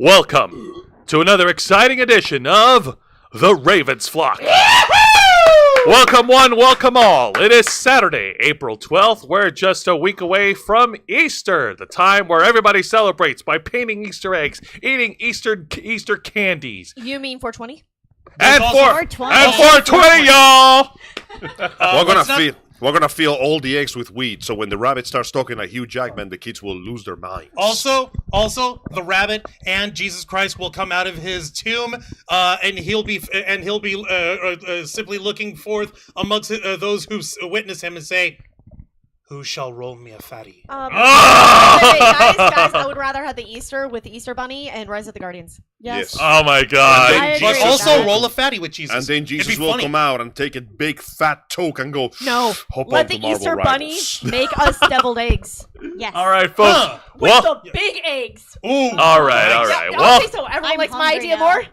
Welcome to another exciting edition of The Ravens Flock. Welcome one, welcome all. It is Saturday, April 12th. We're just a week away from Easter, the time where everybody celebrates by painting Easter eggs, eating Easter candies. You mean 420? And 420, y'all! We're gonna fill all the eggs with weed, so when the rabbit starts talking like Hugh Jackman, the kids will lose their minds. Also, the rabbit and Jesus Christ will come out of his tomb, and he'll be simply looking forth amongst those who witness him and say, "Who shall roll me a fatty?" Guys, I would rather have the Easter with the Easter Bunny and Rise of the Guardians. Yes. Oh my God. But also roll a fatty with Jesus. And then Jesus will come out and take a big fat toke and go, no, let the Easter Bunny make us deviled eggs. Yes. All right, folks. With the big eggs. Ooh. All right. Well, okay, so everyone likes my idea more?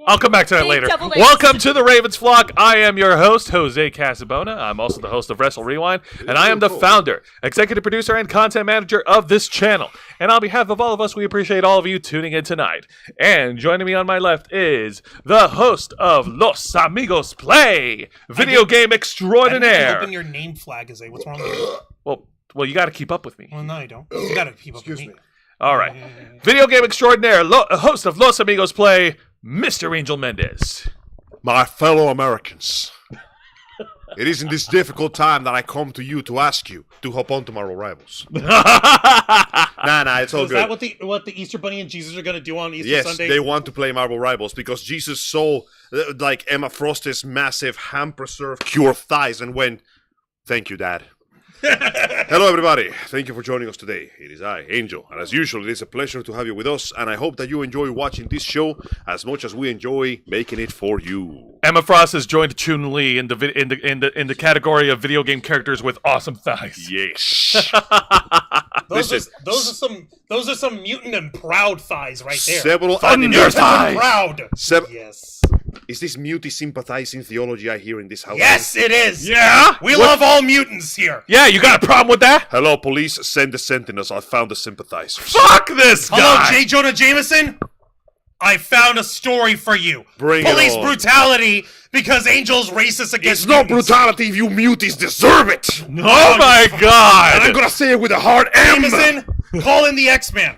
I'll come back to that later. Welcome to the Ravens Flock. I am your host, Jose Casabona. I'm also the host of Wrestle Rewind, and I am the founder, executive producer, and content manager of this channel. And on behalf of all of us, we appreciate all of you tuning in tonight. And joining me on my left is the host of Los Amigos Play, video game extraordinaire. Open your name flag, Jose. What's wrong with you? Well, you got to keep up with me. Well, no, you don't. You got to keep up with me. All right. Video game extraordinaire, host of Los Amigos Play, Mr. Angel Mendez. My fellow Americans, it is in this difficult time that I come to you to ask you to hop on to Marvel Rivals. Nah, it's all good. Is that what the Easter Bunny and Jesus are going to do on Easter Sunday? Yes, they want to play Marvel Rivals because Jesus saw like Emma Frost's massive ham-preserved cured thighs and went, "Thank you, Dad." Hello everybody, thank you for joining us today. It is I, Angel, and as usual it is a pleasure to have you with us, and I hope that you enjoy watching this show as much as we enjoy making it for you. Emma Frost has joined Chun-Li in the category of video game characters with awesome thighs. Yes. Those are some mutant and proud thighs right there. Several thunder thighs. Proud. Yes. Is this mutie sympathizing theology I hear in this house? Yes, it is. Yeah? We love all mutants here. Yeah, you got a problem with that? Hello, police. Send the sentinels. I found the sympathizers. Fuck this guy. Hello, J. Jonah Jameson. I found a story for you. Bring Police it on. brutality because Angel's racist against It's not mutants. brutality if you muties deserve it. Oh my God. And I'm gonna say it with a hard M. Jameson, call in the X-Men.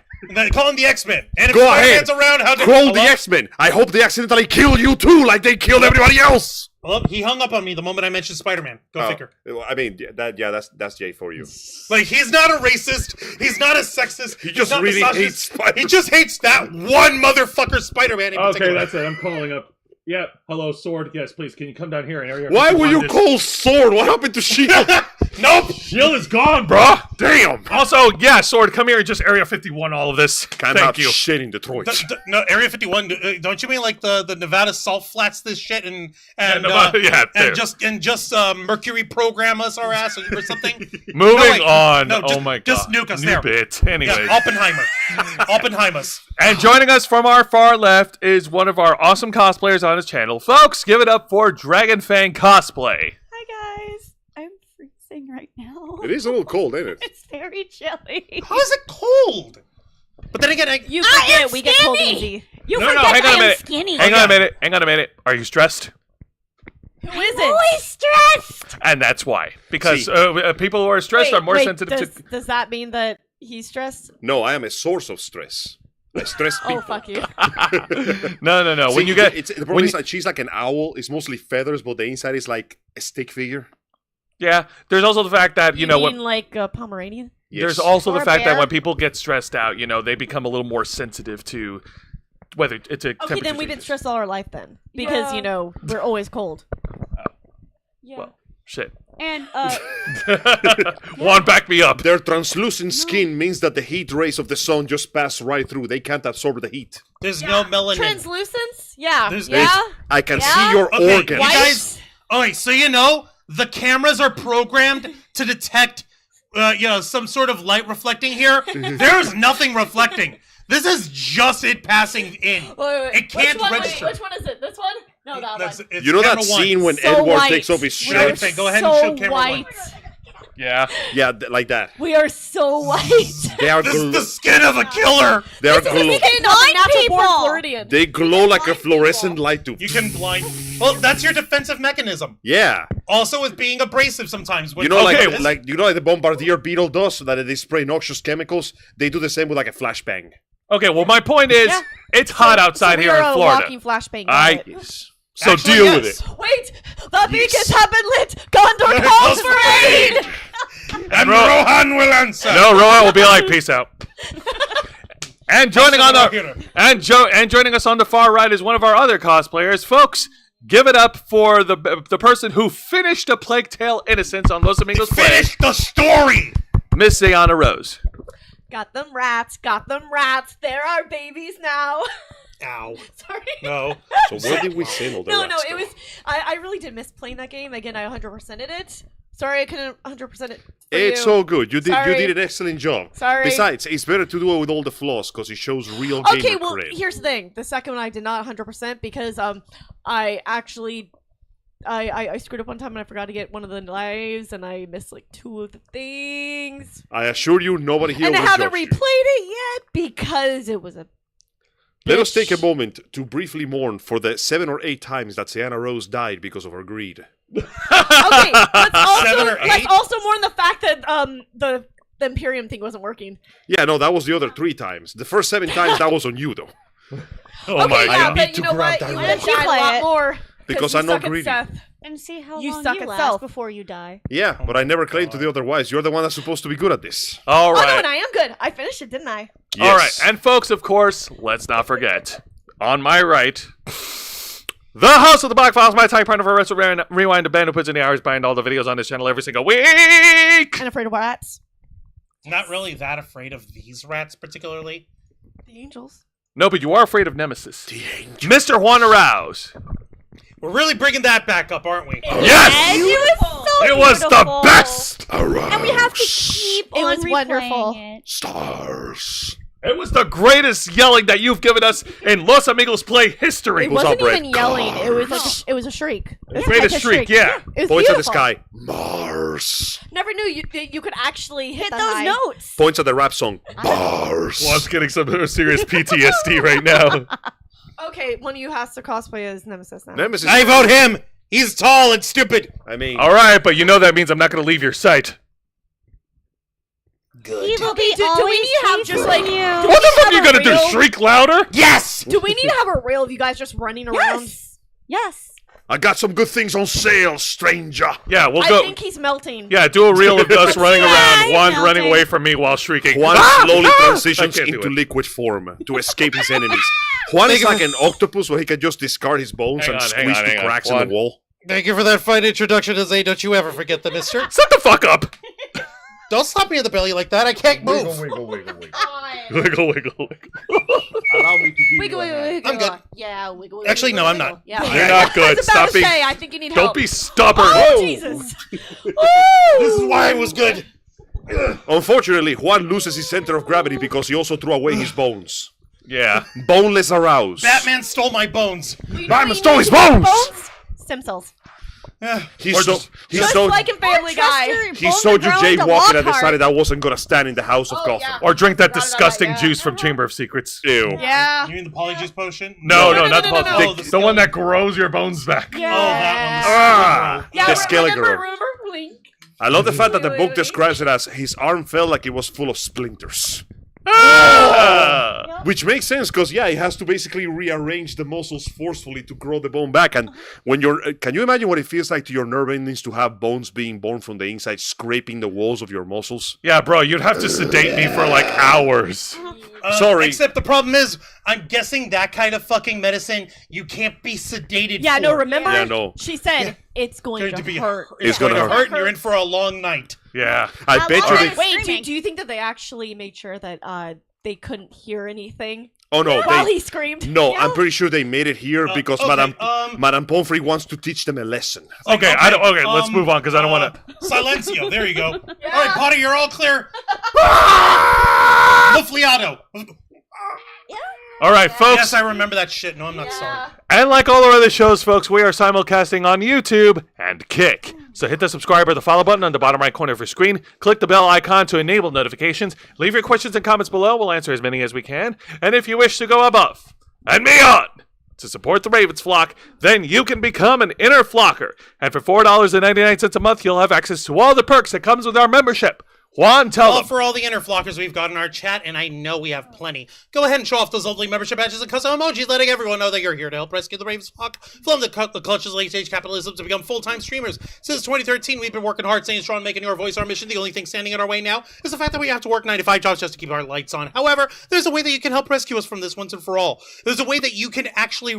Call in the X-Men. And if Go Spider-Man's ahead. around, how Call the X-Men. I hope they accidentally kill you too, like they killed everybody else. Well, he hung up on me the moment I mentioned Spider-Man. Go figure. I mean, that's Jay for you. Like, he's not a racist. He's not a sexist. He just not really misogynist. hates Spider-Man. He just hates that one motherfucker Spider-Man in particular. Okay, that's it. I'm calling up. Yeah, hello, Sword. Yes, please, can you come down here? Why were you called Sword? What happened to Shield? Nope. Shield is gone, bro. Damn. Also, yeah, Sword, come here and just Area 51 all of this. Thank you. Shit in Detroit. No, Area 51. Don't you mean like the Nevada salt flats this shit and just Mercury program us our ass or something? Moving on. Oh my God. Just nuke us there. It. Anyway. Yeah, Oppenheimer's. And joining us from our far left is one of our awesome cosplayers on his channel. Folks, give it up for Dragon Fang Cosplay. Hi guys, I'm freezing right now. It is a little cold, ain't it? It's very chilly. How is it cold? But then again, you forget we get cold easy. You No, forget hang on a I am minute. skinny. Hang on a minute. Are you stressed? Who is I'm it? always stressed. And that's why. Because people who are stressed are more sensitive to... Does that mean that he's stressed? No, I am a source of stress. I stress people. Oh, fuck you. No. See, When you get... the problem is like she's like an owl. It's mostly feathers, but the inside is like a stick figure. Yeah, there's also the fact that, you mean like a Pomeranian? Yes. There's also Or the a fact that bear? when people get stressed out, they become a little more sensitive to whether it's a Okay, temperature then we've been changes. stressed all our life then. Because, we're always cold. Yeah. Well, shit. And Juan, back me up. Their translucent skin means that the heat rays of the sun just pass right through. They can't absorb the heat. there's no melanin. Translucence? Yeah. There's- I can Yeah? see your Okay, organs. you guys. Alright, so the cameras are programmed to detect, some sort of light reflecting here. There's nothing reflecting. This is just it passing in. Wait. It can't register. Which one is it? This one? No, that one. It's You know that camera one. scene when So Edward white. takes off his We're shirt? Okay, go ahead and show camera white. Yeah. Yeah, like that. We are so white. They are This is the skin of a killer. they are This glow. is a natural born people. Floridian. They glow like a fluorescent light too. You can blind. Well, that's your defensive mechanism. Yeah. Also, with being abrasive sometimes. When You know, Okay. like the bombardier beetle does, so that they spray noxious chemicals. They do the same with like a flashbang. Okay, well, my point is, Yeah. it's hot outside we here are in a Florida. walking flashbang. So Actually, deal yes. with it. Wait, the beacons have been lit. Gondor Calls calls for for aid. And Ro- Rohan will answer. No, Rohan will be like, peace out. And joining on the joining us on the far right is one of our other cosplayers, folks. Give it up for the person who finished A Plague Tale: Innocence on Los Amigos Play, Finish the story. Miss Zayana Rose. Got them rats. Got them rats. There are babies now. Ow. Sorry. No. So where did we send all the No, rats it go? was. I really did miss playing that game. Again, I 100%ed it. Sorry, I couldn't 100% it. For It's you. all good. You Sorry. did an excellent job. Sorry. Besides, it's better to do it with all the flaws because it shows real gamer Okay, well, cred. here's the thing. The second one I did not 100% because I actually I screwed up one time and I forgot to get one of the knives and I missed like 2 of the things. I assure you, nobody here And I will haven't judge you. replayed it yet because it was a Let us bitch. take a moment to briefly mourn for the 7 or 8 times that Sienna Rose died because of her greed. Okay, let's 7 or let's 8? also mourn the fact that the Imperium thing wasn't working. Yeah, no, that was the other 3 times. The first 7 times, that was on you, though. Oh Okay, my yeah, god. but you know what? You would have died a lot more Because you I'm not suck at greedy. Seth. And see how You long suck you at last self. before you die. Yeah, but I never claimed to do otherwise. You're the one that's supposed to be good at this. All Oh no, right. and I am good. I finished it, didn't I? All right. Yes. And folks, of course, let's not forget, on my right, the host of the Black Files, my type partner for Retro Rewind, the band who puts in the hours behind all the videos on this channel every single week. And afraid of rats. Not really that afraid of these rats particularly. The angels. No, but you are afraid of Nemesis. Mr. Juan Arouse. We're really bringing that back up, aren't we? Yes! It was so It was the beautiful. best! And we have to keep It on was replaying wonderful. it. Stars. It was the greatest yelling that you've given us in Los Amigos Play history. It was wasn't our even bread. yelling. It was like it was a shriek. It was Made a like shriek, yeah. It was Points at the beautiful. sky. Mars. Never knew you could actually hit Hit the those high. notes. Points at the rap song. Mars. Juan's getting some serious PTSD right now. Okay, one of you has to cosplay as Nemesis now. Nemesis. I vote him. He's tall and stupid. I mean, All right, but you know that means I'm not going to leave your sight. Good. He will Okay, be do we always need to have just chasing like you. What the fuck are you have going a to do? real- Shriek louder? Yes. Do we need to have a reel of you guys just running around? Yes. Yes. I got some good things on sale, stranger. Yeah, we'll I go. think he's melting. Yeah, do a reel of us running around, Yeah, Juan I'm running melting. away from me while shrieking. Juan "Ah! slowly Ah!" transitions I can't do into it. liquid form to escape his enemies. Juan is like an octopus where he can just discard his bones Hang and on, squeeze hang the on. cracks in Juan. the wall. Thank you for that fine introduction, Jose. Don't you ever forget the mister. Shut the fuck up! Don't slap me in the belly like that. I can't move. wiggle, wiggle. Wiggle, wiggle, wiggle. Allow me to give Wiggle, wiggle, wiggle. I'm good. Yeah, wiggle, wiggle. Actually, no, wiggle, I'm not. wiggle. Yeah. You're not good. I was about Stop to being. say, I think you need Don't help. be stubborn. Oh, Jesus. This is why I was good. Unfortunately, Juan loses his center of gravity because he also threw away his bones. Yeah. Boneless arouse. Batman stole my bones. Batman stole his bones! Stem cells. He Or saw, just- he Just saw, like in Family Guy. he saw you jaywalking and decided I wasn't gonna stand in the house of Oh, Gotham. yeah. Or drink that Right, disgusting yeah. juice from Chamber of Secrets. Ew. Yeah. You mean the polyjuice potion? No, No, no, not the no, no, pulp. no. The, the one that grows your bones back. Yeah. Oh, that Ah! Yeah, The remember, Skeletor. remember, Link? I love the fact that the Wait, book wait. describes it as his arm felt like it was full of splinters. Ah! Which makes sense because, yeah, he has to basically rearrange the muscles forcefully to grow the bone back. And when you're. Can you imagine what it feels like to your nerve endings to have bones being born from the inside, scraping the walls of your muscles? Yeah, bro, you'd have to sedate me for like hours. Sorry. Except the problem is, I'm guessing that kind of fucking medicine you can't be sedated Yeah, for. no, remember? Yeah, no. She said it's going to be hurt. It's gonna going to hurt. hurt, and you're in for a long night. Yeah. I bet you long? they. Wait, Screaming. do you think that they actually made sure that they couldn't hear anything Oh, no. while They, he screamed? no, Yeah. I'm pretty sure they made it here because okay, Madame Pomfrey wants to teach them a lesson. Okay, I don't. Okay, let's move on because I don't want to. Silencio, there you go. All right, Potter, you're all clear. Muffliato. All right, folks. Yes, I remember that shit. No, I'm not sorry. And like all our other shows, folks, we are simulcasting on YouTube and Kick. So hit the subscribe or the follow button on the bottom right corner of your screen. Click the bell icon to enable notifications. Leave your questions and comments below. We'll answer as many as we can. And if you wish to go above and beyond to support the Ravens flock, then you can become an inner flocker. And for $4.99 a month, you'll have access to all the perks that comes with our membership. Juan, tell them. For all the inner flockers we've got in our chat, and I know we have plenty, go ahead and show off those lovely membership badges and custom emojis, letting everyone know that you're here to help rescue the Ravens flock from the clutches of late-stage capitalism to become full-time streamers. Since 2013, we've been working hard, staying strong, making our voice our mission. The only thing standing in our way now is the fact that we have to work 9 to 5 jobs just to keep our lights on. However, there's a way that you can help rescue us from this once and for all. There's a way that you can actually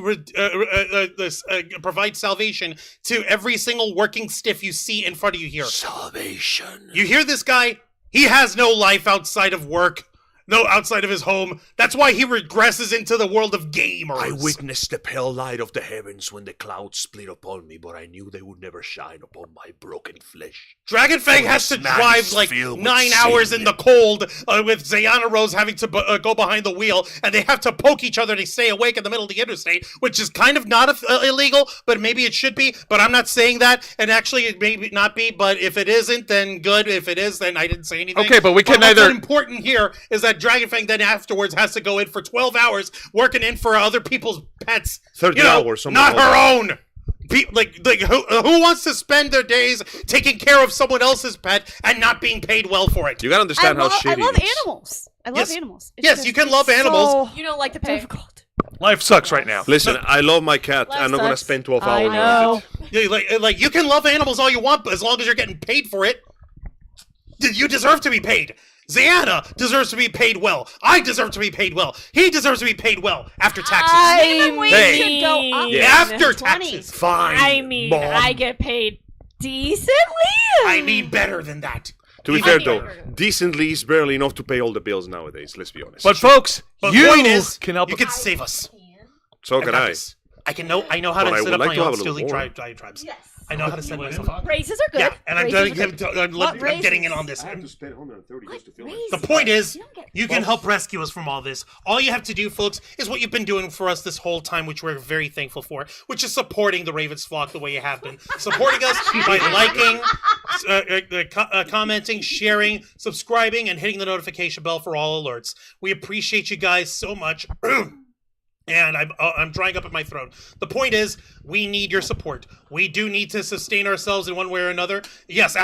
provide salvation to every single working stiff you see in front of you here. Salvation. You hear this guy? He has no life outside of work, no outside of his home. That's why he regresses into the world of gamers. I witnessed the pale light of the heavens when the clouds split upon me, but I knew they would never shine upon my broken flesh. Dragonfang has to drive like 9 hours in the cold with Zayana Rose having to go behind the wheel, and they have to poke each other to stay awake in the middle of the interstate, which is kind of not illegal, but maybe it should be. But I'm not saying that, and actually it may not be, but if it isn't, then good. If it is, then I didn't say anything. Okay, but we can what's neither... important here is that Dragonfang then afterwards has to go in for 12 hours working in for other people's pets. 30 hours. Not her own. Who wants to spend their days taking care of someone else's pet and not being paid well for it? You gotta understand how shitty I love it is. animals. I love animals. It's Yes, just you can love animals. You don't like to pay. difficult. Life sucks right now. Listen, I love my cat. Life I'm not gonna sucks. spend 12 I hours know. on it. Yeah, like you can love animals all you want, but as long as you're getting paid for it, you deserve to be paid. Zayana deserves to be paid well. I deserve to be paid well. He deserves to be paid well after taxes. Minimum wage should go up. Yeah. After 20. taxes. Fine. I mean, Mom. I get paid decently. I mean better than that. To be Even fair better. though, decently is barely enough to pay all the bills nowadays. Let's be honest. But folks, But you point is, can help. you can save us. so I've can got I. this. I know how But to I set would up like my to have own a little stealing more. diatribes. Yes. I know how to set myself up. Raises are good. Yeah, and I'm Raises are good. Love I'm getting in raises. on this. spend 130 just to film Raises. The point is, You don't get you can help rescue us from all this. All you have to do, folks, is what you've been doing for us this whole time, which we're very thankful for, which is supporting the Ravens flock the way you have been. Supporting us by liking, commenting, sharing, subscribing, and hitting the notification bell for all alerts. We appreciate you guys so much. And I'm drying up at my throat. The point is, we need your support. We do need to sustain ourselves in one way or another. Yes,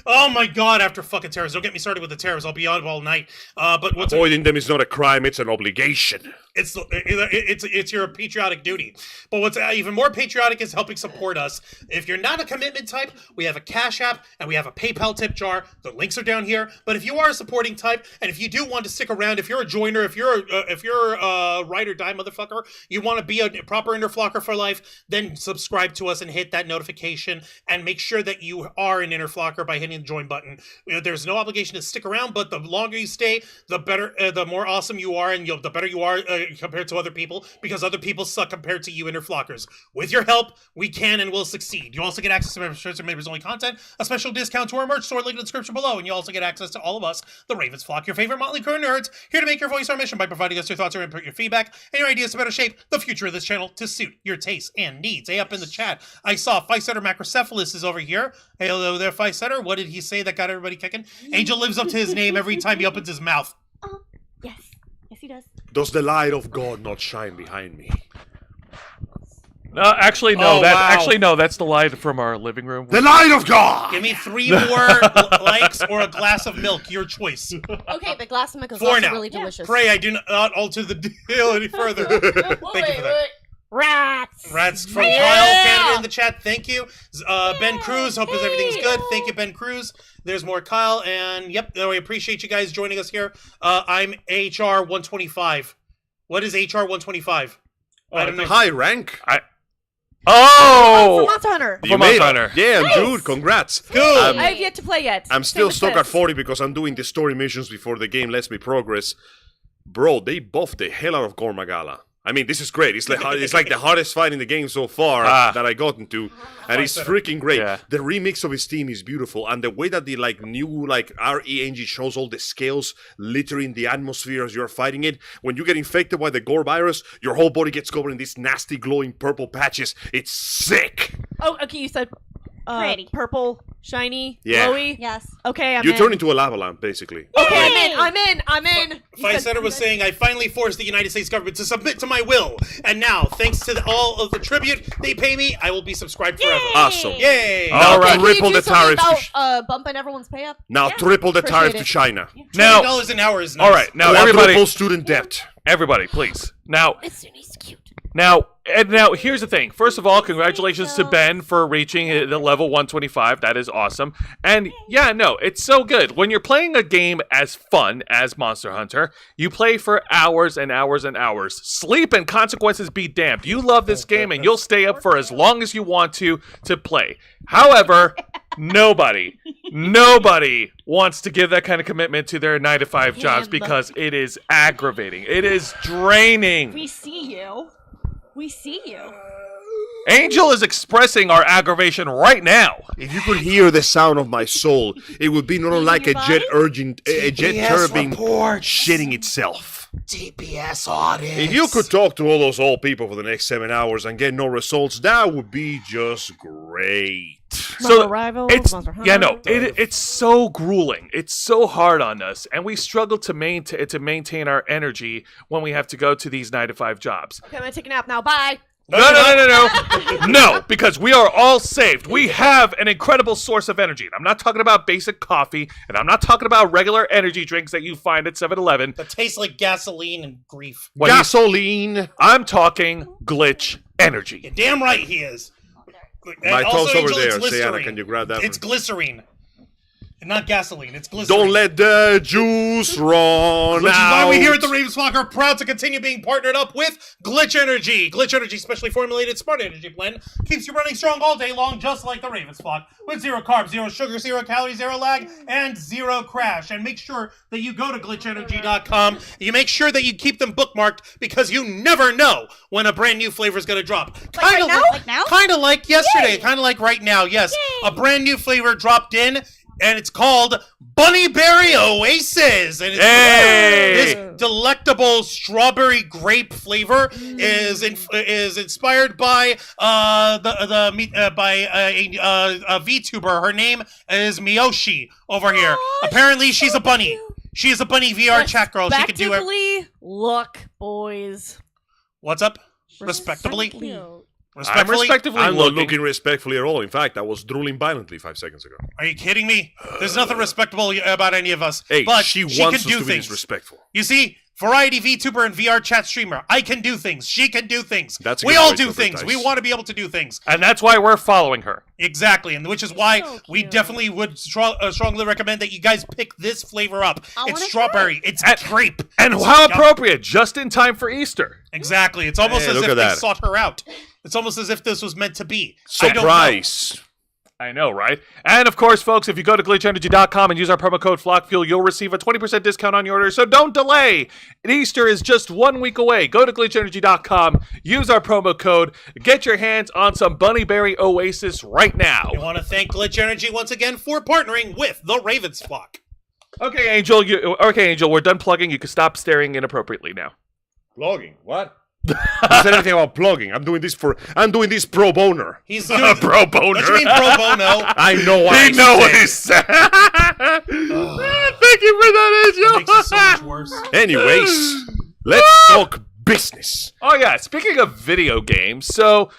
oh my God, after fucking terrorists. Don't get me started with the terrorists. I'll be on all night. But what's Avoiding them is not a crime, it's an obligation. it's your patriotic duty. But what's even more patriotic is helping support us. If you're not a commitment type, we have a Cash App and we have a PayPal tip jar. The links are down here. But if you are a supporting type, and if you do want to stick around, if you're a joiner, if you're a ride or die motherfucker, you want to be a proper interflocker for life, then subscribe to us and hit that notification and make sure that you are an interflocker by hitting the join button. There's no obligation to stick around, but the longer you stay, the better, the more awesome you are, and the better you are compared to other people, because other people suck compared to you interflockers. With your help, we can and will succeed. You also get access to member shirts and members only content, a special discount to our merch store, link in the description below, and you also get access to all of us, the Ravens flock, your favorite Motley Crue nerds, here to make your voice our mission by providing us your thoughts, your input, your feedback, and your ideas to better shape the future of this channel to suit your tastes and needs. Hey, up in the chat, I saw Five-Setter Macrocephalus is over here. Hey, hello there, Five-Setter. What did he say that got everybody kicking? Angel lives up to his name every time he opens his mouth. Yes. Yes, he does. Does the light of God not shine behind me? No, actually, no. Oh, wow. That's the light from our living room. The light of God! Give me 3 more likes or a glass of milk, your choice. Okay, the glass of milk is 4 also now. really delicious. Pray I do not alter the deal any further. Thank you for that. Rats. Rats from Yeah! Kyle Canada in the chat. Thank you. Ben Cruz. Hope everything's good. Thank you, Ben Cruz. There's more Kyle. And yep, we appreciate you guys joining us here. I'm HR 125. What is HR 125? I don't know. High rank. Oh! Monster Hunter. You Monster made Hunter. it. Yeah, Nice. dude, congrats. Good. I have yet to play yet. I'm still Same stuck with at this. 40 because I'm doing the story missions before the game lets me progress. Bro, they buffed the hell out of Gormagala. I mean, this is great. It's like the hardest fight in the game so far that I got into, and it's freaking great. Yeah. The remix of his team is beautiful, and the way that the new RE engine shows all the scales littering the atmosphere as you're fighting it. When you get infected by the gore virus, your whole body gets covered in these nasty glowing purple patches. It's sick. Oh, okay, you said Pretty. purple, shiny, Yeah. glowy. Yes. Okay, I'm You in. turn into a lava lamp, basically. Okay, Yay! I'm in. Vice Senator was saying, I finally forced the United States government to submit to my will. And now, thanks to all of the tribute they pay me, I will be subscribed forever. Awesome. Yay! Now All right. triple the tariffs. Bumping everyone's pay up. Now Yeah. triple the tariff Appreciate to it. China. Now, $20 an hour is nice. all right. Now, Quadruple everybody, student debt. please. Now, He's cute. Now, here's the thing. First of all, congratulations to Ben for reaching the level 125. That is awesome. And yeah, no, it's so good. When you're playing a game as fun as Monster Hunter, you play for hours and hours and hours. Sleep and consequences be damned. You love this game and you'll stay up for as long as you want to play. However, nobody wants to give that kind of commitment to their 9-to-5 jobs because it is aggravating. It is draining. We see you. We see you. Angel is expressing our aggravation right now. If you could hear the sound of my soul, it would be not unlike a jet TPS turbine reports. shitting itself. TPS audit. If you could talk to all those old people for the next 7 hours and get no results, that would be just great. So Arrival, it's Monster yeah, no, Hunter. it's so grueling. It's so hard on us, and we struggle to maintain our energy when we have to go to these 9-to-5 jobs. Okay, I'm gonna take a nap now. Bye. No, no, because we are all saved. We have an incredible source of energy. And I'm not talking about basic coffee, and I'm not talking about regular energy drinks that you find at 7-Eleven. That tastes like gasoline and grief. Gasoline. I'm talking glitch energy. You're damn right he is. And My also, toast over Angel, it's there. Sayana, glycerine. can you grab that? It's glycerine. And not gasoline, it's glycerine. Don't let the juice run Which is out. why we here at the Ravens Flock are proud to continue being partnered up with Glitch Energy. Glitch Energy, specially formulated smart energy blend, keeps you running strong all day long, just like the Ravens Flock, with 0 carbs, 0 sugar, 0 calories, 0 lag, and 0 crash. And make sure that you go to glitchenergy.com. You make sure that you keep them bookmarked because you never know when a brand new flavor is going to drop. Like right now? Like now? Kind of like yesterday. Kind of like right now. Yes, Yay. a brand new flavor dropped in. And it's called Bunny Berry Oasis. And it's this delectable strawberry grape flavor is inspired by a VTuber. Her name is Miyoshi over here. Apparently, she's a bunny. She is a bunny VR chat girl. She can do it. Respectively, look, boys. What's up? Respectably. I'm Respectfully. respectively I'm not looking. looking respectfully at all. In fact, I was drooling violently 5 seconds ago. Are you kidding me? There's nothing respectable about any of us. Hey, but she can wants us do to be things. disrespectful. You see, variety VTuber and VR chat streamer. I can do things. She can do things. That's a we good all way to do things. advertise. We want to be able to do things. And that's why we're following her. Exactly, and which is why So we cute. definitely would strongly recommend that you guys pick this flavor up. I It's wanna strawberry. It's grape. And It's how yum. appropriate, just in time for Easter. Exactly. It's almost Hey, as look if at they that. sought her out. It's almost as if this was meant to be. I don't know. Surprise. I know, right? And of course, folks, if you go to glitchenergy.com and use our promo code FlockFuel, you'll receive a 20% discount on your order. So don't delay. Easter is just 1 week away. Go to glitchenergy.com, use our promo code, get your hands on some Bunny Berry Oasis right now. I want to thank Glitch Energy once again for partnering with the Ravens Flock. Okay, Angel, we're done plugging. You can stop staring inappropriately now. Plugging? What? You said anything about plugging? I'm doing this pro boner. He's doing Pro boner. What do you mean pro bono? I know what He I know what he said. said. Thank you for that, Angel. Makes it so much worse. Anyways, let's talk business. Oh yeah, speaking of video games, all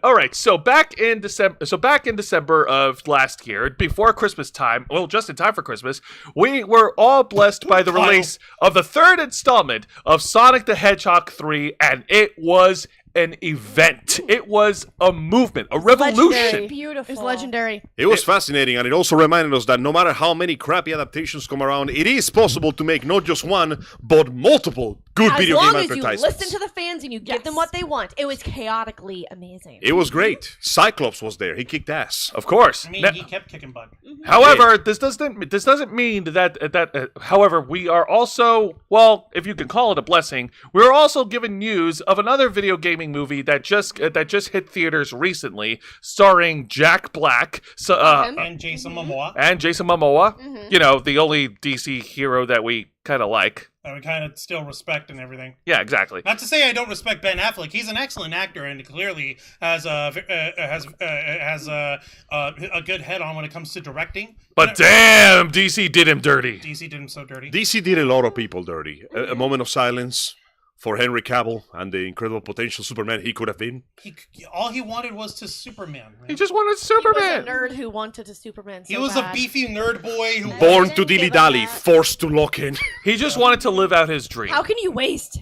right, so back in December of last year, before Christmas time, well, just in time for Christmas, we were all blessed by the release of the third installment of Sonic the Hedgehog 3, and it was an event. It was a movement, a revolution. Legendary. Beautiful. It's legendary. It was fascinating, and it also reminded us that no matter how many crappy adaptations come around, it is possible to make not just one, but multiple good As video long game as you advertisements. listen to the fans and you give them what they want. It was chaotically amazing. It was great. Cyclops was there. He kicked ass. Of course. I mean, Now- he kept kicking butt. However, this doesn't mean that however, we are also, well, if you can call it a blessing, we're also given news of another video gaming movie that just hit theaters recently, starring Jack Black, And Jason Momoa. and Jason Momoa. You know, the only DC hero that we kind of like. That we kind of still respect and everything. Yeah, exactly. Not to say I don't respect Ben Affleck. He's an excellent actor and clearly has a good head on when it comes to directing. But damn, DC did him dirty. DC did him so dirty. DC did a lot of people dirty. A moment of silence for Henry Cavill and the incredible potential Superman he could have been. All he wanted was to Superman. Man. He just wanted He Superman. was a nerd who wanted to Superman. So He was bad. a beefy nerd boy who Born didn't to give a dilly-dally, that. forced to lock in. He just wanted to live out his dream. How can you waste?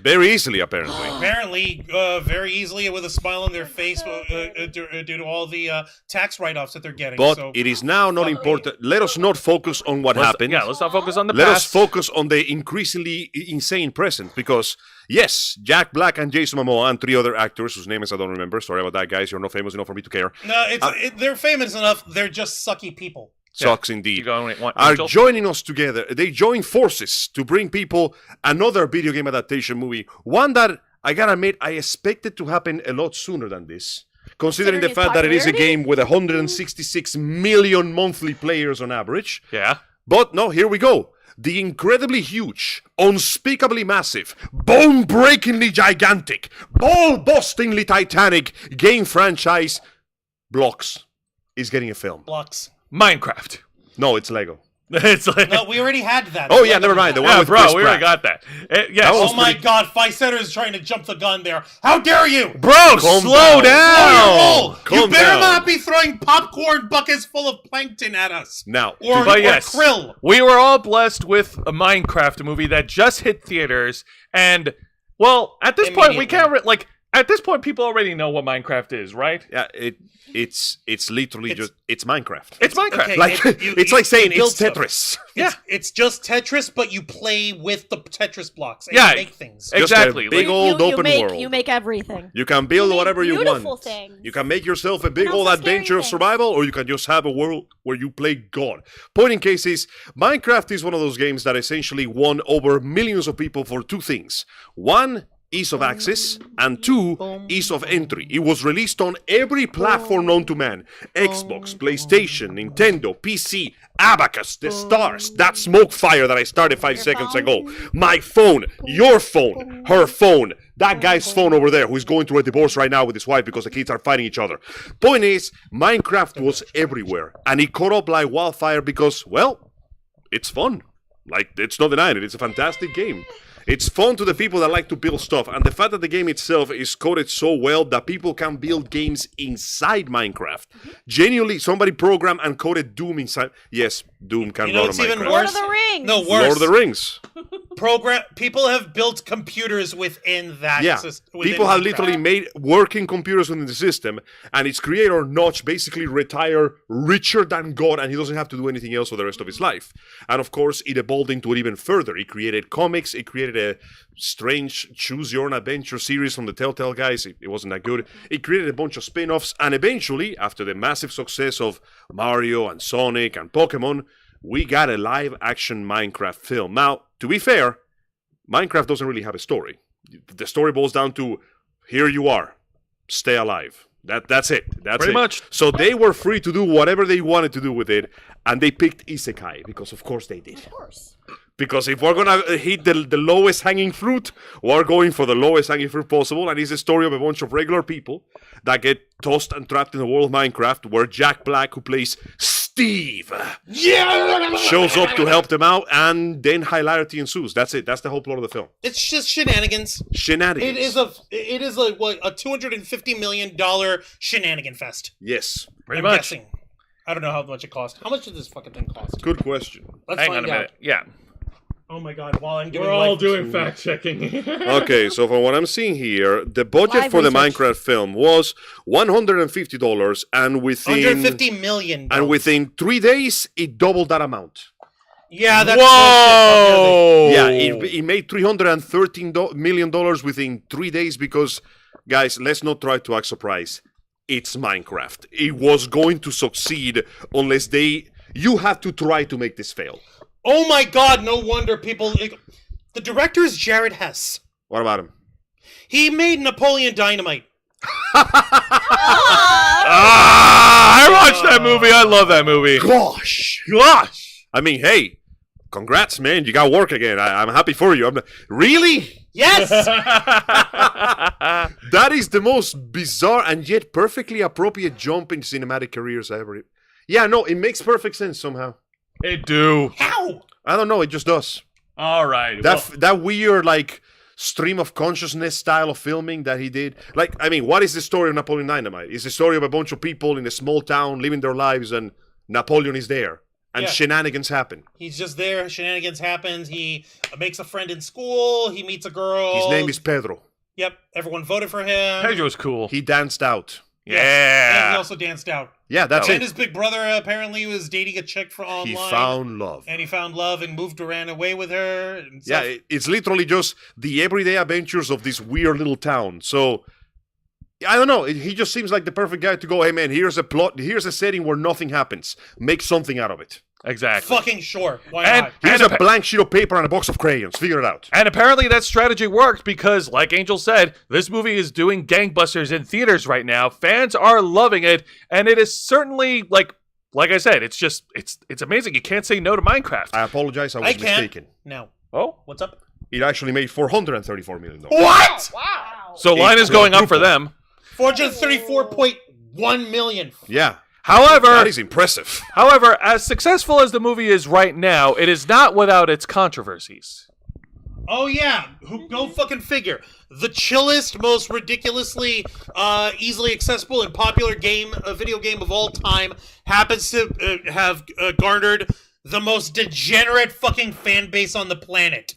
Very easily, apparently. apparently very easily with a smile on their face due to all the tax write-offs that they're getting. But so. it is now not important. Let us not focus on what happened. Yeah, let's not focus on the Let us past. focus on the increasingly insane present. Because, yes, Jack Black and Jason Momoa and 3 other actors whose names I don't remember. Sorry about that, guys. You're not famous enough for me to care. No, they're famous enough. They're just sucky people. Sucks indeed. You going, want Are Angel? joining us together. They join forces to bring people another video game adaptation movie. One that, I gotta admit, I expected to happen a lot sooner than this. Considering the Considering fact that it is a popularity? game with 166 million monthly players on average. Yeah. But no, here we go. The incredibly huge, unspeakably massive, bone-breakingly gigantic, ball-bustingly titanic game franchise Blocks is getting a film. Blocks. Minecraft. No, it's Lego. It's like, No, we already had that. Oh yeah, never mind. The one yeah, with bro, Chris we already Pratt. got that. Yes. That was Oh my God, Ficetter is trying to jump the gun there. How dare you? Bro, Calm slow down. down. Oh, you Calm better down. not be throwing popcorn buckets full of plankton at us. Now, Or But yes, krill. we were all blessed with a Minecraft movie that just hit theaters, and well, at this point, we can't at this point, people already know what Minecraft is, right? yeah, it's literally just it's Minecraft. It's Minecraft. Okay. Like you- it's you- like saying you build it's stuff. Tetris. Yeah. It's just Tetris, but you play with the Tetris blocks and Yeah. you make things. Just Exactly. a big Like, old open world. You make everything. You can build You make whatever you beautiful want. things. You can make yourself a big And old also scary adventure of things. survival, or you can just have a world where you play God. Point in case is, Minecraft is one of those games that essentially won over millions of people for 2 things. 1, ease of access, and 2, ease of entry. It was released on every platform known to man. Xbox, PlayStation, Nintendo, PC, Abacus, the stars, that smoke fire that I started 5 seconds ago. My phone, your phone, her phone, that guy's phone over there who is going through a divorce right now with his wife because the kids are fighting each other. Point is, Minecraft was everywhere, and it caught up like wildfire because, well, it's fun. Like, it's not denying it. It's a fantastic game. It's fun to the people that like to build stuff, and the fact that the game itself is coded so well that people can build games inside Minecraft. Genuinely, somebody programmed and coded Doom inside. Yes, Doom can You know run on what's even Minecraft. Lord worse? of the Rings. No, worse. Lord of the Rings. People have built computers within that Yeah, system. people have literally made working computers within the system, and its creator, Notch, basically retire richer than God, and he doesn't have to do anything else for the rest of his life. And of course, it evolved into it even further. It created comics, it created a strange Choose Your Own Adventure series from the Telltale guys. It wasn't that good. It created a bunch of spin-offs, and eventually, after the massive success of Mario and Sonic and Pokemon, we got a live-action Minecraft film. Now, to be fair, Minecraft doesn't really have a story. The story boils down to, here you are, stay alive. That's it. That's Pretty it. much. So they were free to do whatever they wanted to do with it, and they picked Isekai, because of course they did. Of course. Because if we're gonna hit the lowest hanging fruit, we're going for the lowest hanging fruit possible, and it's a story of a bunch of regular people that get tossed and trapped in the world of Minecraft, where Jack Black, who plays Steve, shows up to help them out, and then hilarity ensues. That's it. That's the whole plot of the film. It's just shenanigans. Shenanigans. It is a $250 million shenanigan fest. Yes. Pretty I'm much. guessing. I don't know how much it cost. How much did this fucking thing cost? Good question. Let's Hang on find a out. minute. Yeah. Oh my God! While I'm doing We're all life- doing fact checking. Okay, so from what I'm seeing here, the budget Live for the research. Minecraft film was $150, and within $150 million. and within 3 days, it doubled that amount. Yeah, that's Whoa! Yeah, it made $313 million within 3 days because, guys, let's not try to act surprised. It's Minecraft. It was going to succeed unless you have to try to make this fail. Oh my God! No wonder people. The director is Jared Hess. What about him? He made Napoleon Dynamite. I watched that movie. I love that movie. Gosh! Gosh! I mean, hey, Congrats, man! You got work again. I'm happy for you. Really? Yes. That is the most bizarre and yet perfectly appropriate jump in cinematic careers ever. Yeah, no, it makes perfect sense somehow. It do. How? I don't know. It just does. All right. That weird like stream of consciousness style of filming that he did. Like, I mean, what is the story of Napoleon Dynamite? It's the story of a bunch of people in a small town living their lives, and Napoleon is there, and shenanigans happen. He's just there. Shenanigans happens. He makes a friend in school. He meets a girl. His name is Pedro. Yep. Everyone voted for him. Pedro's cool. He danced out. Yeah. And he also danced out. Yeah, that's And it. his big brother apparently was dating a chick from online. He found love. And he found love and ran away with her. And Yeah, stuff. it's literally just the everyday adventures of this weird little town. So, I don't know. He just seems like the perfect guy to go, hey man, here's a plot, here's a setting where nothing happens. Make something out of it. Exactly. Fucking sure. Why And- not? Here's a blank sheet of paper and a box of crayons. Figure it out. And apparently that strategy worked because, like Angel said, this movie is doing gangbusters in theaters right now. Fans are loving it, and it is certainly, like I said, it's amazing. You can't say no to Minecraft. I apologize, I was I can't. mistaken. No. Oh? What's up? It actually made $434 million. What? Wow. So line is going up for them. 434.1 million. Yeah, However, that is impressive. as successful as the movie is right now, it is not without its controversies. Oh yeah, go fucking figure. The chillest, most ridiculously easily accessible and popular video game of all time happens to have garnered the most degenerate fucking fan base on the planet.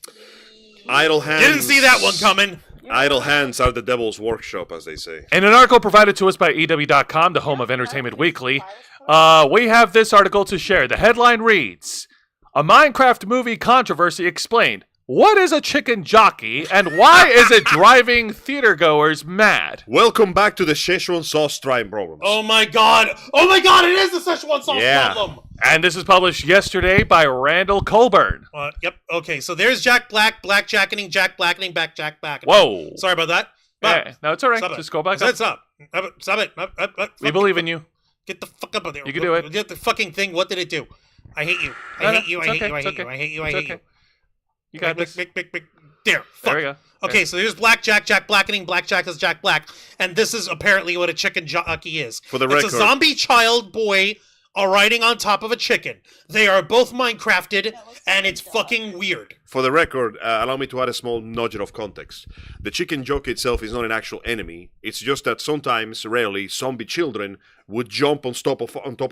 Idle hands. Didn't see that one coming. Idle hands are the devil's workshop, as they say. In an article provided to us by EW.com, the home of Entertainment Weekly, we have this article to share. The headline reads, "A Minecraft movie controversy explained. What is a chicken jockey, and why is it driving theatergoers mad?" Welcome back to the Szechuan sauce trying problems. Oh my god! Oh my god! It is the Szechuan sauce Yeah. problem. And this was published yesterday by Randall Colburn. Yep. Okay. So there's Jack Black, Blackjackening, Jack Blackening, back Jack Black. Whoa. Sorry about that. Yeah, no, it's all right. Stop it. Just go back Stop up. it. Stop it. We believe in you. Get the fuck up of there. You can do it. Get the fucking thing. What did it do? I hate you. I hate you. I hate you. I hate you. I hate you. I hate you. You got this. There. There Fuck. we go. Okay, so here's Blackjack, Jack Blackening, Blackjack is Jack Black, and this is apparently what a chicken jockey is. For the It's record. a zombie child boy riding on top of a chicken. They are both Minecrafted, and it's fucking weird. For the record, allow me to add a small nugget of context. The chicken jockey itself is not an actual enemy. It's just that sometimes, rarely, zombie children would jump on top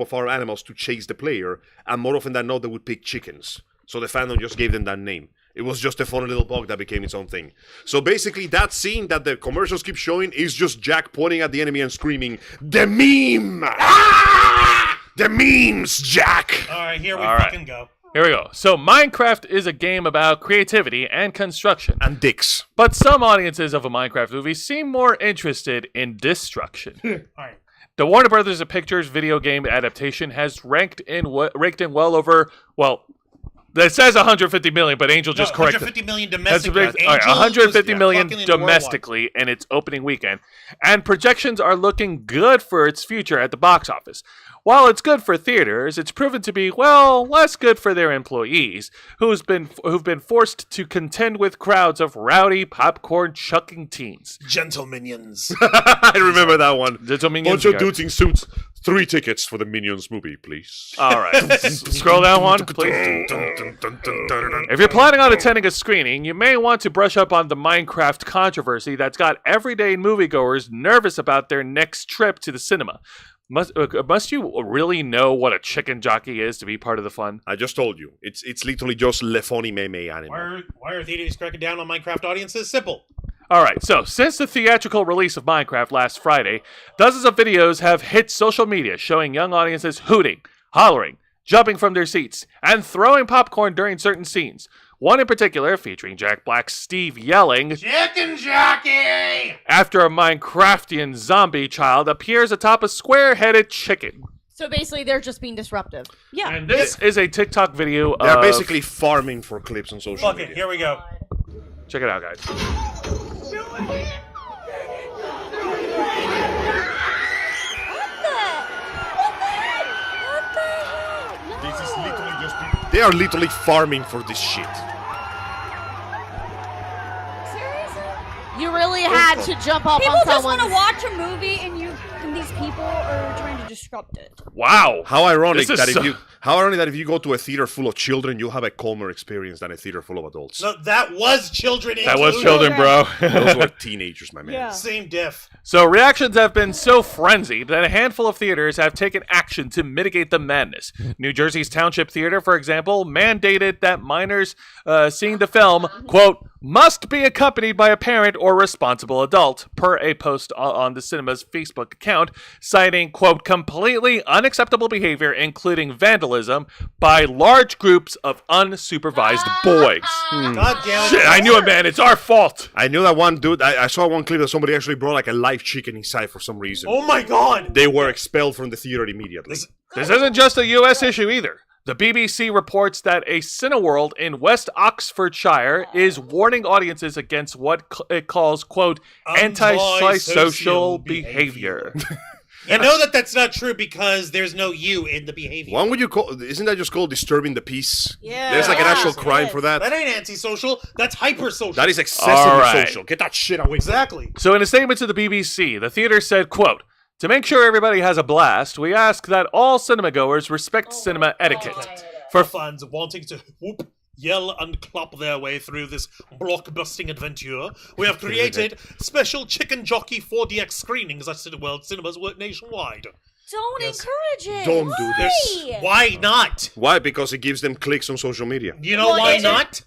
of our animals to chase the player, and more often than not, they would pick chickens. So the fandom just gave them that name. It was just a funny little bug that became its own thing. So basically, that scene that the commercials keep showing is just Jack pointing at the enemy and screaming, "The meme! Ah! The memes, Jack!" All right, here we All right. fucking go. Here we go. So Minecraft is a game about creativity and construction. And dicks. But some audiences of a Minecraft movie seem more interested in destruction. All right. The Warner Brothers Pictures video game adaptation has raked in well over, it says 150 million, but Angel just corrected. 150 million That's domestic. a big, all right, 150 million fucking domestically in its opening weekend, and projections are looking good for its future at the box office. While it's good for theaters, it's proven to be, less good for their employees, who've been forced to contend with crowds of rowdy, popcorn-chucking teens. Gentle minions. I remember that one. Little minions. Bunch of dudes in suits. 3 tickets for the Minions movie, please. All right. Scroll down one, please. If you're planning on attending a screening, you may want to brush up on the Minecraft controversy that's got everyday moviegoers nervous about their next trip to the cinema. Must you really know what a chicken jockey is to be part of the fun? I just told you. It's literally just Le Funny Meme animal. Why are theaters cracking down on Minecraft audiences? Simple. All right, so since the theatrical release of Minecraft last Friday, dozens of videos have hit social media showing young audiences hooting, hollering, jumping from their seats, and throwing popcorn during certain scenes. One in particular featuring Jack Black's Steve yelling, "Chicken jockey!" after a Minecraftian zombie child appears atop a square-headed chicken. So basically, they're just being disruptive. Yeah. And this is a TikTok video They're of... basically farming for clips on social Fuck media. it, here we go. Check it out, guys. This is literally just people. They are literally farming for this shit. Seriously? You really had to jump up People on just someone. want to watch a movie and these people are trying to disrupt it. Wow. How ironic This is that if you go to a theater full of children, you'll have a calmer experience than a theater full of adults. No, that was children. That was included. children, bro. Those were teenagers, my man. Yeah. Same diff. So reactions have been so frenzied that a handful of theaters have taken action to mitigate the madness. New Jersey's Township Theater, for example, mandated that minors seeing the film, quote, must be accompanied by a parent or responsible adult, per a post on the cinema's Facebook account, citing, quote, completely unacceptable behavior, including vandalism, by large groups of unsupervised boys. God damn it. Shit, I knew it, man. It's our fault. I knew that one dude. I saw one clip that somebody actually brought like a live chicken inside for some reason. Oh my god. They were expelled from the theater immediately. This isn't just a U.S. issue either. The BBC reports that a Cineworld in West Oxfordshire is warning audiences against what it calls, quote, antisocial behavior. You know that that's not true because there's no you in the behavior. What would you call? Isn't that just called disturbing the peace? Yeah. There's like an actual Yes, it crime is. for that. That ain't antisocial. That's hypersocial. That is excessively All right. social. Get that shit away. exactly. So in a statement to the BBC, the theater said, quote, to make sure everybody has a blast, we ask that all cinema goers respect cinema etiquette. For fans wanting to whoop, yell, and clap their way through this blockbusting adventure, we have created special chicken jockey 4DX screenings at Cineworld cinemas nationwide. Don't Yes. encourage it. Don't do Why? this. Why not? Why? Because it gives them clicks on social media. You know Well, why it- not?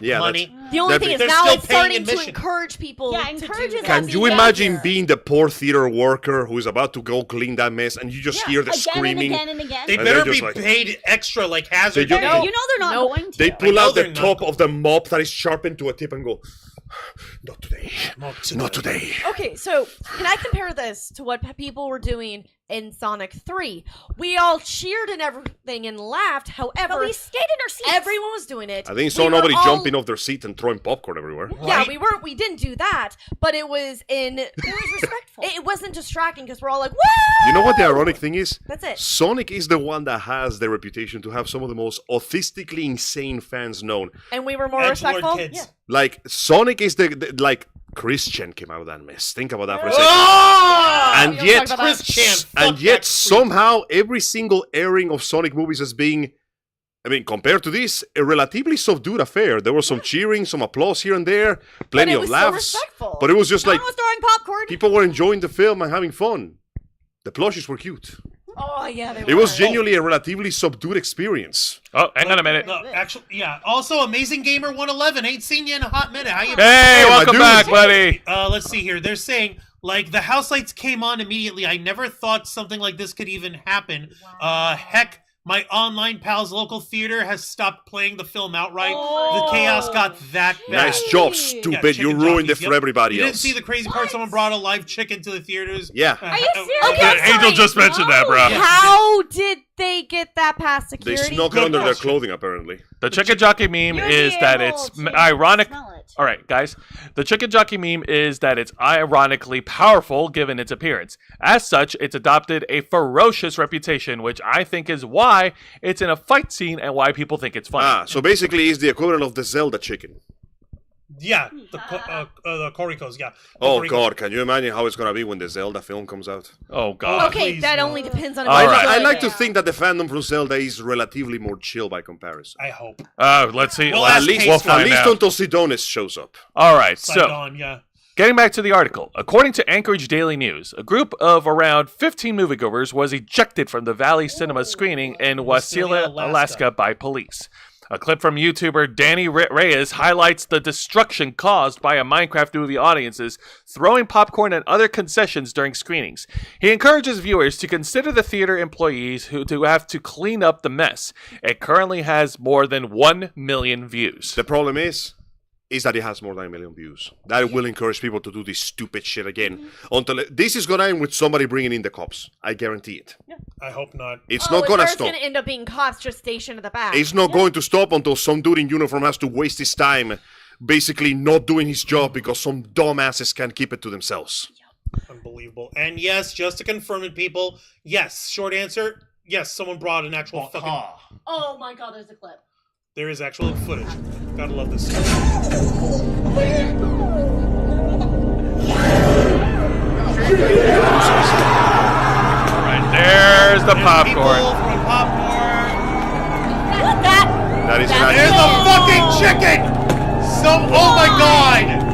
Yeah. Money. The only That- thing is They're now still it's paying starting to admission. encourage people Yeah, to encourages do us that. Can you Yeah. imagine being the poor theater worker who is about to go clean that mess and you just hear the again screaming? and again and again. They And better they're be just like- paid extra like hazard. They pay. don't- You know they're not Nope. going to. They I pull know out the they're not top going of the mop that is sharpened to a tip and go, not today. Not today. Okay, so can I compare this to what people were doing in Sonic 3? We all cheered and everything and laughed. But However, we stayed in our seats. everyone was doing it. I think saw We were nobody all- jumping off their seat and throwing popcorn everywhere. Yeah, Right? we didn't do that, but it was in. It was respectful. It wasn't distracting because we're all like, "Woo!" You know what the ironic thing is? That's it. Sonic is the one that has the reputation to have some of the most autistically insane fans known. And we were more Edgelord respectful. kids. Yeah. Like, Sonic is the like, Christian came out of that mess. Think about that for a second. Oh! And you don't yet, talk about that. Chris Chan, and fuck yet that creep. somehow every single airing of Sonic movies as being, I mean, compared to this, a relatively subdued affair. There was some cheering, some applause here and there, plenty it of was so laughs. respectful. But it was just No like one was throwing popcorn. people were enjoying the film and having fun. The plushies were cute. Oh yeah, they It was were. genuinely a relatively subdued experience. Oh, hang on a minute. No, actually, yeah. Also, Amazing Gamer 111 ain't seen you in a hot minute. How you? Hey, my welcome dude. back, buddy. Let's see here. They're saying like the house lights came on immediately. I never thought something like this could even happen. Heck, my online pal's local theater has stopped playing the film outright. The chaos got that bad. Nice job, Yeah, stupid. You chicken ruined it jockeys, for yep. everybody You else. didn't see the crazy part. Someone brought a live chicken to the theaters. Yeah. Are you serious? Okay, I'm Angel sorry. just mentioned that, bro. Yeah. How did they get that past They security? snuck it Good under their question. clothing, apparently. The chicken jockey meme You'll is be that able it's to ironic. smell it. All right, guys. The chicken jockey meme is that it's ironically powerful given its appearance. As such, it's adopted a ferocious reputation, which I think is why it's in a fight scene and why people think it's funny. Ah, so basically it's the equivalent of the Zelda chicken. Yeah, the Korikos. Yeah. The Oh Korikos. god, can you imagine how it's gonna be when the Zelda film comes out? Oh, God. Okay, Please, that no. only depends on. All if right. it's I good. like to think that the fandom for Zelda is relatively more chill by comparison. I hope. Let's see. Well, Let's- at least- we'll At find least out. until Sidonis shows up. All right, so Saigon, yeah. getting back to the article, according to Anchorage Daily News, a group of around 15 moviegoers was ejected from the Valley Cinema screening in Wasilla, Alaska by police. A clip from YouTuber Danny Reyes highlights the destruction caused by a Minecraft movie audiences throwing popcorn and other concessions during screenings. He encourages viewers to consider the theater employees who have to clean up the mess. It currently has more than 1 million views. The problem is that it has more than 1 million views. That will encourage people to do this stupid shit again. Until this is gonna end with somebody bringing in the cops. I guarantee it. I hope not. It's Oh, not gonna it's stop. gonna end up being cops just stationed at the back. It's not going to stop until some dude in uniform has to waste his time basically not doing his job because some dumbasses can't keep it to themselves. Unbelievable. And yes, just to confirm it, people, yes, short answer, yes, someone brought an actual fucking. Oh my god, there's a clip. There is actual footage. Gotta love this. Right, there's the popcorn. People throwing popcorn. That is There's an the fucking chicken. Oh my god.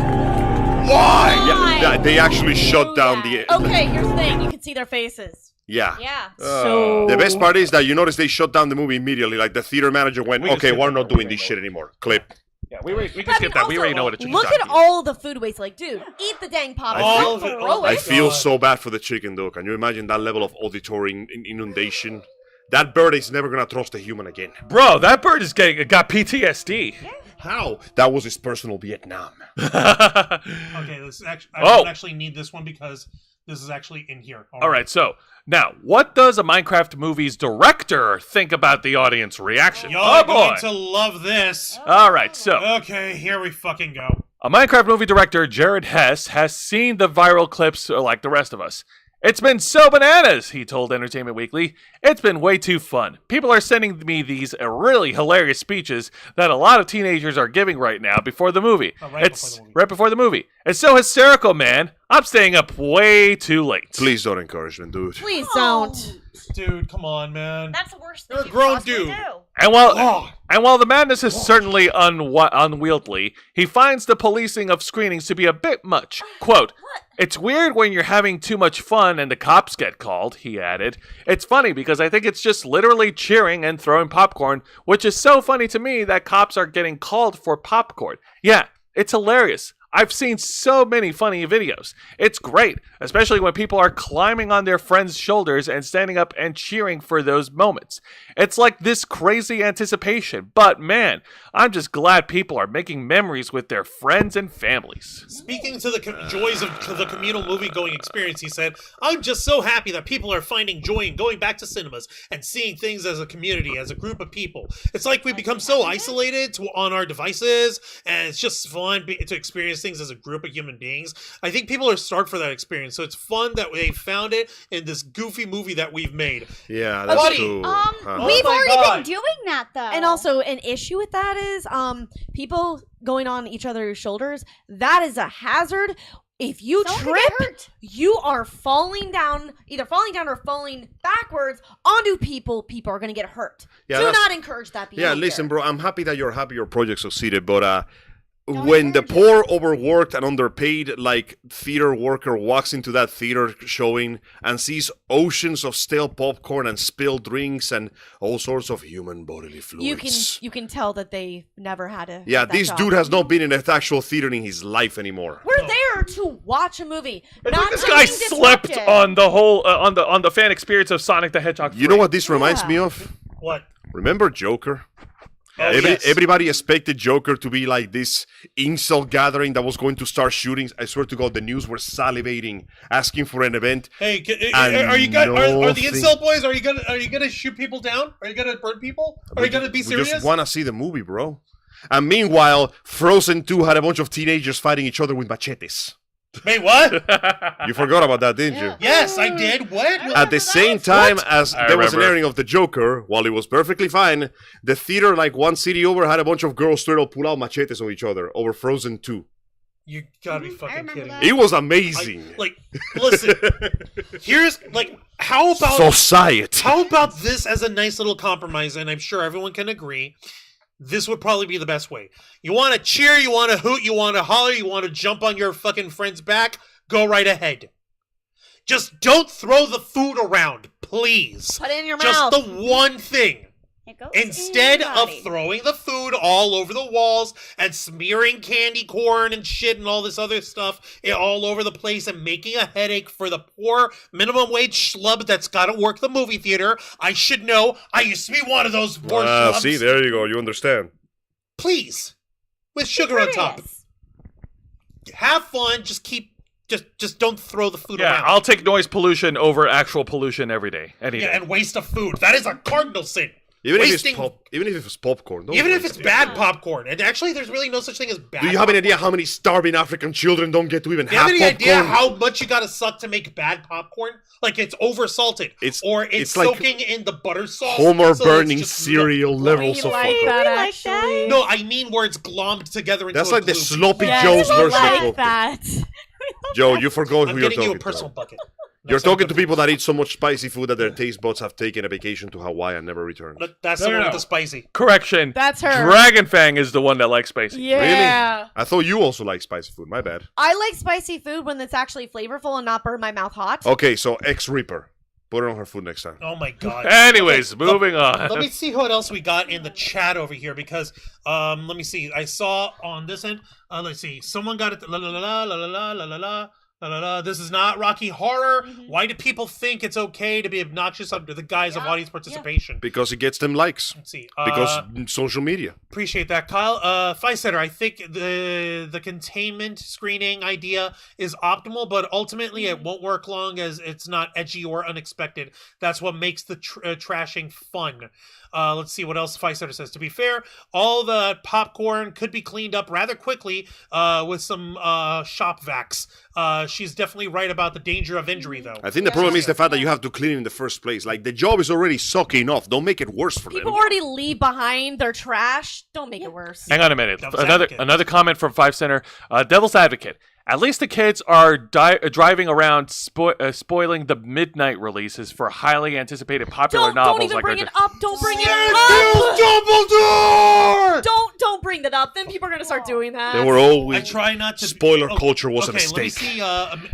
Why? Yeah, they actually shut down the. Okay, here's the thing. You can see their faces. Yeah. Yeah. So The best part is that you notice they shut down the movie immediately. Like the theater manager went, We just okay, skipped we're that not part. doing this shit anymore. Clip. Yeah, we can I skip mean, that. We also, already know what a chicken look at all the food waste. Like, dude, eat the dang popcorn. All Don't of it. throw Oh I it. feel God. so bad for the chicken, though. Can you imagine that level of auditory inundation? That bird is never gonna trust a human again. Bro, that bird is got PTSD. How? That was his personal Vietnam. Okay, this is actually, I don't actually need this one because this is actually in here. All right, so now, what does a Minecraft movie's director think about the audience reaction? Y'all Oh are going boy! to love this. All right, so Okay, here we fucking go. a Minecraft movie director, Jared Hess, has seen the viral clips like the rest of us. It's been so bananas, he told Entertainment Weekly. It's been way too fun. People are sending me these really hilarious speeches that a lot of teenagers are giving right now before the movie. Right before the movie. It's so hysterical, man. I'm staying up way too late. Please don't encourage them, dude. Please don't. Dude, come on, man. That's the worst thing You're a you grown possibly dude. do. And while the madness is certainly unwieldy, he finds the policing of screenings to be a bit much. Quote, "It's weird when you're having too much fun and the cops get called," he added. "It's funny because I think it's just literally cheering and throwing popcorn, which is so funny to me that cops are getting called for popcorn. Yeah, it's hilarious. I've seen so many funny videos. It's great, especially when people are climbing on their friends' shoulders and standing up and cheering for those moments. It's like this crazy anticipation, but man, I'm just glad people are making memories with their friends and families." Speaking to the joys of the communal movie-going experience, he said, "I'm just so happy that people are finding joy in going back to cinemas and seeing things as a community, as a group of people. It's like we become so isolated on our devices, and it's just fun to experience things as a group of human beings. I think people are starved for that experience, so it's fun that they found it in this goofy movie that we've made." Yeah, that's Buddy. cool. We've my already God. been doing that though. And also, an issue with that is, people going on each other's shoulders. That is a hazard. If you Someone could trip, get hurt. you are falling down, either falling down or falling backwards onto people. People are going to get hurt. Yeah, Do that's- not encourage that behavior. Yeah, listen, bro, I'm happy that you're happy your project succeeded, but Don't when the encourage poor, overworked, and underpaid, like, theater worker walks into that theater showing and sees oceans of stale popcorn and spilled drinks and all sorts of human bodily fluids. you can tell that they never had a Yeah, that this job. dude has not been in an actual theater in his life anymore. We're there to watch a movie. Not This to guy be slept disruptive. on the whole on the fan experience of Sonic the Hedgehog. You know 3. what this reminds Yeah. me of? What? Remember Joker? Oh, yes. Everybody expected Joker to be like this incel gathering that was going to start shootings. I swear to God, the news were salivating, asking for an event. Hey, And are you gonna, are the nothing. incel boys? Are you gonna shoot people down? Are you gonna burn people? Are you gonna be We serious? just want to see the movie, bro. And meanwhile, Frozen 2 had a bunch of teenagers fighting each other with machetes. Wait, what? You forgot about that, didn't you? Yes, I did. What? At the same time as I there was an remember. airing of the Joker, while it was perfectly fine, the theater, like one city over, had a bunch of girls straight up pull out machetes on each other over Frozen 2. You gotta be I fucking remember kidding that. me. It was amazing. Listen. Here's how about Society. how about this as a nice little compromise? And I'm sure everyone can agree. This would probably be the best way. You want to cheer, you want to hoot, you want to holler, you want to jump on your fucking friend's back, go right ahead. Just don't throw the food around, please. Put it in your Just mouth. the one thing. It goes Instead in your of body. throwing the food all over the walls and smearing candy corn and shit and all this other stuff all over the place and making a headache for the poor minimum wage schlub that's got to work the movie theater. I should know. I used to be one of those poor schlubs. See, there you go. You understand. Please, with sugar on top. Have fun. Just don't throw the food Yeah, around. I'll take noise pollution over actual pollution every day, any day. And waste of food. That is a cardinal sin. Even wasting, even if it's popcorn. even if it's bad popcorn. And actually, there's really no such thing as bad. Do you have any idea how many starving African children don't get to even Do you have have any popcorn? idea how much you gotta suck to make bad popcorn? Like it's over salted, or it's like soaking in the butter sauce. Homer so burning it's just cereal levels We of like fucker. that, like actually. No, I mean where it's glommed together into That's a like the gloop. sloppy Yes, Joe's we version like of popcorn. that. Joe, you forgot I'm who you're getting talking you a personal to. bucket. You're Next time talking we to people that eat so much spicy food that their taste buds have taken a vacation to Hawaii and never returned. That's No, the no, one no. with the spicy. Correction. That's her. Dragon Fang is the one that likes spicy. Yeah. Really? I thought you also like spicy food. My bad. I like spicy food when it's actually flavorful and not burn my mouth hot. Okay, so ex-Reaper. Put her on her food next time. Oh my god. Anyways, Okay, moving on. Let me see what else we got in the chat over here because let me see. I saw on this end. Let's see. Someone got it. La la la la la la la la la. This is not Rocky Horror. Why do people think it's okay to be obnoxious under the guise of audience participation? Because it gets them likes. Let's see. Because social media. Appreciate that, Kyle. Ficesetter, I think the containment screening idea is optimal, but ultimately it won't work long as it's not edgy or unexpected. That's what makes the trashing fun. Let's see what else Ficesetter says. To be fair, all the popcorn could be cleaned up rather quickly with some shop vacs. She's definitely right about the danger of injury, though. I think the problem is the fact that you have to clean it in the first place. Like, the job is already sucking off. Don't make it worse for People them. already leave behind their trash. Don't make it worse. Hang on a minute. Devil's Advocate. Another comment from Five Center. Devil's Advocate. At least the kids are driving around spoiling the midnight releases for highly anticipated popular Don't novels. even like bring our- it up. Don't bring it Dumbledore! up. Don't bring that up. Then people are gonna start doing that. They were always... I try not to. Spoiler culture was a okay, let me mistake. see.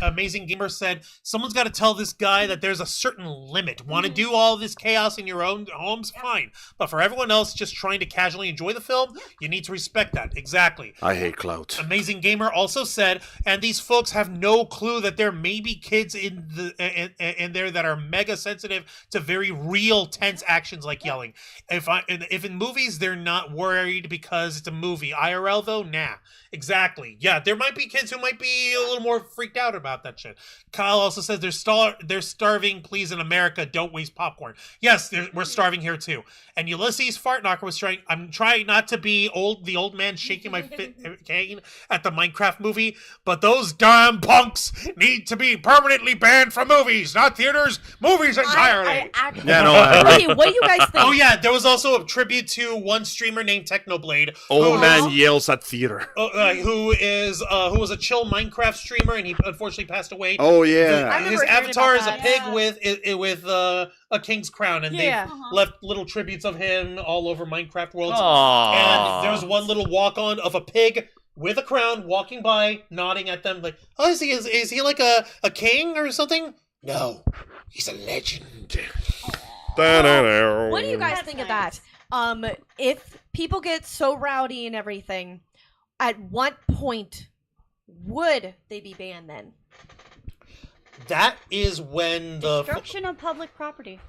Amazing Gamer said someone's got to tell this guy that there's a certain limit. Want to do all this chaos in your own homes? Fine, but for everyone else just trying to casually enjoy the film, you need to respect that. Exactly. I hate clout. Amazing Gamer also said, and these folks have no clue that there may be kids in there that are mega sensitive to very real tense actions like yelling. If in movies they're not worried because it's a movie. IRL though, nah. Exactly. Yeah, there might be kids who might be a little more freaked out about that shit. Kyle also says they're starving. Please, in America, don't waste popcorn. Yes, we're starving here too. And Ulysses Fartknocker was trying. I'm trying not to be the old man shaking my cane at the Minecraft movie, but those damn punks need to be permanently banned from movies, not theaters, movies entirely. Yeah, no, I agree. Okay, what do you guys think? Oh yeah, there was also a tribute to one streamer named Technoblade. Old man yells at theater. Who was a chill Minecraft streamer, and he unfortunately passed away. Oh, yeah. His hearing avatar about is a that. pig with a king's crown, and Yeah. they've left little tributes of him all over Minecraft worlds. Aww. And there was one little walk-on of a pig with a crown walking by, nodding at them, like, "Oh, is he like a king or something?" No, he's a legend. What do you guys think of that? If people get so rowdy and everything, at what point would they be banned then? That is when the Destruction of public property.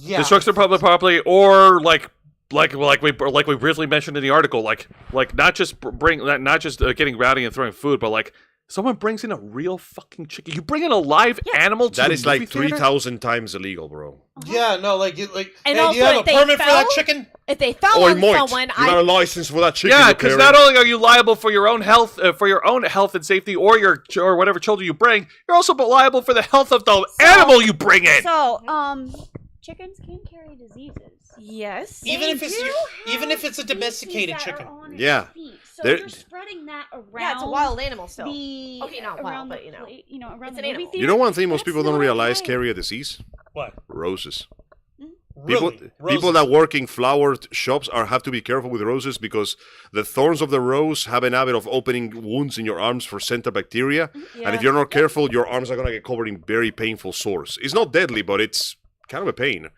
Destruction of public property, or like we briefly mentioned in the article, like not just getting rowdy and throwing food, but like someone brings in a real fucking chicken. You bring in a live animal to That the is like movie theater? 3,000 times illegal, bro. Yeah, no, like, And hey, also, do you have a if they permit for that fell- chicken? If they fell Oi, on Moit, someone, you got a license for that chicken. Yeah, you're because carrying. not only are you liable for your own health, and safety, or or whatever children you bring, you're also liable for the health of the animal you bring in. So, chickens can carry diseases. yes. Even if it's do even have if it's a species domesticated that chicken. are on its Yeah. feet. So They're- you're spreading that around. Yeah, it's a wild animal still. The, Okay, not wild, around but, the you know. pla- around It's the an movie animal. theater. You know one thing most That's people don't not realize okay. carry a disease? What? Roses. Really? People Roses. that work in flower shops have to be careful with roses because the thorns of the rose have an habit of opening wounds in your arms for center bacteria. Yeah. And if you're not careful, your arms are going to get covered in very painful sores. It's not deadly, but it's kind of a pain.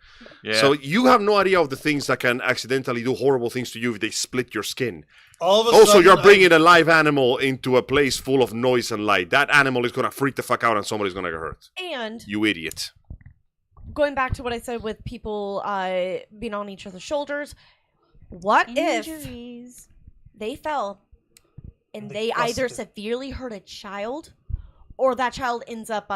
Yeah. So you have no idea of the things that can accidentally do horrible things to you if they split your skin. All of a Also, sudden, you're bringing a live animal into a place full of noise and light. That animal is going to freak the fuck out and somebody's going to get hurt. And You idiot. going back to what I said with people being on each other's shoulders, what if Injuries. they fell and They they either busted. severely hurt a child or that child ends up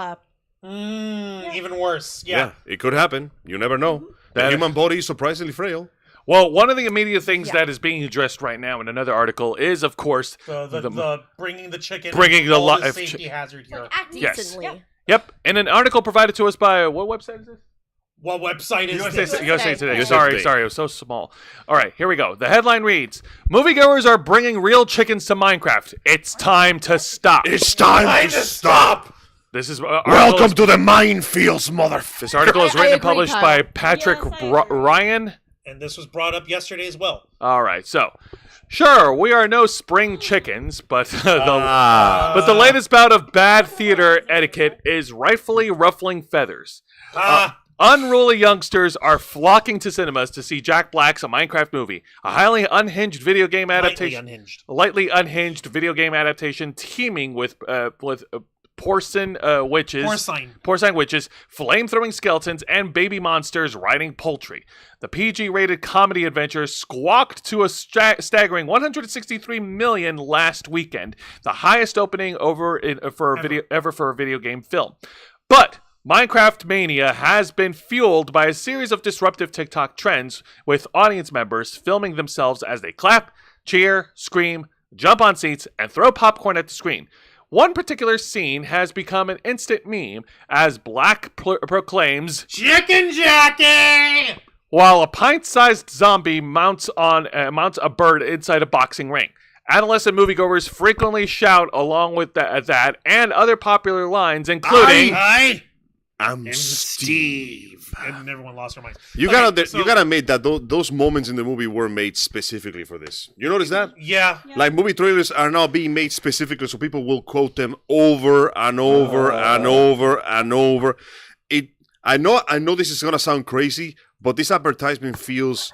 even worse. Yeah. It could happen. You never know. The human body is surprisingly frail. Well, one of the immediate things that is being addressed right now in another article is, of course, the bringing the chicken, bringing the safety hazard here. Act decently. Yes. Yep. In an article provided to us by what website is this? What website is this? USA Today. USA Sorry, Today. it was so small. All right, here we go. The headline reads, moviegoers are bringing real chickens to Minecraft. It's time to stop. It's time to stop. This is Welcome to the minefields, motherfucker. This article is I written and agree, published Kyle. by Patrick Yes, I agree. Ryan. And this was brought up yesterday as well. All right, so sure, we are no spring chickens, but the latest bout of bad theater etiquette is rightfully ruffling feathers. Unruly youngsters are flocking to cinemas to see Jack Black's A Minecraft Movie, a highly unhinged video game adaptation. Lightly unhinged video game adaptation teeming with porcine witches, flame-throwing skeletons, and baby monsters riding poultry. The PG-rated comedy adventure squawked to a staggering $163 million last weekend, the highest opening ever for a video game film. But Minecraft Mania has been fueled by a series of disruptive TikTok trends, with audience members filming themselves as they clap, cheer, scream, jump on seats, and throw popcorn at the screen. One particular scene has become an instant meme as Black proclaims, "Chicken Jackie!" while a pint-sized zombie mounts a bird inside a boxing ring. Adolescent moviegoers frequently shout along with that and other popular lines, including I'm Steve. And everyone lost their minds. You gotta admit that those moments in the movie were made specifically for this. You notice that? Yeah. Like movie trailers are now being made specifically so people will quote them over and over and over and over. I know this is gonna sound crazy, but this advertisement feels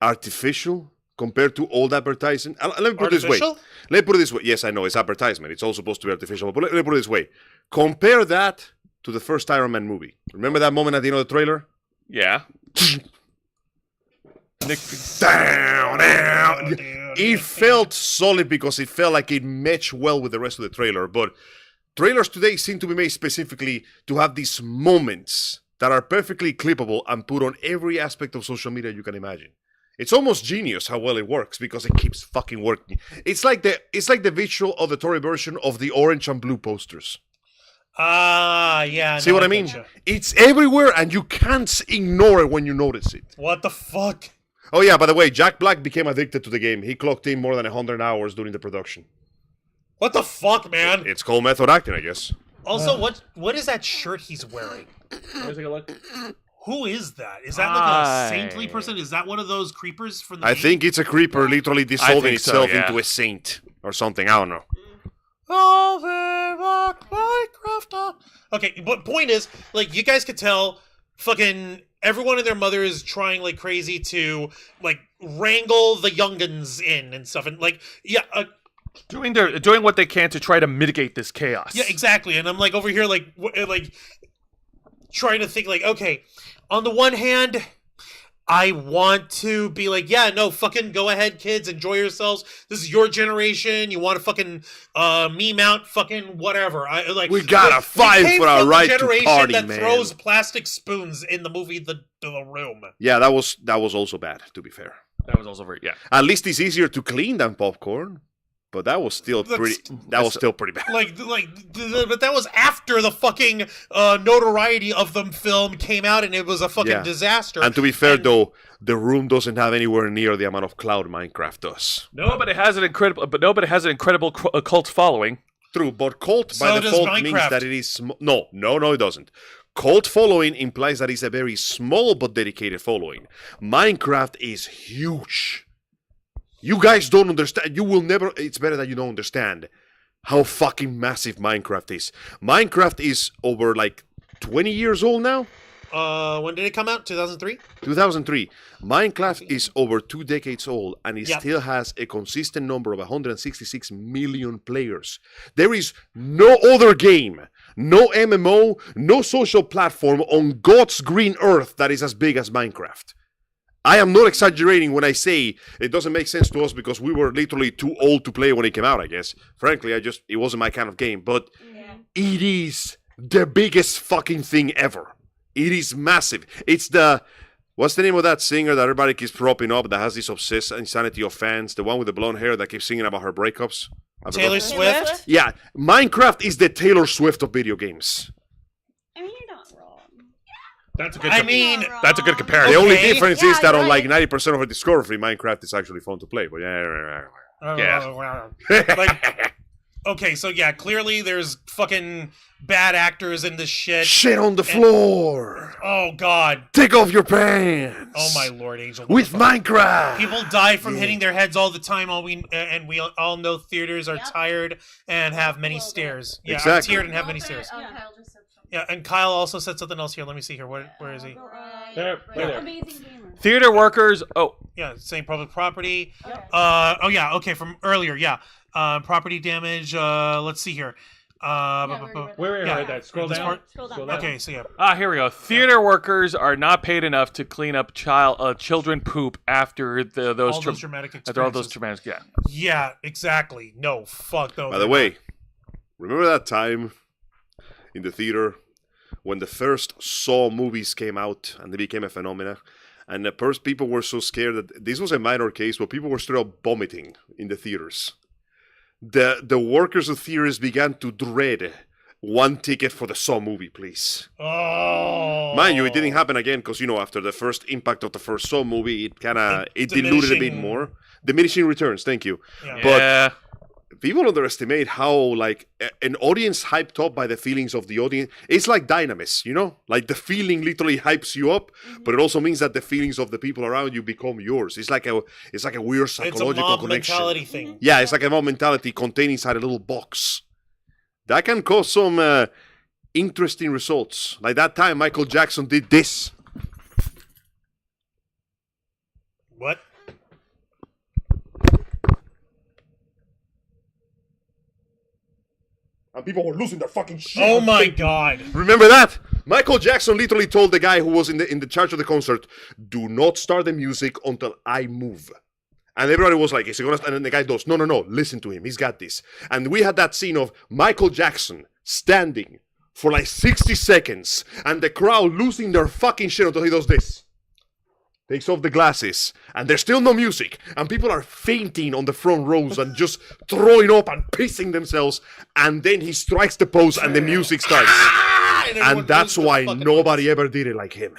artificial compared to old advertising. Let me put it this way. Let me put it this way. Yes, I know it's advertisement. It's all supposed to be artificial, but let me put it this way. Compare that to the first Iron Man movie. Remember that moment at the end of the trailer? yeah. Down. It felt solid because it felt like it matched well with the rest of the trailer. But trailers today seem to be made specifically to have these moments that are perfectly clippable and put on every aspect of social media you can imagine. It's almost genius how well it works because it keeps fucking working. It's like the visual auditory version of the orange and blue posters. Yeah. See what I mean? Gotcha. It's everywhere and you can't ignore it when you notice it. What the fuck? Oh yeah, by the way, Jack Black became addicted to the game. He clocked in more than 100 hours during the production. What the fuck, man? It's called method acting, I guess. Also, what is that shirt he's wearing? Let's take a look. Who is that? Is that like a saintly person? Is that one of those creepers from the I game? think it's a creeper literally dissolving think so, itself yeah. into a saint or something. I don't know. Okay, but point is, like, you guys could tell fucking everyone and their mother is trying like crazy to like wrangle the youngins in and stuff, and like, yeah, Doing what they can to try to mitigate this chaos. yeah, exactly. And I'm like over here, like trying to think, like, okay, on the one hand, I want to be like, yeah, no, fucking go ahead, kids, enjoy yourselves. This is your generation. You want to fucking meme out, fucking whatever. We gotta fight for our right to party, that man. throws plastic spoons in the movie The Room. Yeah, that was also bad. To be fair, That was also very, yeah. at least it's easier to clean than popcorn. But that was still pretty. That was still pretty bad. But that was after the fucking notoriety of the film came out, and it was a fucking disaster. And to be fair, though, The Room doesn't have anywhere near the amount of clout Minecraft does. No, but it has an incredible cult following. True, but cult So by does default means Minecraft. that it is no, it doesn't. Cult following implies that it's a very small but dedicated following. Minecraft is huge. You guys don't understand. You will never. It's better that you don't understand how fucking massive Minecraft is. Minecraft is over like 20 years old now. When did it come out? 2003? 2003. Minecraft is over 2 decades old and it still has a consistent number of 166 million players. There is no other game, no MMO, no social platform on God's green earth that is as big as Minecraft. I am not exaggerating when I say it doesn't make sense to us because we were literally too old to play when it came out, I guess. Frankly, it wasn't my kind of game, but it is the biggest fucking thing ever. It is massive. It's the What's the name of that singer that everybody keeps propping up that has this obsessed insanity of fans? The one with the blonde hair that keeps singing about her breakups? Taylor Swift? Yeah, Minecraft is the Taylor Swift of video games. I mean, you're not wrong. That's a good. I mean, that's a good comparison. The only Okay. difference Yeah, is that you're on like right. 90% of her discography, Minecraft is actually fun to play. But Yeah. Like, okay, so yeah, clearly there's fucking bad actors in this shit. Shit on the floor. Oh god. Take off your pants. Oh my lord, Angel. What With the fuck? Minecraft. People die from hitting their heads all the time. And we all know theaters are Yep. tired and have many Well, stairs. Yeah, Exactly. I'm tiered and have many stairs. Yeah. Kyle just said something. Yeah, and Kyle also said something else here. Let me see here. Where is he? There, right there. Amazing gamer. Theater workers. Oh, Yeah, same public property. Okay. Oh yeah, okay, from earlier. Yeah, property damage. Let's see here. where Yeah. is that? Scroll This down. part? Scroll down. Okay, so yeah. Here we go. Theater workers are not paid enough to clean up children poop after those All those dramatic experiences. after all those traumatic. Yeah. Yeah, exactly. No, fuck no. By the way, remember that time in the theater when the first Saw movies came out and they became a phenomenon? And at first people were so scared that this was a minor case, but people were straight up vomiting in the theaters. The workers of theaters began to dread one ticket for the Saw movie, please. Oh. Mind you, it didn't happen again because, after the first impact of the first Saw movie, it diluted a bit Diminishing- more. Diminishing returns, thank you. Yeah. But- yeah. People underestimate how, an audience hyped up by the feelings of the audience. It's like dynamis, Like, the feeling literally hypes you up, but it also means that the feelings of the people around you become yours. It's like a weird It's a psychological mob connection. mentality thing. Yeah, it's like a mob mentality contained inside a little box. That can cause some interesting results. Like that time Michael Jackson did this. What? And people were losing their fucking shit. Oh my god. Remember that? Michael Jackson literally told the guy who was in the charge of the concert, "Do not start the music until I move." And everybody was like, "Is he gonna?" And then the guy goes, "No, listen to him. He's got this." And we had that scene of Michael Jackson standing for like 60 seconds, and the crowd losing their fucking shit until he does this. Takes off the glasses, and there's still no music, and people are fainting on the front rows and just throwing up and pissing themselves, and then he strikes the pose and the music starts. everyone And that's loses their why fucking nobody ever did it like him.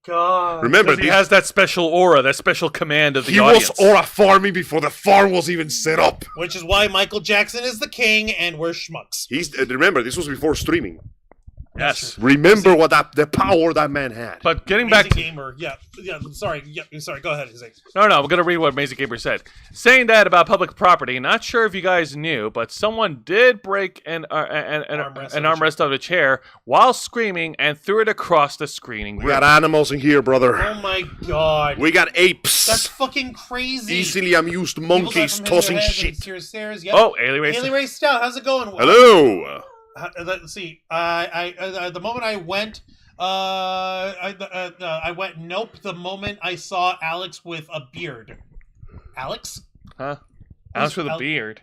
God. Remember, Because he has that special aura, that special command of the he audience. was aura farming before the farm was even set up. Which is why Michael Jackson is the king and we're schmucks. Remember, this was before streaming. Yes. Remember the power that man had. But getting back Amazing to gamer. Yeah. Sorry. Go ahead, Jose. No, I'm going to read what Amazing Gamer said. Saying that about public property, not sure if you guys knew, but someone did break an armrest of a chair while screaming and threw it across the screening We room. got animals in here, brother. Oh my god. We got apes. That's fucking crazy. Easily amused People die monkeys from hitting their tossing heads shit. and serious stairs. Yep. Oh, Ailey Race. Haley Ray Stout, how's it going? Hello. Let's see. The moment I went, I went nope. The moment I saw Alex with a beard. Alex? Huh? Alex with a Al- beard.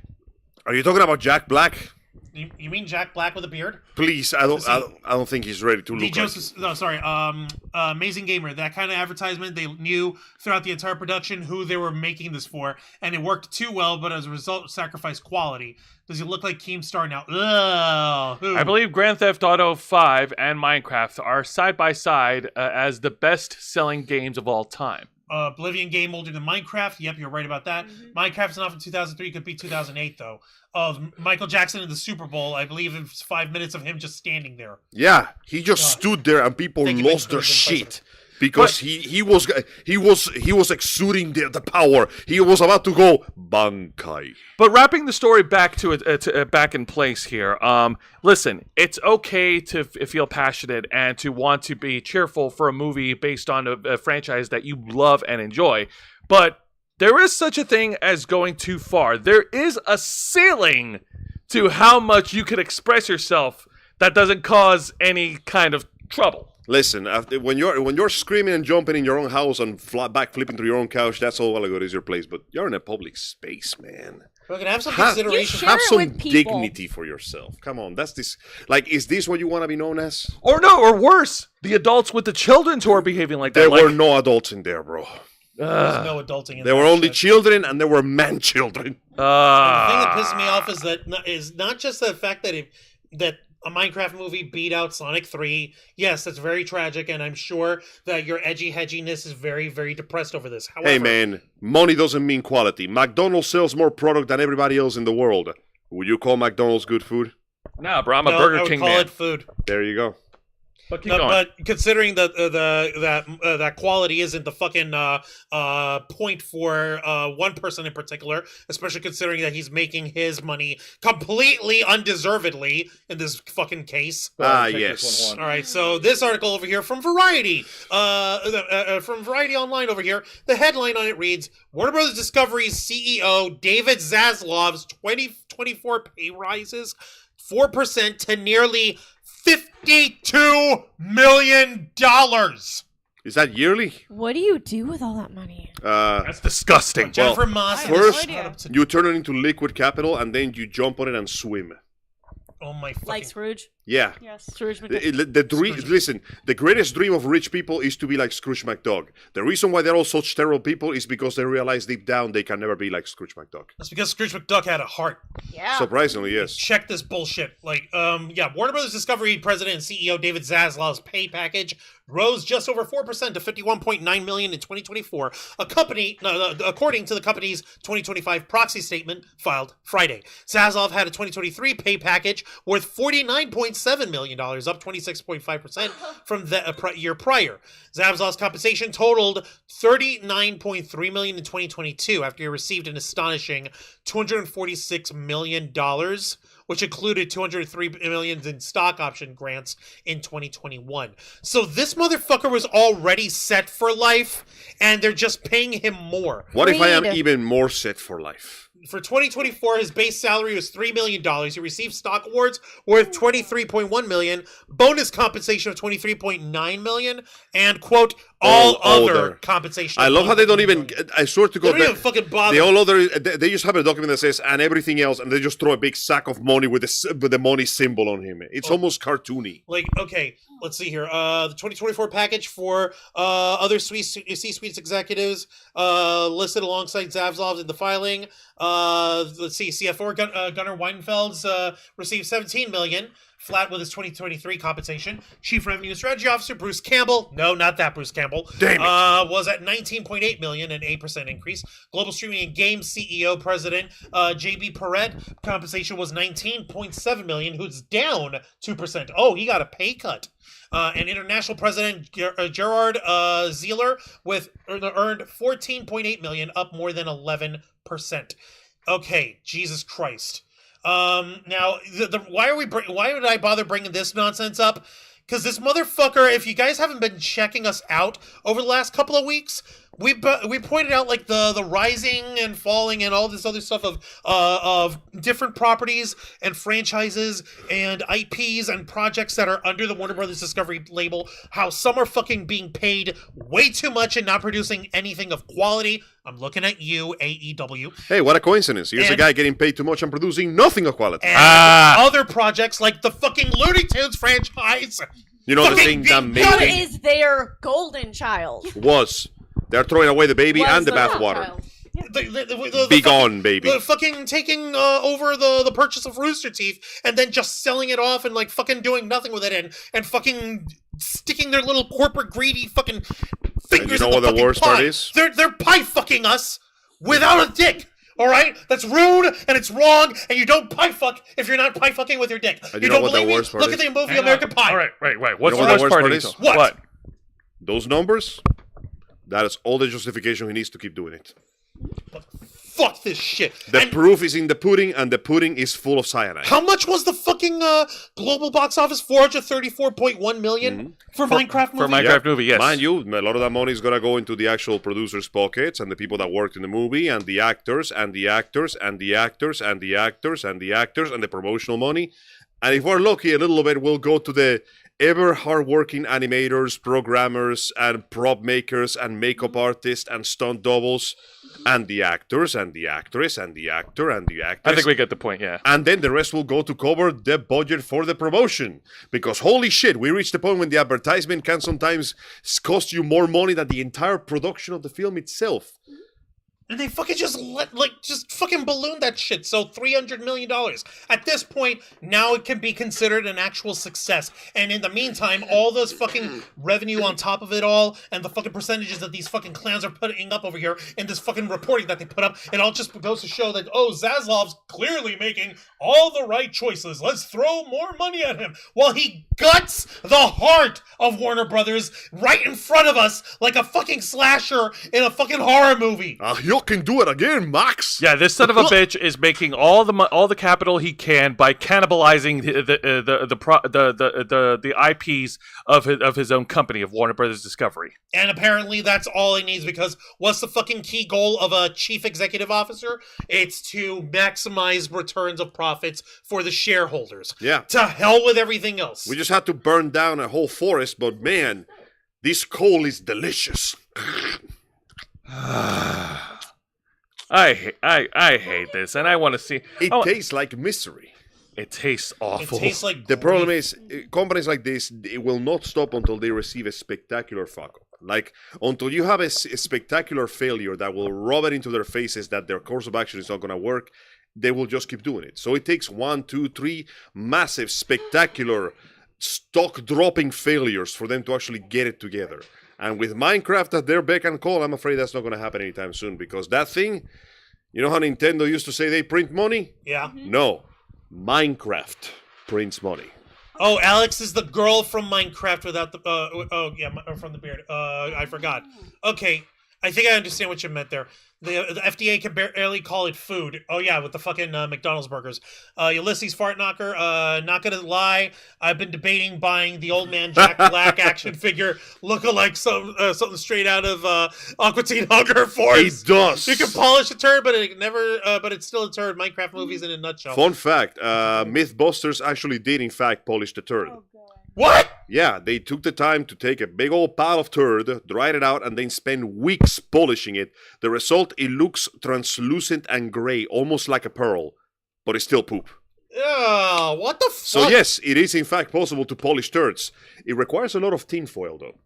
Are you talking about Jack Black? You mean Jack Black with a beard? Please, I don't think he's ready to D. look like. Joseph, no, sorry. Amazing Gamer. That kind of advertisement, they knew throughout the entire production who they were making this for, and it worked too well. But as a result, sacrificed quality. Does he look like Keemstar now? Ugh. Who? I believe Grand Theft Auto 5 and Minecraft are side by side as the best-selling games of all time. Oblivion game older than Minecraft. Yep, you're right about that. Minecraft's not from 2003. Could be 2008 though. Michael Jackson in the Super Bowl. I believe it was 5 minutes of him just standing there. Yeah, he just stood there and people Thank you, lost Ben their Cruz and shit because he was exuding the power. He was about to go Bankai. But wrapping the story back back in place here. Listen, it's okay to feel passionate and to want to be cheerful for a movie based on a franchise that you love and enjoy. But there is such a thing as going too far. There is a ceiling to how much you can express yourself that doesn't cause any kind of trouble. Listen, when you're screaming and jumping in your own house and back flipping through your own couch, that's all well and good is your place. But you're in a public space, man. We're gonna have some Ha- consideration. share Have it some with people. dignity for yourself. Come on, that's this. Like, is this what you want to be known as? Or no, or worse, the adults with the children who are behaving like that. There like, were no adults in there, bro. There's no adulting in There that were only shit. children, and there were man-children. The thing that pisses me off is not just the fact that a Minecraft movie beat out Sonic 3. Yes, that's very tragic, and I'm sure that your edginess is very, very depressed over this. However, Hey, man, money doesn't mean quality. McDonald's sells more product than everybody else in the world. Would you call McDonald's good food? Nah, bro, I'm a no, I Burger would King call man. it food. There you go. But keep No, going. but considering that quality isn't the fucking point for one person in particular, especially considering that he's making his money completely undeservedly in this fucking case. Take yes. this one, All right, so this article over here from Variety, from Variety Online over here, the headline on it reads: Warner Brothers Discovery's CEO David Zaslav's 2024 pay rises 4% to nearly $52 million. Is that yearly? What do you do with all that money? That's disgusting. Jennifer Moss. first, no idea. you turn it into liquid capital, and then you jump on it and swim. Oh my fucking. Like Scrooge? Yeah. Yes. Scrooge Listen, the greatest dream of rich people is to be like Scrooge McDuck. The reason why they're all such terrible people is because they realize deep down they can never be like Scrooge McDuck. That's because Scrooge McDuck had a heart. Yeah. Surprisingly, yes. Check this bullshit. Warner Brothers Discovery President and CEO David Zaslav's pay package rose just over 4% to $51.9 million in 2024, according to the company's 2025 proxy statement filed Friday. Zaslav had a 2023 pay package worth $49.7 million, up 26.5% from the year prior. Zaslav's compensation totaled $39.3 million in 2022 after he received an astonishing $246 million, which included $203 million in stock option grants in 2021. So this motherfucker was already set for life, and they're just paying him more. What if I am Read. even more set for life? For 2024, his base salary was $3 million. He received stock awards worth $23.1 million, bonus compensation of $23.9 million, and, quote, all other compensation. I love how they don't even. million. I swear to They God, don't even fucking bother. the all other. They just have a document that says and everything else, and they just throw a big sack of money with the money symbol on him. It's almost cartoony. Like, okay, let's see here. The 2024 package for other C-suite executives listed alongside Zaslav's in the filing. Let's see, CFO Gunnar Weinfeld's received $17 million, flat with his 2023 compensation. Chief Revenue and Strategy Officer Bruce Campbell, no, not that Bruce Campbell, Damn it. was at $19.8 million, an 8% increase. Global Streaming and Games CEO President JB Perret, compensation was $19.7 million, who's down 2%. Oh, he got a pay cut. And International President Gerard Zieler earned $14.8 million, up more than 11%. Okay, Jesus Christ. Now, why would I bother bringing this nonsense up? Because this motherfucker, if you guys haven't been checking us out over the last couple of weeks, we pointed out like the rising and falling and all this other stuff of different properties and franchises and IPs and projects that are under the Warner Brothers Discovery label. How some are fucking being paid way too much and not producing anything of quality. I'm looking at you, AEW. Hey, what a coincidence! Here's a And- guy getting paid too much and producing nothing of quality. And other projects like the fucking Looney Tunes franchise. You know the fucking thing that being made What it is their golden child? was they're throwing away the baby Was and the the bathwater. child. The Be fucking- gone, baby. The fucking taking over the purchase of Rooster Teeth and then just selling it off and like fucking doing nothing with it and fucking sticking their little corporate greedy fucking fingers know in the what the fucking worst pie. part is? They're pie fucking us without a dick. All right, that's rude and it's wrong, and you don't pie fuck if you're not pie fucking with your dick. And You you know don't what the believe me? worst part Look is? at the movie Hang on. American Pie. All right, wait. What's You know the what worst part, is? Angel? What? Those numbers, that is all the justification he needs to keep doing it. Fuck this shit. The And proof is in the pudding, and the pudding is full of cyanide. how much was the fucking global box office? $434.1 million for Minecraft movie. For Minecraft movie, yes. Mind you, a lot of that money is gonna go into the actual producers' pockets and the people that worked in the movie and the actors and the actors and the actors and the actors and the actors and the promotional money. And if we're lucky, a little bit will go to the ever hardworking animators, programmers, and prop makers and makeup artists and stunt doubles and the actors and the actress and the actor and the actress. I think we get the point, yeah. And then the rest will go to cover the budget for the promotion. Because holy shit, we reached the point when the advertisement can sometimes cost you more money than the entire production of the film itself. And they fucking just just fucking balloon that shit. So $300 million. At this point, now it can be considered an actual success. And in the meantime, all this fucking revenue on top of it all, and the fucking percentages that these fucking clowns are putting up over here, in this fucking reporting that they put up, it all just goes to show that, oh, Zaslav's clearly making all the right choices. Let's throw more money at him. While he guts the heart of Warner Brothers right in front of us like a fucking slasher in a fucking horror movie. You can do it again, Max. Yeah, this son of a bitch is making all the capital he can by cannibalizing the IPs of his own company, of Warner Brothers Discovery. And apparently that's all he needs, because what's the fucking key goal of a chief executive officer? It's to maximize returns of profits for the shareholders. Yeah. To hell with everything else. We just had to burn down a whole forest, but man, this coal is delicious. I hate this, and I want to see. It tastes like misery. It tastes awful. It tastes like The problem is, companies like this, it will not stop until they receive a spectacular fuck up. Like, until you have a spectacular failure that will rub it into their faces that their course of action is not going to work, they will just keep doing it. So it takes 1, 2, 3 massive, spectacular, stock-dropping failures for them to actually get it together. And with Minecraft at their beck and call, I'm afraid that's not going to happen anytime soon, because that thing, you know how Nintendo used to say they print money? Yeah. No. Minecraft prints money. Oh, Alex is the girl from Minecraft without the... from the beard. I forgot. Okay, I think I understand what you meant there. The FDA can barely call it food. Oh, yeah, with the fucking McDonald's burgers. Ulysses Fart Knocker, not gonna lie, I've been debating buying the old man Jack Black action figure lookalike something straight out of Aqua Teen Hunger Force. It does. You can polish a turd, but it's still a turd. Minecraft movies in a nutshell. Fun fact, Mythbusters actually did in fact polish the turd. What? Yeah, they took the time to take a big old pile of turd, dried it out, and then spend weeks polishing it. The result, it looks translucent and gray, almost like a pearl, but it's still poop. What the fuck? So yes, it is in fact possible to polish turds. It requires a lot of tinfoil, though.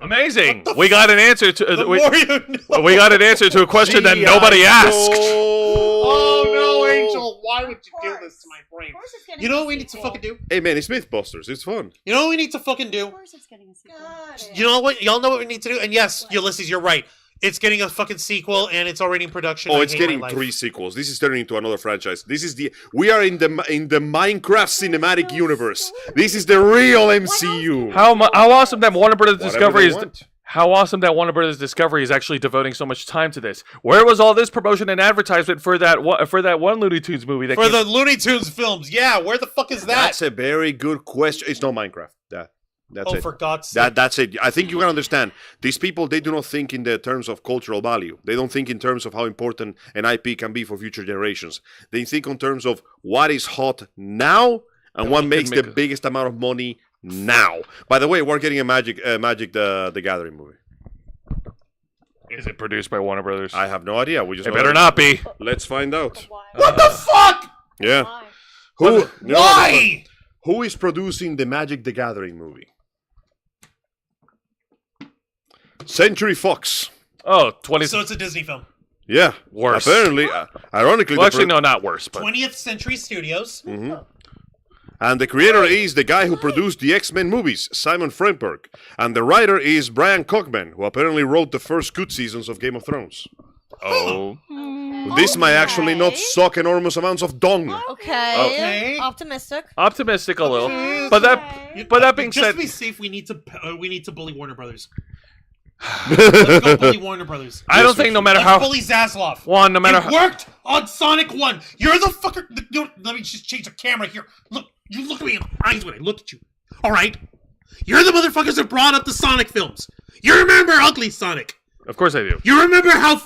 Amazing! We got an answer to The more you know. we got an answer to a question that nobody asked. Oh no, Angel! Why would you do this to my brain? You know what we need to fucking do? Hey man, it's Mythbusters. It's fun. You know what we need to fucking do? Of course it's getting a sequel. You know what? Y'all know what we need to do? And yes, Ulysses, you're right. It's getting a fucking sequel, and it's already in production. Oh, I it's hate my getting life. 3 sequels. This is turning into another franchise. We are in the Minecraft cinematic universe. This is the real MCU. How awesome that Warner Brothers Whatever Discovery they is. want. How awesome that Warner Brothers Discovery is actually devoting so much time to this. Where was all this promotion and advertisement for that one Looney Tunes movie? For the Looney Tunes films, yeah. Where the fuck is that? That's a very good question. It's not Minecraft. That's it. For God's sake. That's it. I think you can understand. These people, they do not think in the terms of cultural value. They don't think in terms of how important an IP can be for future generations. They think in terms of what is hot now and what makes the biggest amount of money now. By the way, we're getting a Magic the Gathering movie. Is it produced by Warner Brothers? I have no idea. We just It better not be. Let's find out. What the fuck? Yeah. Why? Who is producing the Magic the Gathering movie? Century Fox. Oh, 20. So it's a Disney film. Yeah. Worse. Apparently, ironically. Well, actually, no, not worse. But 20th Century Studios. And the creator is the guy who produced the X-Men movies, Simon Fremberg. And the writer is Brian Cockman, who apparently wrote the first good seasons of Game of Thrones. oh, This might actually not suck enormous amounts of dong. Okay. Optimistic. optimistic a little. Okay. But that being Just said, to be safe, we need to bully Warner Brothers. Let's go bully Warner Brothers. I don't think no matter Let's how bully Zaslav. one, no matter It how worked on Sonic 1. You're the fucker. Let me just change the camera here. Look, you look at me in the eyes when I look at you. All right? You're the motherfuckers that brought up the Sonic films. You remember Ugly Sonic. of course I do. You remember how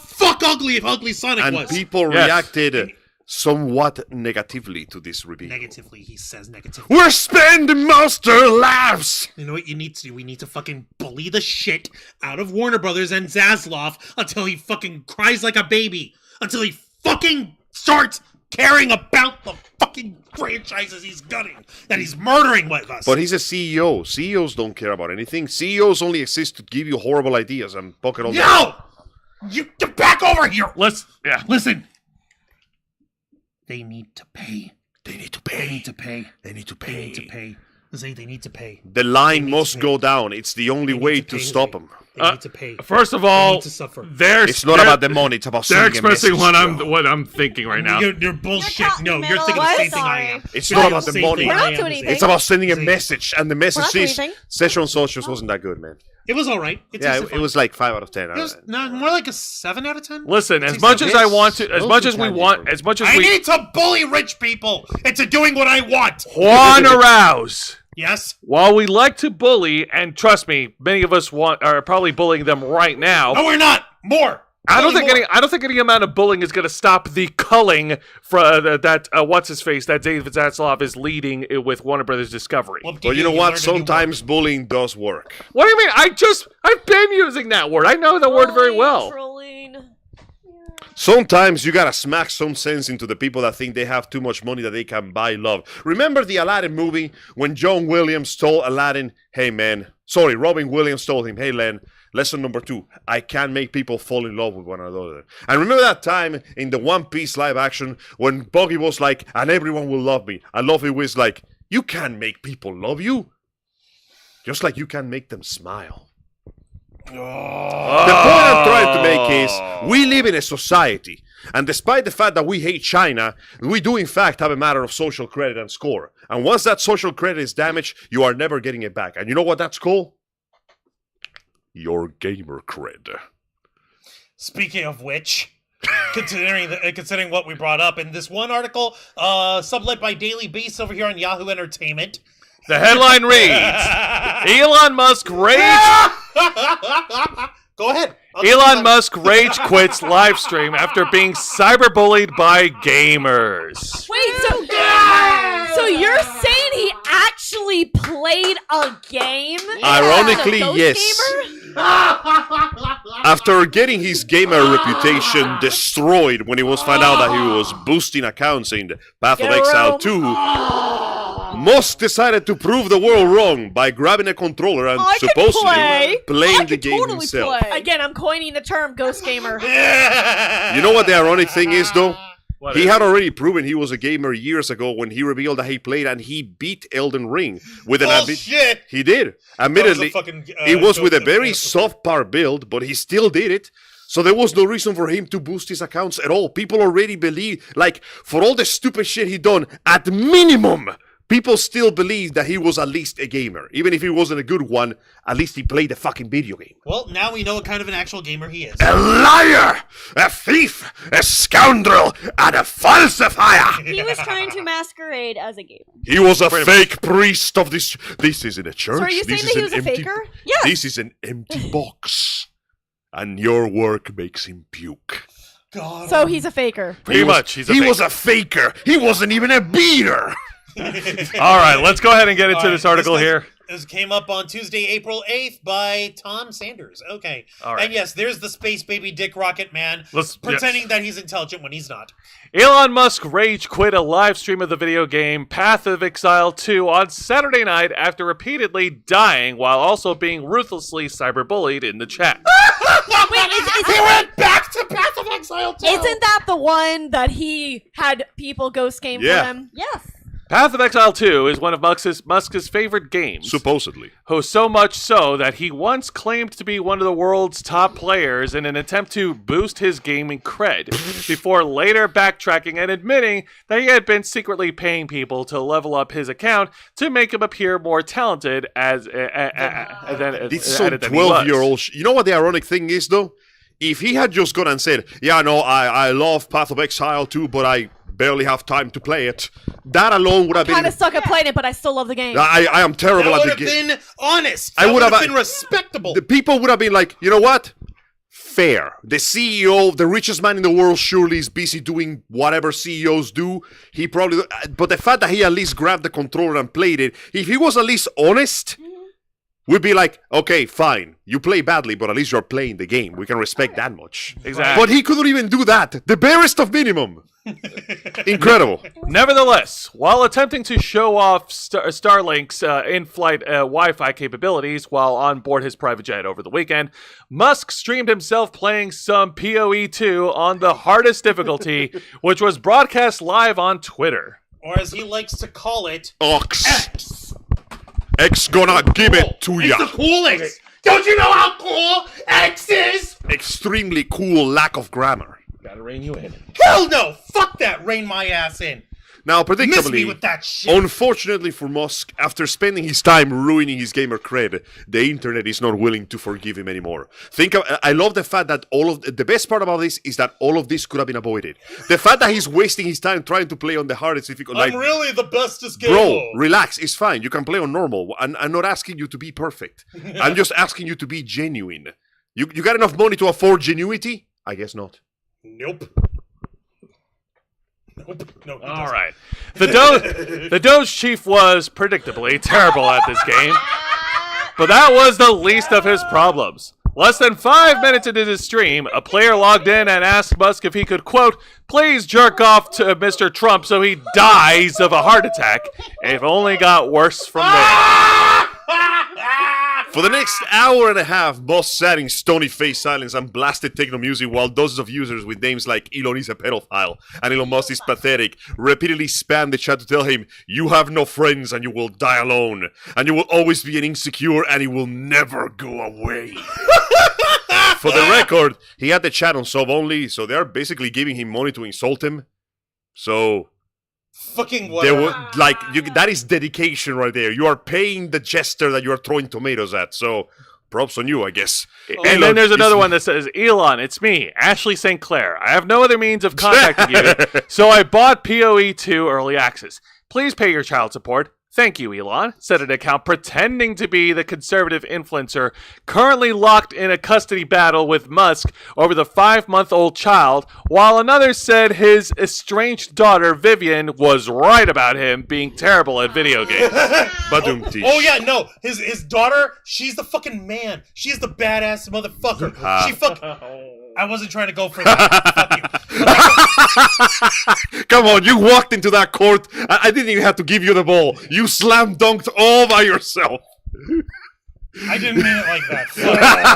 ugly Sonic And was. people Yes. reacted somewhat negatively to this reveal. Negatively, he says negatively. We're spending monster laughs! You know what you need to do? We need to fucking bully the shit out of Warner Brothers and Zaslav until he fucking cries like a baby. Until he fucking starts caring about the fucking franchises he's gunning, that he's murdering with us. But he's a CEO. CEOs don't care about anything. CEOs only exist to give you horrible ideas and pocket all No! You get back over here! Listen. They need to pay. They need to They pay. need to pay. They need to They need to pay. pay. They need to pay. The line They need must to go pay. down. It's the only They need way to to pay, stop Jose. them. They need to pay. First of They all, need to suffer. It's not about the money. It's about They're sending a expressing message, what Joe. I'm thinking right now. You're bullshit. caught in No, the you're middle. thinking the What? same thing I Sorry. am. It's You're not thinking about the same money. thing We're I not am, doing Jose. anything. It's about sending a Jose. message, and the message doing is anything. Session Socials wasn't that good, man. It was all right. It's Yeah, just it was like 5 out of 10. It was no, more like a 7 out of 10. Listen, as Six much out as of I 10. want to, as Those much are as we tangible. want, as much as I we need to bully rich people into doing what I want. Juan Arouse. Yes. While we like to bully, and trust me, many of us are probably bullying them right now. No, we're not. More. I don't think Bully more. I don't think any amount of bullying is going to stop the culling that what's his face that David Zaslav is leading with Warner Brothers Discovery. But you know what? Sometimes bullying does work. What do you mean? I've been using that word. I know the word very well. Trolling. Sometimes you gotta smack some sense into the people that think they have too much money that they can buy love. Remember the Aladdin movie when John Williams told Aladdin, Robin Williams told him, hey Len, lesson number 2, I can make people fall in love with one another. And remember that time in the One Piece live action when Buggy was like, and everyone will love me. And Luffy was like, you can't make people love you. Just like you can make them smile. The point I'm trying to make is, we live in a society, and despite the fact that we hate China, we do in fact have a matter of social credit and score. And once that social credit is damaged, you are never getting it back. And you know what that's called? Your gamer cred. Speaking of which, considering what we brought up in this one article, sublet by Daily Beast over here on Yahoo Entertainment. The headline reads: Elon Musk rage. Go ahead. Elon Musk rage quits live stream after being cyberbullied by gamers. Wait, so you're saying he actually played a game? Ironically, As a ghost yes. gamer? After getting his gamer reputation destroyed when it was found out that he was boosting accounts in Path of Get Exile around. 2, Musk decided to prove the world wrong by grabbing a controller and I can supposedly play. playing I the can game totally himself. play. Again, I'm coining the term ghost gamer. You know what the ironic thing is, though? What He is had it? already proven he was a gamer years ago when he revealed that he played and he beat Elden Ring with an Bullshit. He did. Admittedly, fucking, it was with a joke very that- soft power build, but he still did it. So there was no reason for him to boost his accounts at all. People already believe, like, for all the stupid shit he done, at minimum, people still believe that he was at least a gamer. Even if he wasn't a good one, at least he played a fucking video game. Well, now we know what kind of an actual gamer he is. A liar! A thief! A scoundrel! And a falsifier! He was trying to masquerade as a gamer. He was a fake priest of this. This isn't a church. So are you this saying is that he was an a empty, faker? Yes. This is an empty box. And your work makes him puke. God. So he's a faker. Pretty much. He's a he fake. was a faker. He wasn't even a beater. All right, let's go ahead and get into All right, this article here. This came up on Tuesday, April 8th by Tom Sanders. Okay. All right. And yes, there's the space baby dick rocket man pretending that he's intelligent when he's not. Elon Musk rage quit a live stream of the video game Path of Exile 2 on Saturday night after repeatedly dying while also being ruthlessly cyberbullied in the chat. He went back to Path of Exile 2! Isn't that the one that he had people ghost game Yeah. for him? Yes. Path of Exile 2 is one of Musk's favorite games. Supposedly. So much so that he once claimed to be one of the world's top players in an attempt to boost his gaming cred, before later backtracking and admitting that he had been secretly paying people to level up his account to make him appear more talented than This is some than he was. 12-year-old. You know what the ironic thing is, though? If he had just gone and said, yeah, no, I love Path of Exile 2, but I barely have time to play it, that alone would have been... Kind of suck at playing it, but I still love the game. I am terrible That at would the have game. been honest. I That would would have have- been respectable. The people would have been like, you know what? fair. The CEO, the richest man in the world, surely is busy doing whatever CEOs do. He probably, but the fact that he at least grabbed the controller and played it, if he was at least honest, we'd be like, okay, fine, you play badly, but at least you're playing the game. We can respect that much. Exactly. But he couldn't even do that. The barest of minimum. Incredible. Nevertheless, while attempting to show off Starlink's in-flight Wi-Fi capabilities while on board his private jet over the weekend, Musk streamed himself playing some PoE 2 on the hardest difficulty, which was broadcast live on Twitter. Or as he likes to call it, Ox. X. X gonna give it to It's ya. the coolest. Don't you know how cool X is? Extremely cool lack of grammar. Gotta rein you in. Hell no! Fuck that! Rein my ass in. Now, Miss me predictably, with that shit. unfortunately for Musk, after spending his time ruining his gamer cred, the internet is not willing to forgive him anymore. I love the fact that the best part about this is that all of this could have been avoided. The fact that he's wasting his time trying to play on the hardest difficult. I'm really the bestest gamer. Bro, relax. It's fine. You can play on normal. I'm not asking you to be perfect. I'm just asking you to be genuine. You got enough money to afford genuity? I guess not. Nope. No. All right. The Doge Chief was predictably terrible at this game, but that was the least of his problems. Less than 5 minutes into the stream, a player logged in and asked Musk if he could, quote, please jerk off to Mr. Trump so he dies of a heart attack. It only got worse from there. For the next hour and a half, Boss sat in stony-faced silence and blasted techno music while dozens of users with names like Elon is a pedophile and Elon Musk is pathetic repeatedly spammed the chat to tell him, you have no friends and you will die alone. And you will always be an insecure and it will never go away. For the record, he had the chat on sub only, so they're basically giving him money to insult him. So... Fucking There whatever. that is dedication right there. You are paying the jester that you are throwing tomatoes at. So, props on you, I guess. And then there's another one that says, Elon, it's me, Ashley St. Clair. I have no other means of contacting you, so I bought PoE 2 Early Access. Please pay your child support. Thank you, Elon, said an account pretending to be the conservative influencer currently locked in a custody battle with Musk over the 5-month-old child, while another said his estranged daughter, Vivian, was right about him being terrible at video games. Oh yeah, no. His daughter, she's the fucking man. She's the badass motherfucker. I wasn't trying to go for that. Fuck you. Come on, you walked into that court. I didn't even have to give you the ball. You slam dunked all by yourself. I didn't mean it like that.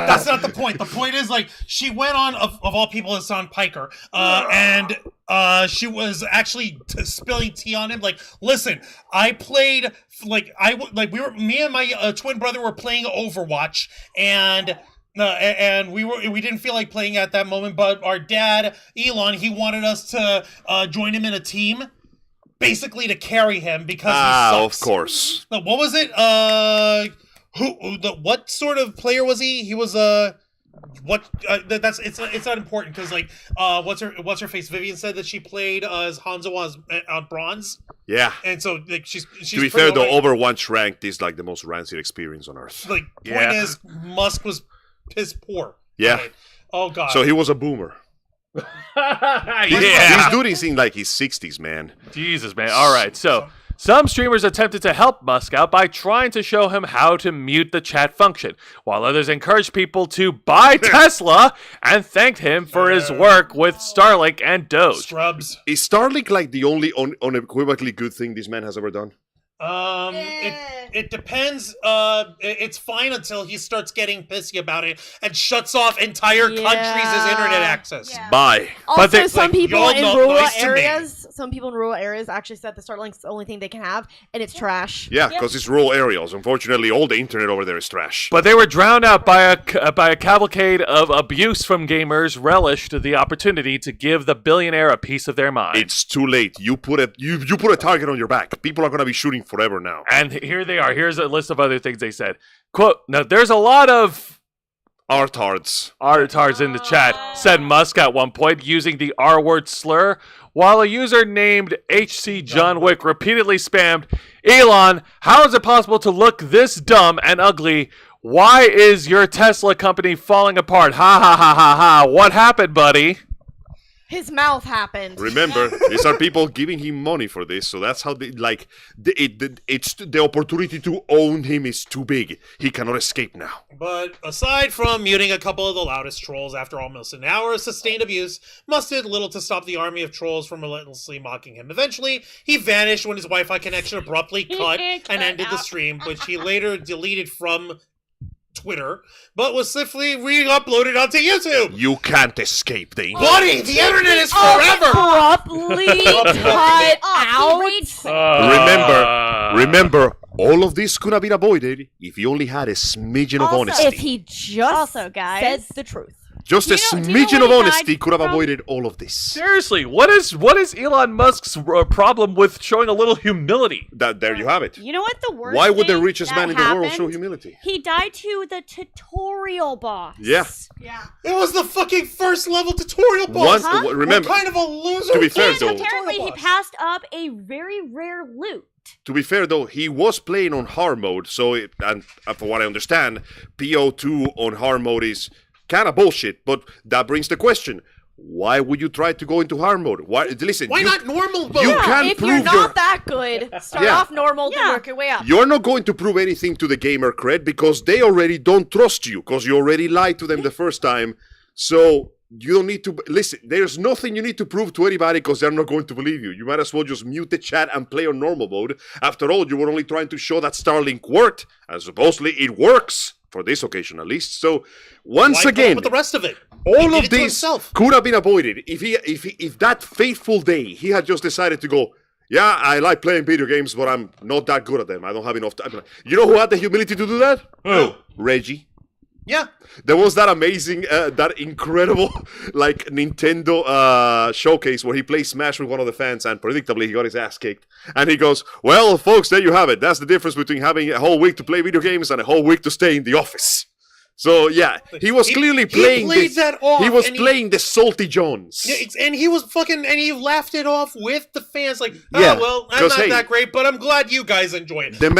That's not the point. The point is, like, she went on, of all people, Hassan Piker, and she was actually spilling tea on him. Like, listen, I played, me and my twin brother were playing Overwatch, and we didn't feel like playing at that moment, but our dad, Elon, he wanted us to join him in a team, basically to carry him because he sucks. Of course. What was it? What sort of player was he? He was it's not important because what's her face? Vivian said that she played as Hanzo on bronze. Yeah. And so like she's to be fair though, Overwatch ranked is like the most rancid experience on Earth. Like point is, Musk was piss poor. Yeah. Right? Oh god. So he was a boomer. He's doing things like his 60s, man. Jesus, man. All right, so some streamers attempted to help Musk out by trying to show him how to mute the chat function, while others encouraged people to buy Tesla and thanked him for his work with Starlink and Doge. Scrubs. Is Starlink like the only unequivocally good thing this man has ever done? It depends. It's fine until he starts getting pissy about it and shuts off entire countries' internet access. Yeah. Bye. Also, they- some people y'all in not rural nice to me. areas actually said the Starlink's the only thing they can have, and it's trash. Yeah, because it's rural areas. Unfortunately, all the internet over there is trash. But they were drowned out by a cavalcade of abuse from gamers relished the opportunity to give the billionaire a piece of their mind. It's too late. You put a target on your back. People are going to be shooting forever now. And here they are. Here's a list of other things they said. Quote, now there's a lot of Artards. artards in the chat, said Musk at one point, using the R-word slur, while a user named HC John Wick repeatedly spammed, Elon, how is it possible to look this dumb and ugly Why is your Tesla company falling apart? Ha ha ha ha ha. What happened, buddy? His mouth happened. Remember, these are people giving him money for this, so that's how they it's the opportunity to own him is too big. He cannot escape now. But aside from muting a couple of the loudest trolls after almost an hour of sustained abuse, Must did little to stop the army of trolls from relentlessly mocking him. Eventually, he vanished when his Wi-Fi connection abruptly cut and ended the stream, which he later deleted from Twitter, but was swiftly re-uploaded onto YouTube. You can't escape the internet. Buddy, the internet is forever! Abruptly cut out. Remember, all of this could have been avoided if he only had a smidgen of honesty. If he just Also, guys, said the truth. Just a Do you know smidgen what of he honesty died could have from? avoided all of this. Seriously, what is Elon Musk's problem with showing a little humility? There you have it. You know what the worst Why would the thing richest that man in the world show happened? humility? He died to the tutorial boss. Yeah. It was the fucking first level tutorial boss! Remember, What kind of a loser? to be fair And though, apparently he passed up a very rare loot. he was playing on hard mode, so and for what I understand, PO2 on hard mode is kind of bullshit. But that brings the question: why would you try to go into hard mode? Why? Listen, Why not normal mode? You Yeah, can't if prove you're your. not that good, start Yeah. off normal, then Yeah. work your way up. You're not going to prove anything to the gamer cred because they already don't trust you because you already lied to them the first time. So you don't need to listen. There's nothing you need to prove to anybody because they're not going to believe you. You might as well just mute the chat and play on normal mode. After all, you were only trying to show that Starlink worked, and supposedly it works for this occasion at least. So once Why put up again, with the rest of it? all He did of it to this himself. could have been avoided if that fateful day he had just decided to go. Yeah, I like playing video games, but I'm not that good at them. I don't have enough time. You know who had the humility to do that? Who? Reggie. Yeah. There was that amazing, that incredible, like, Nintendo showcase where he plays Smash with one of the fans, and predictably he got his ass kicked. And he goes, well, folks, there you have it. That's the difference between having a whole week to play video games and a whole week to stay in the office. So, yeah, he was clearly playing played that off, he was and playing the Salty Jones. Yeah, and he was fucking, and he laughed it off with the fans, like, oh, Yeah, well, I'm 'cause, not hey, that great, but I'm glad you guys enjoy it. The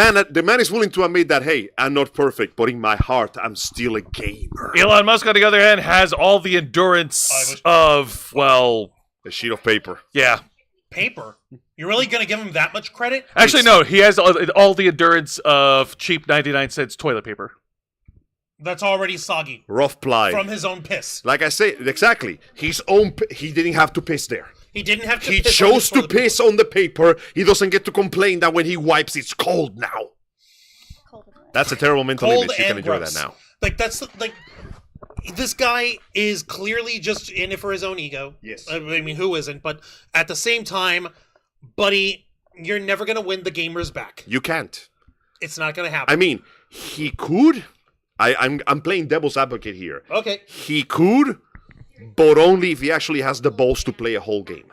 man is willing to admit that, hey, I'm not perfect, but in my heart, I'm still a gamer. Elon Musk, on the other hand, has all the endurance of, well, A sheet of paper. yeah. Paper? You're really gonna give him that much credit? Actually, no, he has all the endurance of cheap 99-cent toilet paper. That's already soggy. Rough ply. From his own piss. Like I say, exactly. His own. He didn't have to piss there. He didn't have to He piss on chose his to toilet paper. piss on the paper. He doesn't get to complain that when he wipes, it's cold now. That's a terrible mental Cold image. You can and enjoy gross. that now. Like, that's, like, this guy is clearly just in it for his own ego. Yes. I mean, who isn't? But at the same time, buddy, you're never gonna win the gamers back. You can't. It's not gonna happen. I mean, he could. I'm playing devil's advocate here. Okay. He could, but only if he actually has the balls to play a whole game.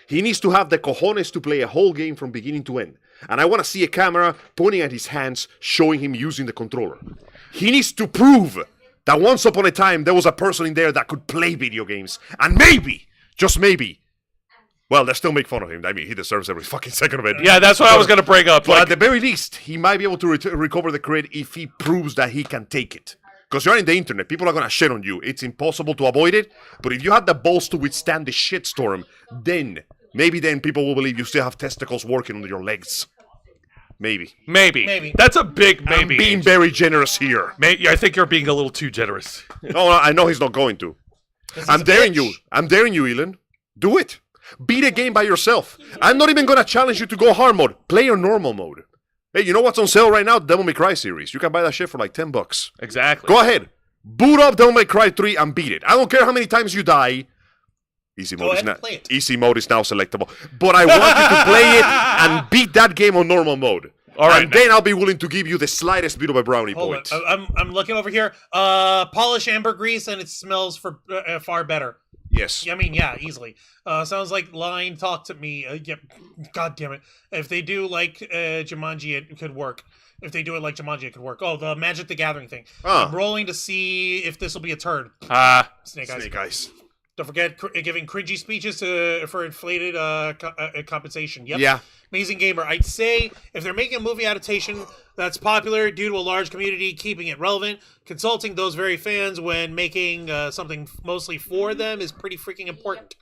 He needs to have the cojones to play a whole game from beginning to end. And I want to see a camera pointing at his hands, showing him using the controller. He needs to prove that once upon a time there was a person in there that could play video games. And maybe, just maybe, well, they still make fun of him. I mean, he deserves every fucking second of it. Yeah, that's what I was going to bring up. But Like, at the very least, he might be able to recover the credit if he proves that he can take it. Because you're in the internet, people are going to shit on you. It's impossible to avoid it. But if you had the balls to withstand the shitstorm, then, maybe then people will believe you still have testicles working under your legs. Maybe. maybe. That's a big I'm maybe. being very generous here. I think you're being a little too generous. No, I know he's not going to. I'm daring you. I'm daring you, Elon. Do it. Beat a game by yourself. I'm not even going to challenge you to go hard mode. Play your normal mode. Hey, you know what's on sale right now? Devil May Cry series. You can buy that shit for like $10. Exactly. Go ahead. Boot up Devil May Cry 3 and beat it. I don't care how many times you die. Easy mode, ahead and play it. Easy mode is now selectable. But I want you to play it and beat that game on normal mode. All right, And then I'll be willing to give you the slightest bit of a brownie Hold point. on. I'm looking over here. Polish ambergris and it smells far better. Yes. I mean, yeah, easily. Sounds like Line Talk to me. Yeah, God damn it. If they do like Jumanji, it could work. If they do it like Jumanji, it could work. Oh, the Magic the Gathering thing. Ah. I'm rolling to see if this will be a turd. Snake Eyes. Snake Eyes. Don't forget giving cringy speeches for inflated compensation. Yep. Yeah. Amazing gamer. I'd say if they're making a movie adaptation that's popular due to a large community keeping it relevant. Consulting those very fans when making something mostly for them is pretty freaking important.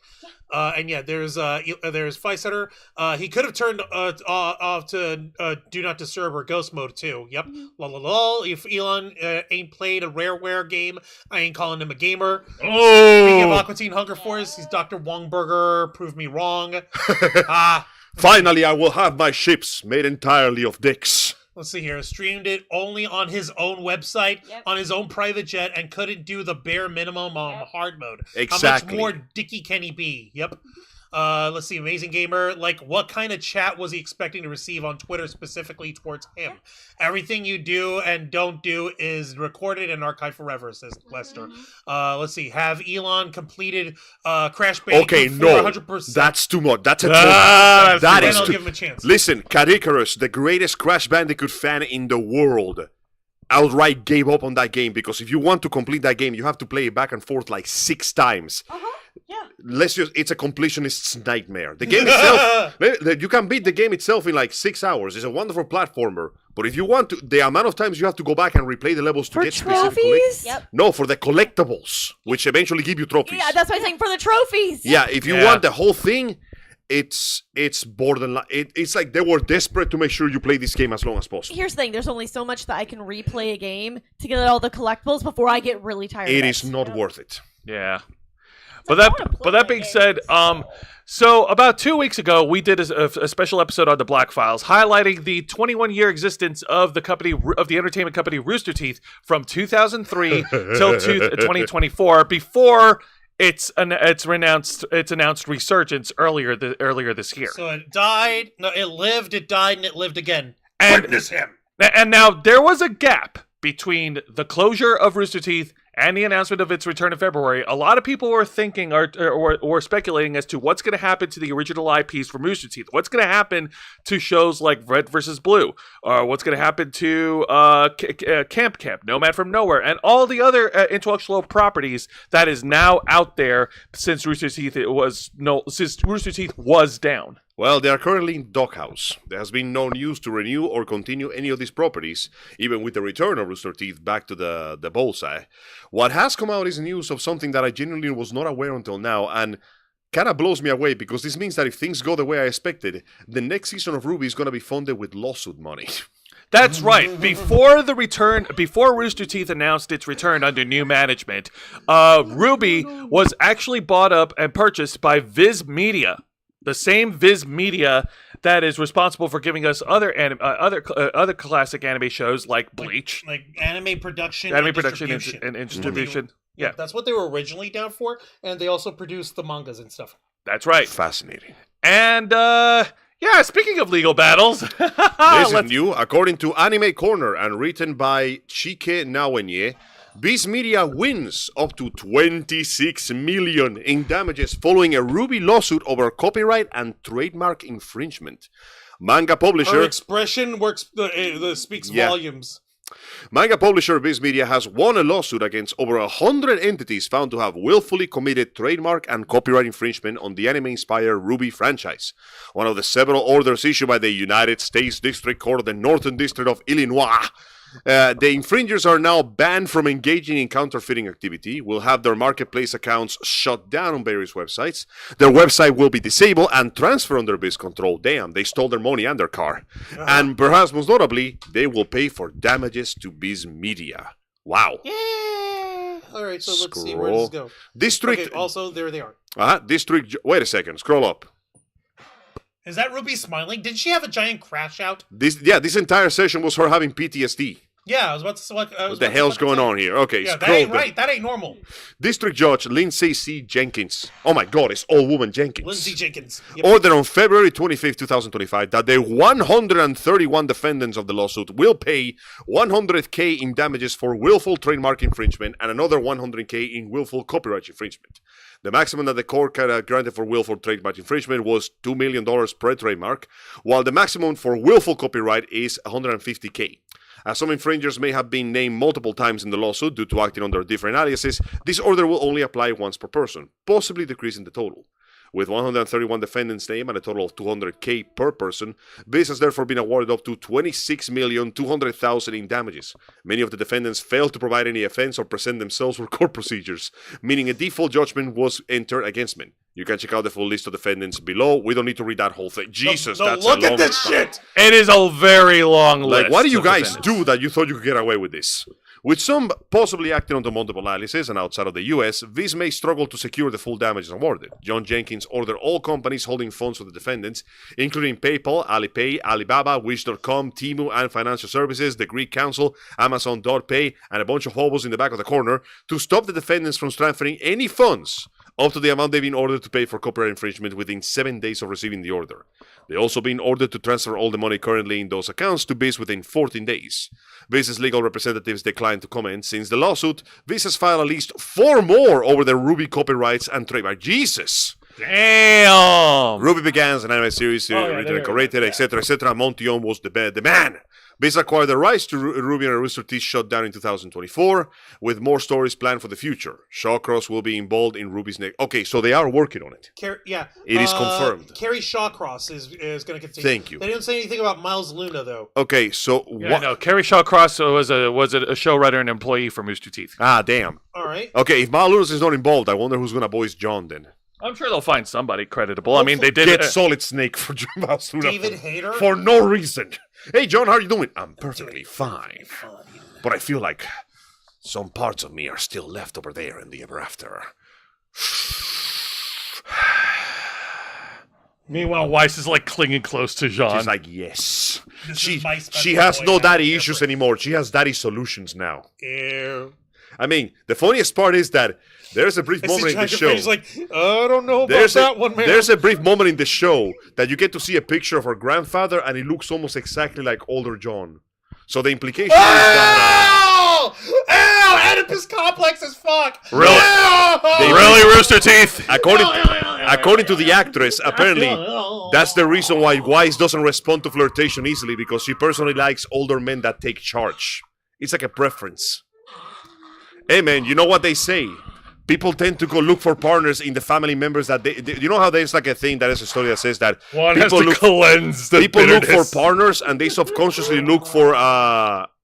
And yeah, there's Feisetter. He could have turned off to Do Not Disturb or Ghost Mode too. Yep. If Elon ain't played a Rareware game, I ain't calling him a gamer. Speaking of Aqua Teen Hunger Force, he's Dr. Wongburger. Prove me wrong. Finally, I will have my ships made entirely of dicks. Let's see here. Streamed it only on his own website, on his own private jet, and couldn't do the bare minimum on hard mode. Exactly. How much more dicky can he be? Yep. Let's see. Amazing Gamer. Like, what kind of chat was he expecting to receive on Twitter specifically towards him? Everything you do and don't do is recorded and archived forever, says Lester. Let's see. Have Elon completed Crash Bandicoot Okay, no. 100%? That's too much. That's a That's that Then is I'll too... give him a chance. Listen, Caricarus, the greatest Crash Bandicoot fan in the world, outright gave up on that game because if you want to complete that game, you have to play it back and forth like 6 times. It's a completionist's nightmare. The game itself, you can beat the game itself in like 6 hours. It's a wonderful platformer. But if you want to, the amount of times you have to go back and replay the levels to For get specific trophies? No, for the collectibles, which eventually give you trophies. Yeah, that's why I'm saying for the trophies. Yeah, if you want the whole thing, it's borderline. It's like they were desperate to make sure you play this game as long as possible. Here's the thing: there's only so much that I can replay a game to get all the collectibles before I get really tired. It of is not worth it. Yeah. But that being said, so about 2 weeks ago, we did a special episode on the Black Files, highlighting the 21-year existence of the entertainment company Rooster Teeth from 2003 till 2024. Before it's announced resurgence earlier this year. So it died. No, it lived. It died, and it lived again. And, Witness him. And now there was a gap between the closure of Rooster Teeth and the announcement of its return in February. A lot of people were thinking or speculating as to what's going to happen to the original IPs from Rooster Teeth. What's going to happen to shows like Red vs. Blue? Or what's going to happen to Camp, Nomad from Nowhere, and all the other intellectual properties that is now out there since Rooster Teeth was down. Well, they are currently in doghouse. There has been no news to renew or continue any of these properties, even with the return of Rooster Teeth back to the bullseye. What has come out is news of something that I genuinely was not aware until now, and kind of blows me away because this means that if things go the way I expected, the next season of RWBY is going to be funded with lawsuit money. That's right. Before Rooster Teeth announced its return under new management, RWBY was actually bought up and purchased by Viz Media. The same Viz Media that is responsible for giving us other classic anime shows like Bleach, like anime production, and distribution. Yeah, that's what they were originally down for, and they also produced the mangas and stuff. That's right. Fascinating. And yeah, speaking of legal battles, this is new. According to Anime Corner and written by Chike Nawenye, Viz Media wins up to $26 million in damages following a RWBY lawsuit over copyright and trademark infringement. Manga publisher... Her expression speaks volumes. Manga publisher Viz Media has won a lawsuit against over 100 entities found to have willfully committed trademark and copyright infringement on the anime-inspired RWBY franchise. One of the several orders issued by the United States District Court of the Northern District of Illinois. The infringers are now banned from engaging in counterfeiting activity, will have their marketplace accounts shut down on various websites, their website will be disabled and transferred under Viz control. Damn, they stole their money and their car. And perhaps most notably, they will pay for damages to Viz Media. Wow. Yeah. Alright, so let's see, where does this go? District... Okay, also, there they are. District... Wait a second, scroll up. Is that RWBY smiling? Did she have a giant crash out? This entire session was her having PTSD. Yeah, I was about to select... What the hell's going on here? Okay, yeah, that ain't right. That ain't normal. District Judge Lindsay C. Jenkins. Oh my God, it's all-woman Jenkins. Lindsay Jenkins. Yep. Ordered on February 25th, 2025 that the 131 defendants of the lawsuit will pay $100K in damages for willful trademark infringement and another $100K in willful copyright infringement. The maximum that the court granted for willful trademark infringement was $2 million per trademark, while the maximum for willful copyright is $150K. As some infringers may have been named multiple times in the lawsuit due to acting under different aliases, this order will only apply once per person, possibly decreasing the total. With 131 defendants named and a total of $200K per person, Biz has therefore been awarded up to $26,200,000 in damages. Many of the defendants failed to provide any defense or present themselves for court procedures, meaning a default judgment was entered against them. You can check out the full list of defendants below. We don't need to read that whole thing. Jesus, that's look a long at this time. shit. It is a very long list. Like, what do you of guys defendants. do that you thought you could get away with this? With some possibly acting under multiple aliases and outside of the US, Viz may struggle to secure the full damages awarded. John Jenkins ordered all companies holding funds for the defendants, including PayPal, Alipay, Alibaba, Wish.com, Temu, and Financial Services, the Greek Council, Amazon.pay, and a bunch of hobos in the back of the corner, to stop the defendants from transferring any funds up to the amount they've been ordered to pay for copyright infringement within 7 days of receiving the order. They've also been ordered to transfer all the money currently in those accounts to Biz within 14 days. Biz's legal representatives declined to comment. Since the lawsuit, Biz has filed at least 4 more over the Ruby copyrights and trademark. Jesus! Damn! Ruby began as an anime series, decorated, etc., etc. Montion was the man. Biz acquired the rights to Ruby and Rooster Teeth shut down in 2024, with more stories planned for the future. Shawcross will be involved in Ruby's next. Okay, so they are working on it. It is confirmed. Carrie Shawcross is going to continue. Thank you. They didn't say anything about Miles Luna, though. Okay, so Yeah, no, Carrie Shawcross was a showrunner and employee for Rooster Teeth. Ah, damn. All right. Okay, if Malus is not involved, I wonder who's gonna voice John then. I'm sure they'll find somebody creditable. I mean, they did Get Solid Snake for John Malus David Hayter? for no reason. Hey, John, how are you doing? I'm perfectly fine, but I feel like some parts of me are still left over there in the ever after. Meanwhile, Weiss is like clinging close to Jean. She's like, yes. This She is my special she has boy no now, daddy different. issues anymore. She has daddy solutions now. Ew. I mean, the funniest part is that there's a brief moment in the show. She's like, I don't know about that one, man. There's a brief moment in the show that you get to see a picture of her grandfather, and it looks almost exactly like older John. So the implication is that Oedipus complex as fuck. Really? Really, Rooster Teeth? according to the actress, apparently that's the reason why Wise doesn't respond to flirtation easily, because she personally likes older men that take charge. It's like a preference. Hey man, you know what they say? People tend to go look for partners in the family members that they you know how there's like a thing that is a story that says that One has to cleanse the people look bitterness. for partners and they subconsciously look for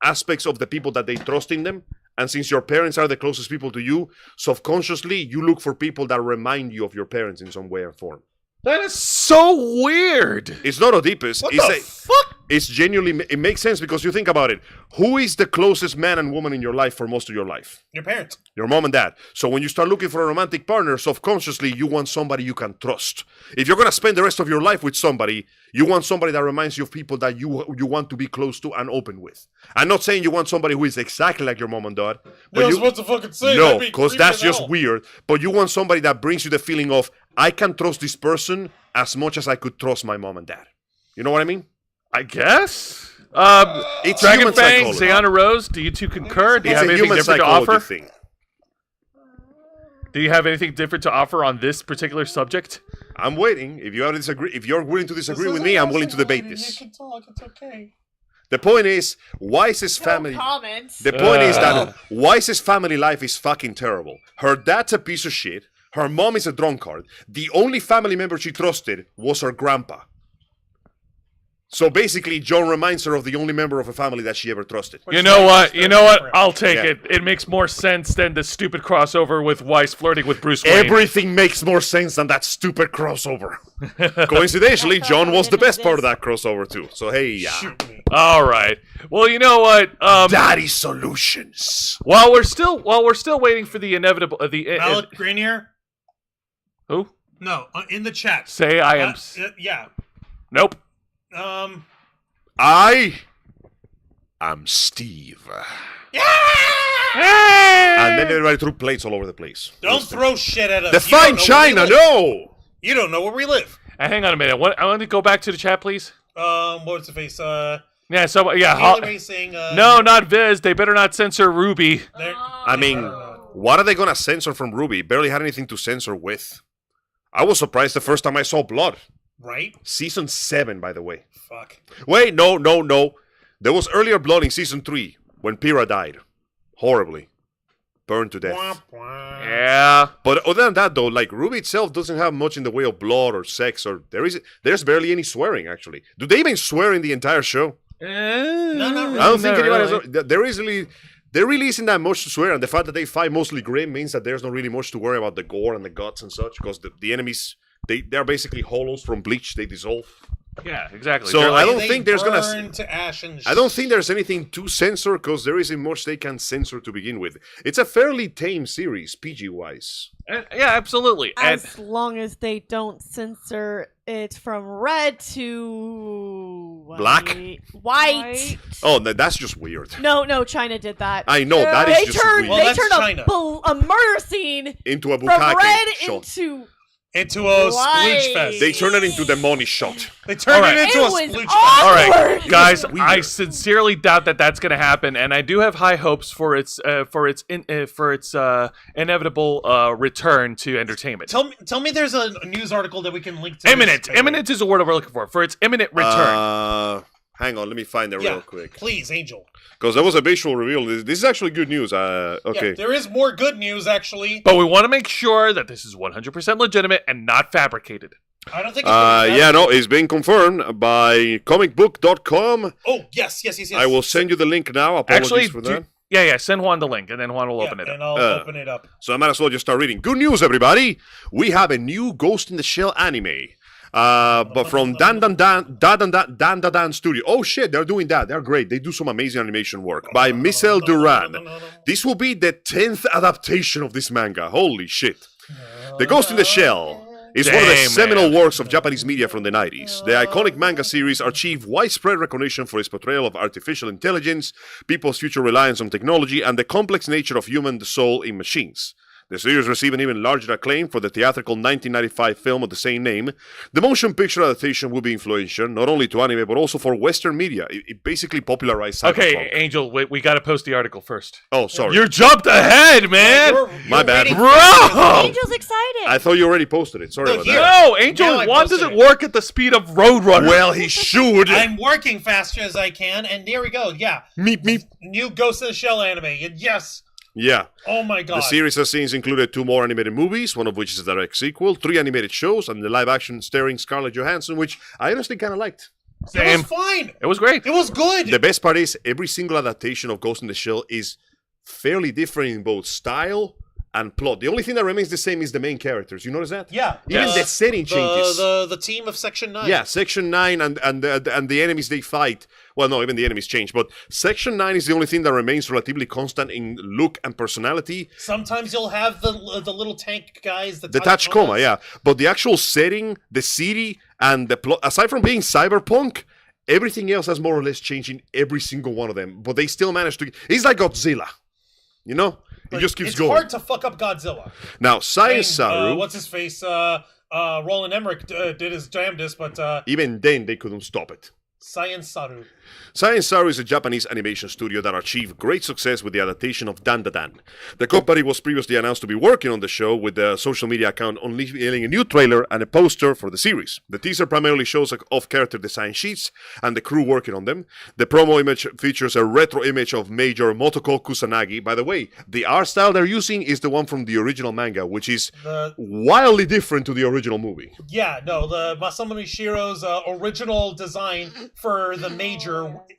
aspects of the people that they trust in them. And since your parents are the closest people to you, subconsciously you look for people that remind you of your parents in some way or form. That is so weird. It's not Oedipus. What the fuck? It's genuinely, it makes sense because you think about it. Who is the closest man and woman in your life for most of your life? Your parents. Your mom and dad. So when you start looking for a romantic partner, subconsciously you want somebody you can trust. If you're going to spend the rest of your life with somebody, you want somebody that reminds you of people that you want to be close to and open with. I'm not saying you want somebody who is exactly like your mom and dad. You're supposed to fucking say. No, because that's just weird. But you want somebody that brings you the feeling of, I can trust this person as much as I could trust my mom and dad. You know what I mean? I guess. It's Dragon human Fang, psychology. Zayana Rose, do you two concur? Do you It's have a anything human different to psychology offer? thing. Do you have anything different to offer on this particular subject? I'm waiting. If you're willing to disagree with me, I'm willing to debate You this. can talk. It's okay. The point is, Wise's family. Comments. The point is that Wise's family life is fucking terrible. Her dad's a piece of shit. Her mom is a drunkard. The only family member she trusted was her grandpa. So basically, John reminds her of the only member of a family that she ever trusted. You know what? I'll take Yeah. it. It makes more sense than the stupid crossover with Weiss flirting with Bruce Wayne. Everything makes more sense than that stupid crossover. Coincidentally, John was the best part of that crossover too. So hey, yeah. Shoot me. All right. Well, you know what? Daddy solutions. While we're still waiting for the inevitable, Malik Grenier? who? No, in the chat. Say I am. Yeah. Nope. I am Steve. Yeah! And then everybody threw plates all over the place. Don't throw shit at us. Define China, no! You don't know where we live. Hang on a minute. I want to go back to the chat, please. What's the face? Yeah. So yeah. Harley Racing. No, not Viz. They better not censor Ruby. I mean, what are they gonna censor from Ruby? Barely had anything to censor with. I was surprised the first time I saw blood. Right? Season 7, by the way. Fuck. Wait, no. There was earlier blood in Season 3 when Pyrrha died. Horribly. burned to death. Yeah. But other than that, though, like RWBY itself doesn't have much in the way of blood or sex, or there's barely any swearing actually. Do they even swear in the entire show? No, not really. I don't think Not anybody really. there really isn't that much to swear, and the fact that they fight mostly grim means that there's not really much to worry about the gore and the guts and such, because the enemies they're basically hollows from bleach, they dissolve. Yeah, exactly. So I don't They think there's gonna. burn to ash and I don't think there's anything to censor because there isn't much they can censor to begin with. It's a fairly tame series, PG wise. Yeah, absolutely. And As long as they don't censor it from red to Black? White. Oh, that's just weird. No, China did that. I know, that is They just turned weird. they that's turned China. a murder scene Into a from bukkake red shot. into a White. splooge fest. They turn it into the money shot. They turned Alright. it into It a was splooge awful. all right, Awkward. guys, Weird. I sincerely doubt that that's going to happen, and I do have high hopes for its inevitable return to entertainment. Tell me there's a news article that we can link to. Imminent. Imminent is the word we're looking for. For its imminent return. Hang on, let me find it Yeah, real quick. please, Angel. Because there was a visual reveal. This is actually good news. Okay. Yeah, there is more good news, actually. But we want to make sure that this is 100% legitimate and not fabricated. I don't think it's Yeah, no, it's been confirmed by comicbook.com. Oh, yes. I will send you the link now. Apologies Actually, for that. yeah, send Juan the link, and then Juan will open it and up. I'll open it up. So I might as well just start reading. Good news, everybody! We have a new Ghost in the Shell anime. But from Dan Studio. Oh shit, they're doing that. They're great. They do some amazing animation work. By Michel Duran. This will be the 10th adaptation of this manga. Holy shit. The Ghost in the Shell is one of the Damn, seminal man. works of Japanese media from the 90s. The iconic manga series achieved widespread recognition for its portrayal of artificial intelligence, people's future reliance on technology, and the complex nature of human soul in machines. The series received an even larger acclaim for the theatrical 1995 film of the same name. The motion picture adaptation will be influential, not only to anime, but also for Western media. It basically popularized cyberpunk. Okay, Angel, we got to post the article first. Oh, sorry. You jumped ahead, man! My bad. waiting Bro! for- Angel's excited. I thought you already posted it. Sorry No, about here. that. No, Angel, Now I Juan posted doesn't it. work at the speed of Roadrunner. Well, he should. I'm working faster as I can, and there we go. Yeah. Meep, meep. New Ghost in the Shell anime. And yes. Yeah. Oh my god. The series has since included 2 more animated movies, one of which is a direct sequel, 3 animated shows, and the live action starring Scarlett Johansson, which I honestly kind of liked. It Same. was fine. It was great. It was good. The best part is every single adaptation of Ghost in the Shell is fairly different in both style and plot. The only thing that remains the same is the main characters. You notice that? Yeah. Even the setting changes. The team of Section 9. Yeah, Section 9 and the enemies they fight. Well, no, even the enemies change. But Section 9 is the only thing that remains relatively constant in look and personality. Sometimes you'll have the little tank guys. The Tachikoma, yeah. But the actual setting, the city, and the plot, aside from being cyberpunk, everything else has more or less changed in every single one of them. But they still manage to... It's like Godzilla, you know? It just keeps going. It's hard to fuck up Godzilla. Now, Science Saru, What's his face? Roland Emmerich did his damnedest, but even then they couldn't stop it. Science Saru. Science Saru is a Japanese animation studio that achieved great success with the adaptation of Dan Da Dan. The company was previously announced to be working on the show with the social media account unveiling a new trailer and a poster for the series. The teaser primarily shows off-character design sheets and the crew working on them. The promo image features a retro image of Major Motoko Kusanagi. By the way, the art style they're using is the one from the original manga, which is wildly different to the original movie. Yeah, no, the Masamune Shiro's original design for the Major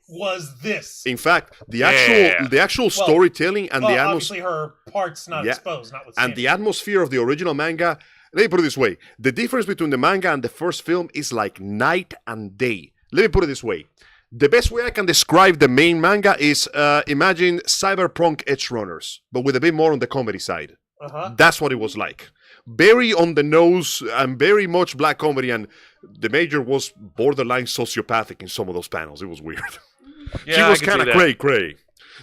was this. In fact, the actual storytelling and the obviously her parts not exposed, notwithstanding. and the atmosphere of the original manga. Let me put it this way: the difference between the manga and the first film is like night and day. Let me put it this way: the best way I can describe the main manga is imagine cyberpunk edge runners, but with a bit more on the comedy side. That's what it was like. Very on the nose and very much black comedy, and the Major was borderline sociopathic in some of those panels. It was weird. Yeah, She I was can kind see of that. cray.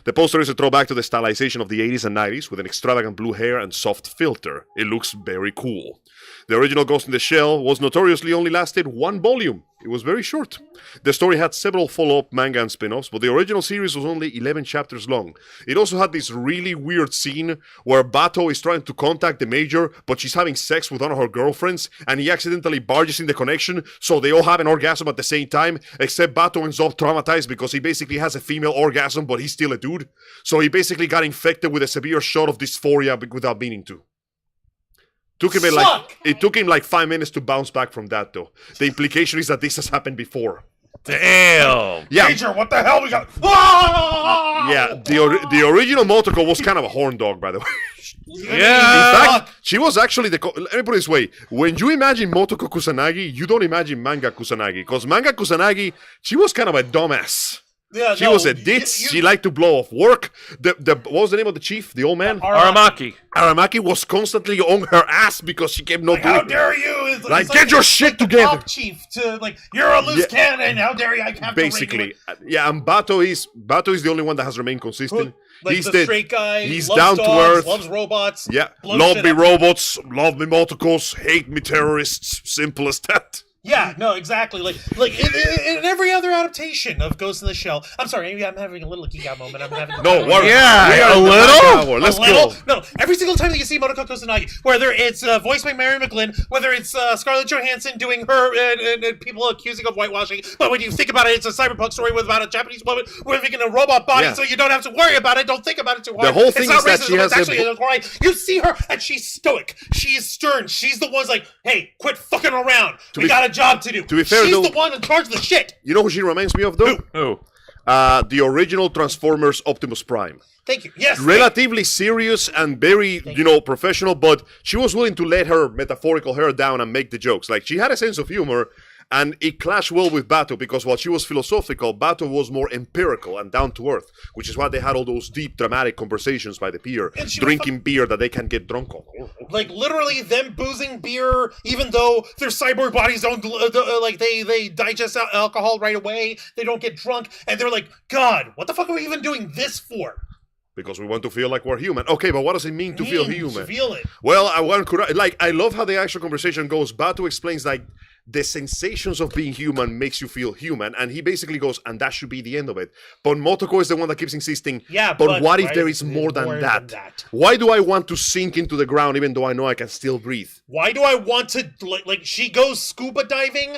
The poster is a throwback to the stylization of the 80s and 90s with an extravagant blue hair and soft filter. It looks very cool. The original Ghost in the Shell was notoriously only lasted 1 volume. It was very short. The story had several follow-up manga and spin-offs, but the original series was only 11 chapters long. It also had this really weird scene where Bato is trying to contact the Major, but she's having sex with one of her girlfriends, and he accidentally barges in the connection, so they all have an orgasm at the same time, except Bato ends up traumatized because he basically has a female orgasm, but he's still a dude. So he basically got infected with a severe shot of dysphoria without meaning to. It took him like 5 minutes to bounce back from that, though. The implication is that this has happened before. Damn. Yeah. Major, what the hell we got? Yeah, the original Motoko was kind of a horn dog, by the way. Yeah. In fact, she was actually let me put it this way. When you imagine Motoko Kusanagi, you don't imagine Manga Kusanagi. Because Manga Kusanagi, she was kind of a dumbass. Yeah, She was a ditz. She liked to blow off work. What was the name of the chief? The old man? Aramaki. Aramaki was constantly on her ass because she kept not doing How it. dare you? It's Get your shit together. Top chief to you're a loose cannon. How dare you? I have Basically, yeah, and Bato is the only one that has remained consistent. He's the straight guy. He's loves down dogs, to earth. Loves robots. Yeah, blows love shit me up. robots, love me motocos, hate me terrorists. Simple as that. Yeah, no, exactly. Like in every other adaptation of Ghost in the Shell. I'm sorry, maybe I'm having a little geek out moment. I'm having Yeah, a little. Let's little? go. No, every single time that you see Monoko Kusanagi, whether it's voiced by Mary McGlynn, whether it's Scarlett Johansson doing her and people accusing of whitewashing, but when you think about it, it's a cyberpunk story about a Japanese woman living in a robot body, Yeah. so you don't have to worry about it. Don't think about it too hard. The whole thing it's not is that racism, she has it's a- actually right. You see her and she's stoic. She's stern. She's the one's like, hey, quit fucking around. We got a job to do. to be fair, she's though- the one in charge of the shit. You know who she reminds me of, though? Who? The original Transformers Optimus Prime. Thank you. Yes. Relatively serious and very, professional, but she was willing to let her metaphorical hair down and make the jokes. Like, she had a sense of humor, and it clashed well with Bato, because while she was philosophical, Bato was more empirical and down to earth, which is why they had all those deep, dramatic conversations by the pier, And she was drinking beer that they can get drunk on. Like literally them boozing beer, even though their cyborg bodies don't they digest alcohol right away. They don't get drunk, and they're like, God, what the fuck are we even doing this for? Because we want to feel like we're human. Okay, but what does it mean to feel human? Feel it. Well, I love how the actual conversation goes. Bato explains the sensations of being human makes you feel human, and he basically goes, and that should be the end of it. But Motoko is the one that keeps insisting, Yeah, but what if right, there is more than more that? than that. Why do I want to sink into the ground even though I know I can still breathe? Why do I want to she goes scuba diving,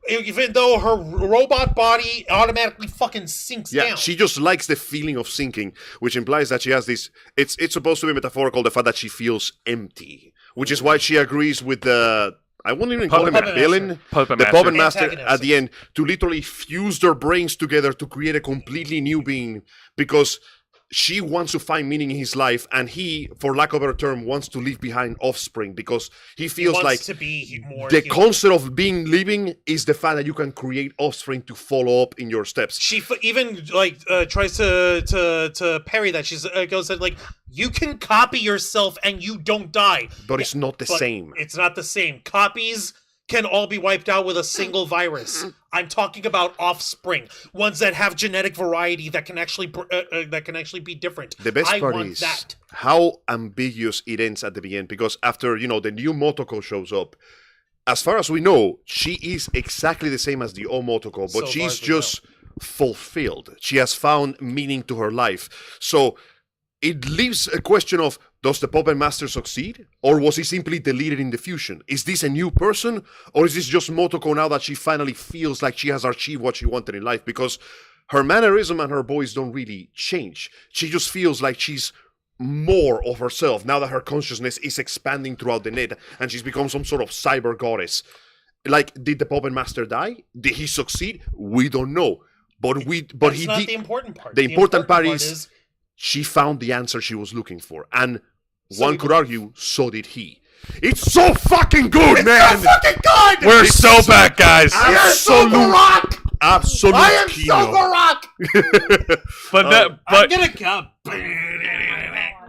even though her robot body automatically fucking sinks Yeah, down? she just likes the feeling of sinking, which implies that she has this. It's supposed to be metaphorical, the fact that she feels empty, which is why she agrees with the. I won't even call him a Puppet villain. Puppet The Master. Puppet Master Antagonist. at the end to literally fuse their brains together to create a completely new being, because she wants to find meaning in his life, and he, for lack of a better term, wants to leave behind offspring, because he feels wants like to be more the human. concept of being living is the fact that you can create offspring to follow up in your steps. She even tries to parry that. She's goes that you can copy yourself and you don't die. But it's not the But same. It's not the same. Copies can all be wiped out with a single virus. I'm talking about offspring, ones that have genetic variety that can actually be different. The best I part want is that. how ambiguous it ends at the beginning, because after, the new Motoko shows up, as far as we know, she is exactly the same as the old Motoko, but So far she's as we just fulfilled. She has found meaning to her life. So it leaves a question of, does the Puppet Master succeed? Or was he simply deleted in the fusion? Is this a new person? Or is this just Motoko now that she finally feels like she has achieved what she wanted in life? Because her mannerism and her voice don't really change. She just feels like she's more of herself now that her consciousness is expanding throughout the net and she's become some sort of cyber goddess. Like, did the Puppet Master die? Did he succeed? We don't know. But That's he not did. the important part. The important part is she found the answer she was looking for. And one could argue, so did he. It's so fucking good, man! so fucking good! We're so back, guys. Absolute, absolute I am kino. so Barack! But I'm gonna come.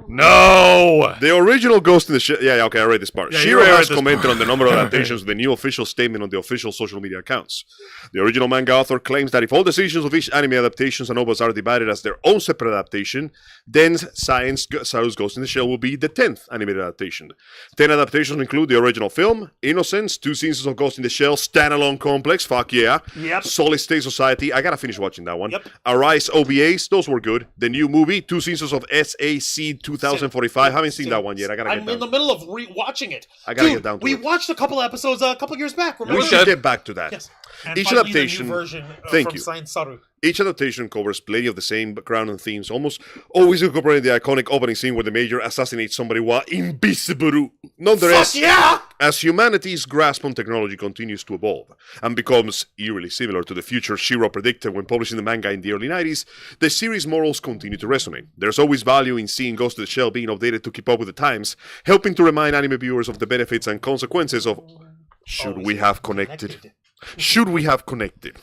No. The original Ghost in the Shell. Yeah, okay, I read this part. Yeah, you Shiro read has this commented part. on the number of adaptations with the new official statement on the official social media accounts. The original manga author claims that if all decisions of each anime adaptations and novels are divided as their own separate adaptation, then Saru's Ghost in the Shell will be the 10th animated adaptation. 10 adaptations include the original film, Innocence, 2 seasons of Ghost in the Shell, Standalone Complex, fuck yeah. Yep. Solid State Society, I gotta finish watching that one. Yep. Arise OVAs, those were good. The new movie, 2 seasons of SAC 2045, haven't seen that one yet. I gotta get I'm down. in the middle of re-watching it. I gotta Dude, get down to we it. watched a couple episodes a couple years back. Remember? We should get back to that. Yes. And Each finally, adaptation- the new version Thank from you. Science Saru. Each adaptation covers plenty of the same background and themes, almost always incorporating the iconic opening scene where the Major assassinates somebody while invisible. Nonetheless, Fuck yeah! as humanity's grasp on technology continues to evolve and becomes eerily similar to the future Shiro predicted when publishing the manga in the early 90s, the series' morals continue to resonate. There's always value in seeing Ghost in the Shell being updated to keep up with the times, helping to remind anime viewers of the benefits and consequences of should we have connected. Should we have connected?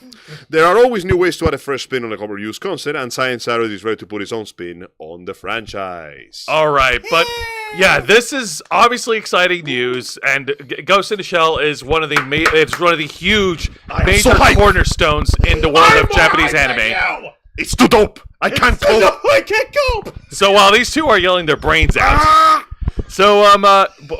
There are always new ways to add a fresh spin on a overused concept, and Science Saturday is ready to put its own spin on the franchise. All right, but yeah, this is obviously exciting news, and Ghost in the Shell is one of the it's one of the huge major so hyped. cornerstones in the world of Japanese anime. It's too dope! I can't No, cope! I can't cope! So while these two are yelling their brains out, Ah! so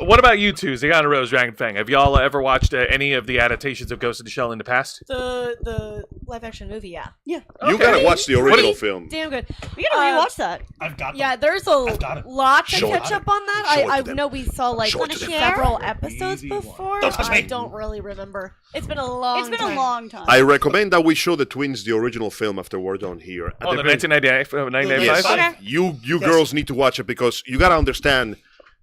what about you two, Zagana Rose, Dragon Fang? Have y'all ever watched any of the adaptations of Ghost in the Shell in the past? The live action movie, yeah. You Okay. gotta watch the original film. Damn good. We gotta rewatch that. I've got them. Yeah, there's I've got it. lot to Show it catch to up on that. Show it to I them. know we saw like Show it to them. several episodes Easy one. before. Don't touch I me. don't really remember. It's been a long It's been time. a long time. I recommend that we show the twins the original film after we're done here. At Oh, the very- 1995? Yes, Okay. you girls need to watch it because you gotta understand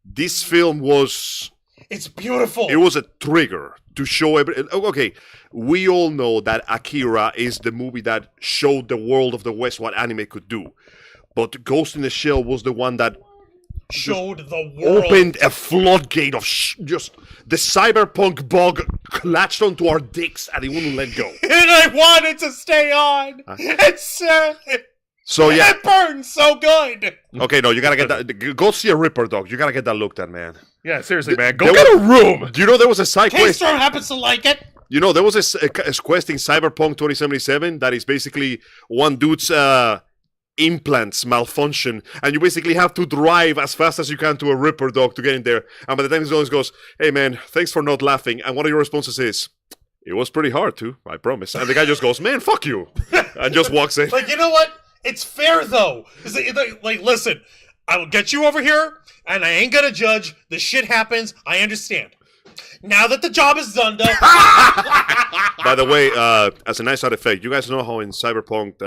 this film was It's beautiful. it was a trigger to show okay, we all know that Akira is the movie that showed the world of the West what anime could do, but Ghost in the Shell was the one that Showed the world. opened a floodgate of just the cyberpunk bug latched onto our dicks and it wouldn't let go. And I wanted to stay on. It's So yeah, it burns so good. okay, no, you gotta get that. Go see a Ripper Dog. You gotta get that looked at, man. Yeah, seriously, man. Go There get a was- room. Do you know there was a side quest? K-Storm happens to like it. You know, there was a quest in Cyberpunk 2077 that is basically one dude's implants malfunction, and you basically have to drive as fast as you can to a Ripper Dog to get in there. And by the time he goes, "Hey man, thanks for not laughing," and one of your responses is, "It was pretty hard too, I promise." And the guy just goes, "Man, fuck you," and just walks in. Like, you know what? It's fair, though. Like, listen, I will get you over here, and I ain't gonna judge. The shit happens. I understand. Now that the job is done, though. By the way, as a nice side effect, you guys know how in Cyberpunk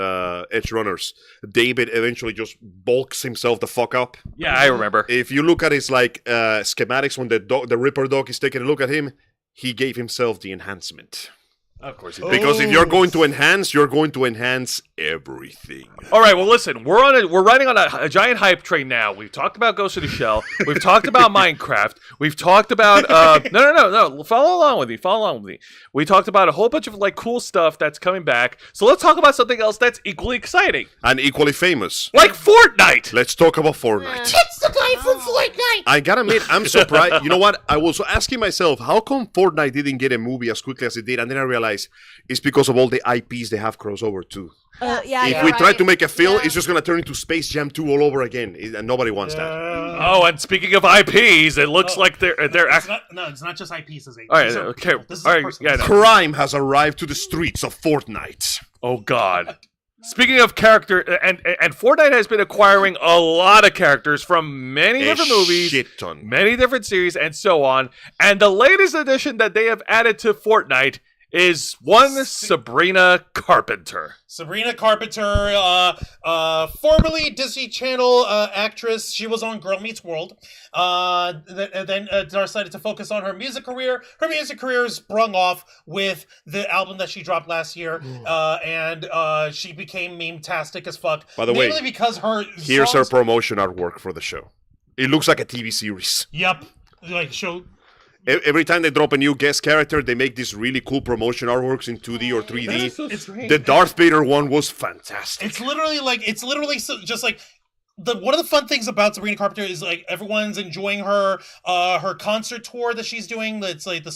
Edge Runners, David eventually just bulks himself the fuck up? Yeah, I remember. If you look at his schematics when the Ripper Dog is taking a look at him, he gave himself the enhancement. Of course. Because if you're going to enhance, you're going to enhance everything. All right. Well, listen. We're riding on a giant hype train now. We've talked about Ghost in the Shell. We've talked about Minecraft. We've talked about no. Follow along with me. Follow along with me. We talked about a whole bunch of like cool stuff that's coming back. So let's talk about something else that's equally exciting, And equally famous. like Fortnite. Let's talk about Fortnite. It's the guy from Fortnite. I gotta admit, I'm surprised. You know what? I was asking myself, how come Fortnite didn't get a movie as quickly as it did? And then I realized it's because of all the IPs they have crossover to. Yeah, If you're we right. try to make a film, Yeah. it's just gonna turn into Space Jam 2 all over again, and nobody wants that. Oh, and speaking of IPs, it looks like they're It's not just IPs. All all right. Okay. This is All right. personal. Yeah. No. Crime has arrived to the streets of Fortnite. Oh God. Speaking of character, and Fortnite has been acquiring a lot of characters from many different movies, Shit ton. many different series, and so on. And the latest addition that they have added to Fortnite is one Sabrina Carpenter. Sabrina Carpenter, formerly Disney Channel actress. She was on Girl Meets World. Then decided to focus on her music career. Her music career sprung off with the album that she dropped last year, and she became meme-tastic as fuck. By the way, mainly because her Here's her songs- promotion artwork for the show. It looks like a TV series. Yep, like show. Every time they drop a new guest character, they make these really cool promotion artworks in 2D or 3D. The Darth Vader one was fantastic. It's literally just like one of the fun things about Sabrina Carpenter is like everyone's enjoying her concert tour that she's doing. That's like the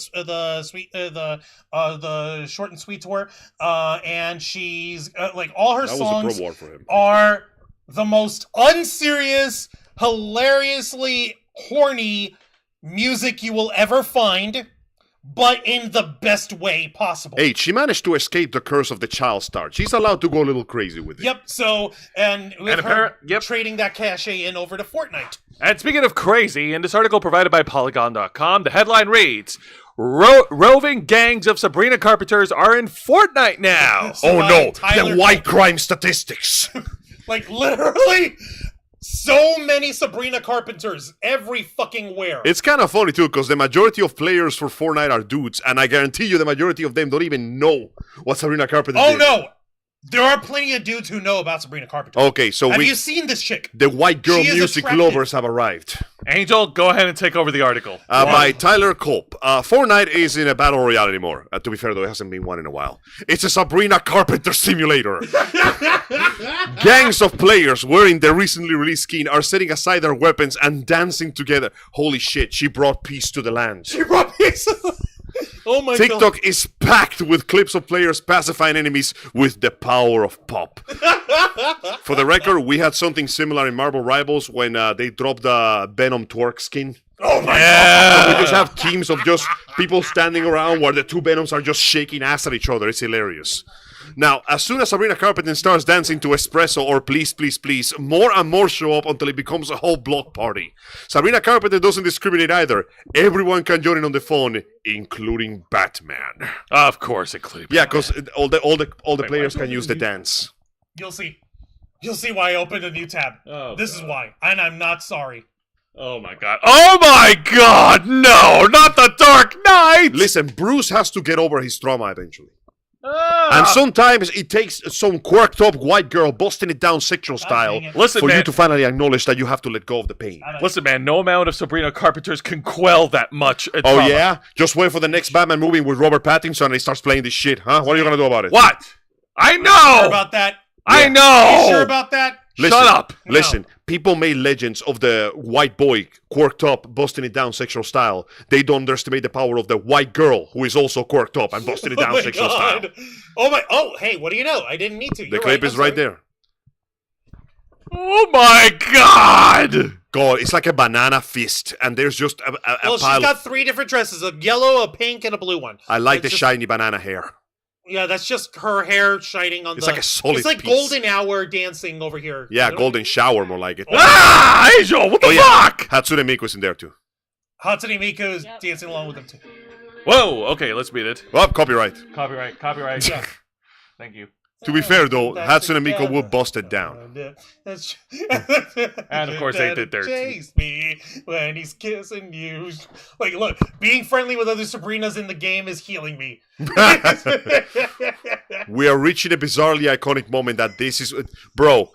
short and sweet tour. And she's like all her That was a songs pro war for him. are the most unserious, hilariously horny music you will ever find, but in the best way possible. Hey, she managed to escape the curse of the child star. She's allowed to go a little crazy with it. Yep. So, and with And her yep. trading that cachet in over to Fortnite. And speaking of crazy, in this article provided by Polygon.com, the headline reads, Roving gangs of Sabrina Carpenters are in Fortnite now. Oh no, Tyler the white crime statistics. Like, literally, so many Sabrina Carpenters every fucking where. It's kind of funny too, because the majority of players for Fortnite are dudes, and I guarantee you the majority of them don't even know what Sabrina Carpenter Oh did. no! There are plenty of dudes who know about Sabrina Carpenter. Okay, so Have you seen this chick? the white girl She is music attractive. lovers have arrived. Angel, go ahead and take over the article. By Tyler Culp. Fortnite is in a battle royale anymore. To be fair, though, it hasn't been one in a while. It's a Sabrina Carpenter simulator. Gangs of players wearing the recently released skin are setting aside their weapons and dancing together. Holy shit, she brought peace to the land. She brought me some... Oh my god. TikTok is packed with clips of players pacifying enemies with the power of pop. For the record, we had something similar in Marvel Rivals when they dropped the Venom twerk skin. Oh my We just have teams of just people standing around while the two Venoms are just shaking ass at each other. It's hilarious. Now, as soon as Sabrina Carpenter starts dancing to Espresso or Please, Please, Please, more and more show up until it becomes a whole block party. Sabrina Carpenter doesn't discriminate either. Everyone can join in on the phone, including Batman. Of course, including. Yeah, because all the players can use the dance. You'll see. You'll see why I opened a new tab. Oh, this is why. And I'm not sorry. Oh my god. Oh my god! No, not the Dark Knight! Listen, Bruce has to get over his trauma eventually. Ah. And sometimes it takes some quirked up white girl busting it down sexual style dang it. Listen, for man. you to finally acknowledge that you have to let go of the pain. Listen, man, no amount of Sabrina Carpenters can quell that much Oh trauma. yeah? Just wait for the next Batman movie with Robert Pattinson and he starts playing this shit, huh? What are you gonna do about it? What? I Sure know! about that? I Yeah. know! You sure about that? Listen, Shut up! Listen, people made legends of the white boy quirked up, busting it down sexual style. They don't underestimate the power of the white girl who is also quirked up and busting it down Oh my sexual style. god. Oh my. Oh, hey, what do you know? I didn't need to. The You're clip right. is I'm right sorry. there. Oh my god! God, it's like a banana fist, and there's just a Well, she's pile. got 3 different dresses: a yellow, a pink, and a blue one. I like the It's just- shiny banana hair. Yeah, that's just her hair shining on It's the. like a solid It's like piece. golden hour dancing over here. Yeah, You know? golden shower, more like it. Ah! Angel, what the Oh yeah, fuck? Hatsune Miiku's in there too. Hatsune Miku is dancing along with them too. Whoa, okay, let's beat it. Oh, copyright. Copyright. Yeah. Thank you. To be fair though, Hatsune Miku will bust it down. And of course they did theirs. Chase me when he's kissing you. Like, look, being friendly with other Sabrinas in the game is healing me. We are reaching a bizarrely iconic moment that this is... Bro,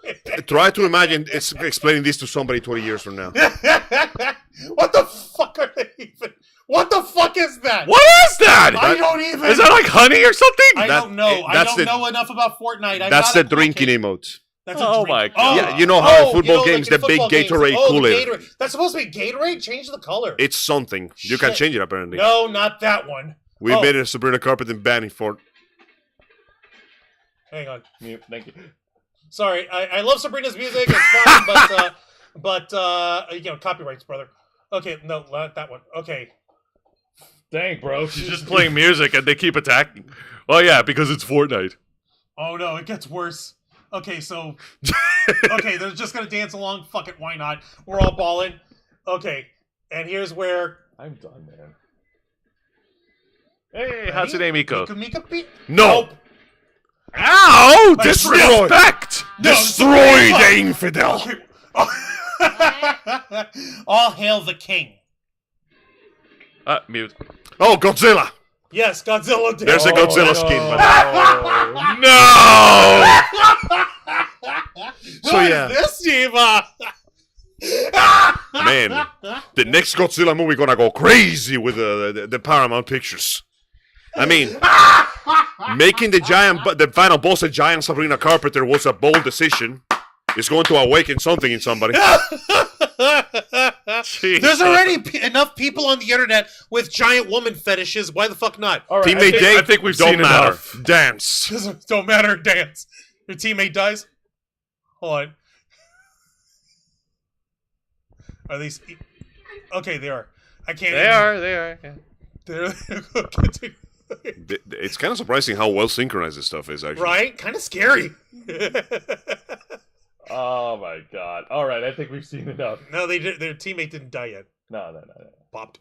try to imagine explaining this to somebody 20 years from now. What the fuck are they even? What the fuck is that? What is that? I don't even. Is that like honey or something? I That- don't know. I that's don't the- know enough about Fortnite. I'm That's not the a drinking kid. emote. That's Oh a drink. my God. Yeah, you know how in football like games, in the big football games. Gatorade Oh, the Kool-Aid. Gatorade. That's supposed to be Gatorade? Change the color. It's something. You can Shit. change it apparently. No, not that one. We made it a Sabrina Carpenter banning for... Hang on. Thank you. Sorry, I love Sabrina's music. It's fun, but you know, copyrights, brother. Okay, no, not that one. Okay. Dang, bro. She's just playing music and they keep attacking. Well, yeah, because it's Fortnite. Oh no, it gets worse. Okay, so okay, they're just gonna dance along. Fuck it, why not? We're all balling. Okay, and here's where. I'm done, man. Hey, Hatsune Miku. Mika beat. No! Nope. Ow! Destroy! Disrespect! No, Destroy the infidel! Okay. All hail the king. Mute. Oh, Godzilla! Yes, Godzilla did. There's a Godzilla skin. man. No! So yeah, This Diva. man, the next Godzilla movie gonna go crazy with the Paramount Pictures. I mean, making the final boss a giant Sabrina Carpenter was a bold decision. It's going to awaken something in somebody. There's already enough people on the internet with giant woman fetishes. Why the fuck not? All right, Teammate Dave, I think we've don't seen matter. enough. Dance. Don't matter. Dance. Your teammate dies. Hold on. Are these? Okay, they are. I can't. They are. Yeah. They're It's kind of surprising how well synchronized this stuff is, actually. right. Kind of scary. Oh my god. All right, I think we've seen enough. No, they did. Their teammate didn't die yet. No. Popped.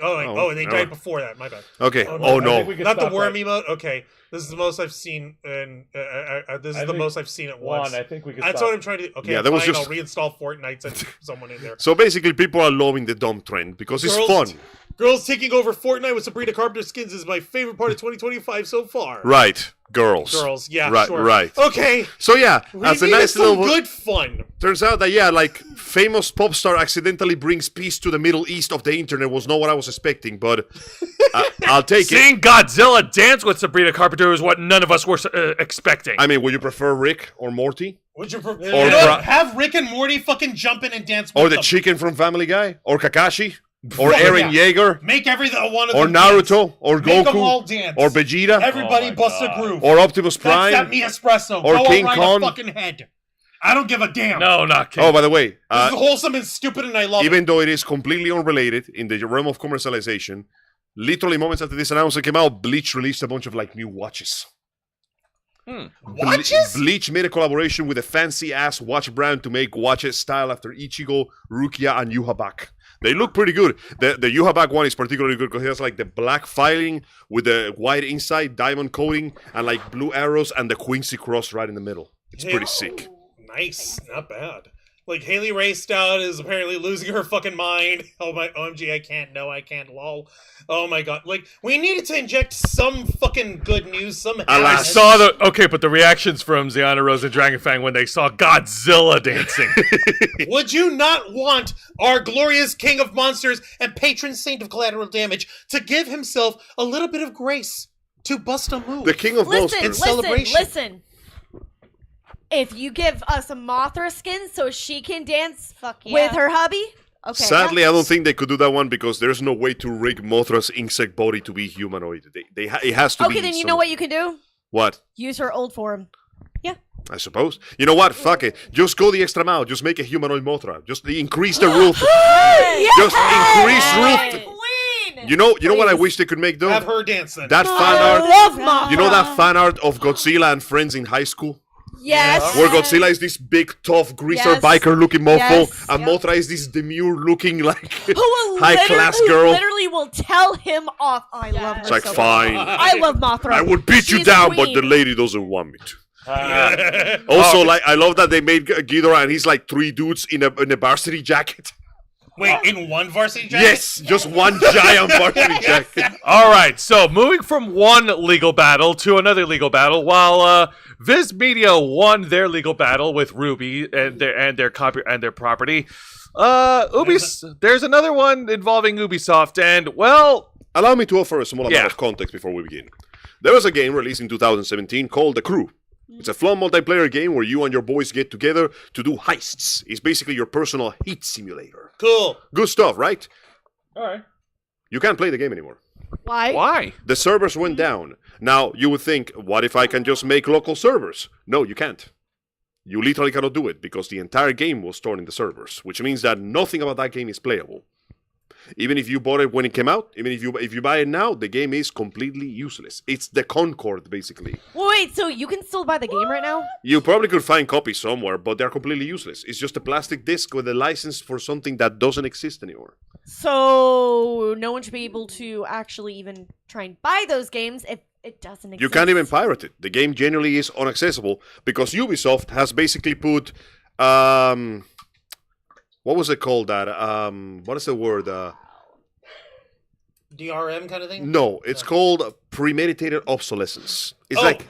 Oh, they died before that. My bad. Okay. Oh, Oh, no. I no. think we can Not the stop worm right- emote. Okay, this is the most I've seen, and this is I the think most I've seen at once. I think we can That's stop. what I'm trying to do. Okay, Yeah, that was fine, just- I'll reinstall Fortnite and someone in there. So basically, people are loving the dumb trend because it's Girls- fun. Girls taking over Fortnite with Sabrina Carpenter skins is my favorite part of 2025 so far. Right. Girls. Girls, yeah, Right, sure. right. Okay, So yeah, we as a needed nice some little... good fun. Turns out that, yeah, like, famous pop star accidentally brings peace to the Middle East of the internet was not what I was expecting, but I'll take it. Seeing Godzilla dance with Sabrina Carpenter is what none of us were expecting. I mean, would you prefer Rick or Morty? Would you, you Or know, Bra- have Rick and Morty fucking jump in and dance with Or the them. chicken from Family Guy? Or Kakashi? Or Fuck Eren yeah. Yeager? Make one of Or them dance. Naruto? Or Make them all Goku? dance. Or Vegeta? Everybody Oh my bust God. a groove. Or Optimus That's that Prime? me espresso. Or Go King right Kong? a fucking head. I don't give a damn. no, not King. Oh, by the way, This is wholesome and stupid, and I love it. even though it is completely unrelated in the realm of commercialization, literally moments after this announcement came out, Bleach released a bunch of like new watches. Watches? Bleach made a collaboration with a fancy-ass watch brand to make watches style after Ichigo, Rukia, and Yuhabak. They look pretty good. The Yuhabak one is particularly good because it has like the black filing with the white inside, diamond coating, and like blue arrows and the Quincy cross right in the middle. It's pretty sick. Nice, not bad. Like Haley Ray Stout is apparently losing her fucking mind. Oh my OMG, I can't, lol. Oh my god. Like, we needed to inject some fucking good news somehow. I Alas. saw but the reactions from Ziana Rose and Dragonfang when they saw Godzilla dancing. Would you not want our glorious king of monsters and patron saint of collateral damage to give himself a little bit of grace to bust a move? The king of monsters. celebration. Listen. If you give us a Mothra skin so she can dance with her hubby, okay. Sadly, I don't think they could do that one because there's no way to rig Mothra's insect body to be humanoid. It has to be. Okay, then you know what you can do? What? Use her old form. I suppose. You know what? Fuck it. Just go the extra mile. Just make a humanoid Mothra. Just increase the roof. Just increase roof. Queen! You know what I Please. wish they could make though? Have her dance then. That fan I art. love Mothra. You know that fan art of Godzilla and friends in high school? Yes. Where Godzilla is this big, tough, greaser Yes. biker-looking mofo, Yes. and Mothra is this demure-looking, like, Who will high-class who girl. literally will tell him off. Oh, I love her. It's like, so fine. much. I love Mothra. I would beat you She's down, queen. but the lady doesn't want me to. Also, like, I love that they made Ghidorah and he's like 3 dudes in a varsity jacket. Wait, in one varsity jacket? Yes, just one giant varsity jacket. All right, so moving from one legal battle to another legal battle, while Viz Media won their legal battle with Ruby and their property, there's another one involving Ubisoft, and well, Allow me to offer a small amount Yeah. of context before we begin. There was a game released in 2017 called The Crew. It's a fun multiplayer game where you and your boys get together to do heists. It's basically your personal heat simulator. Cool. Good stuff, right? all right, You can't play the game anymore. Why? why? The servers went down. Now, you would think, what if I can just make local servers? No, you can't. You literally cannot do it because the entire game was stored in the servers, which means that nothing about that game is playable. Even if you bought it when it came out, even if you buy it now, the game is completely useless. It's the Concord, basically. Wait, so you can still buy the game right now? You probably could find copies somewhere, but they're completely useless. It's just a plastic disc with a license for something that doesn't exist anymore. So no one should be able to actually even try and buy those games if it doesn't exist. You can't even pirate it. The game generally is inaccessible because Ubisoft has basically put, what was it called? What is the word? DRM kind of thing? No, it's called premeditated obsolescence. It's planned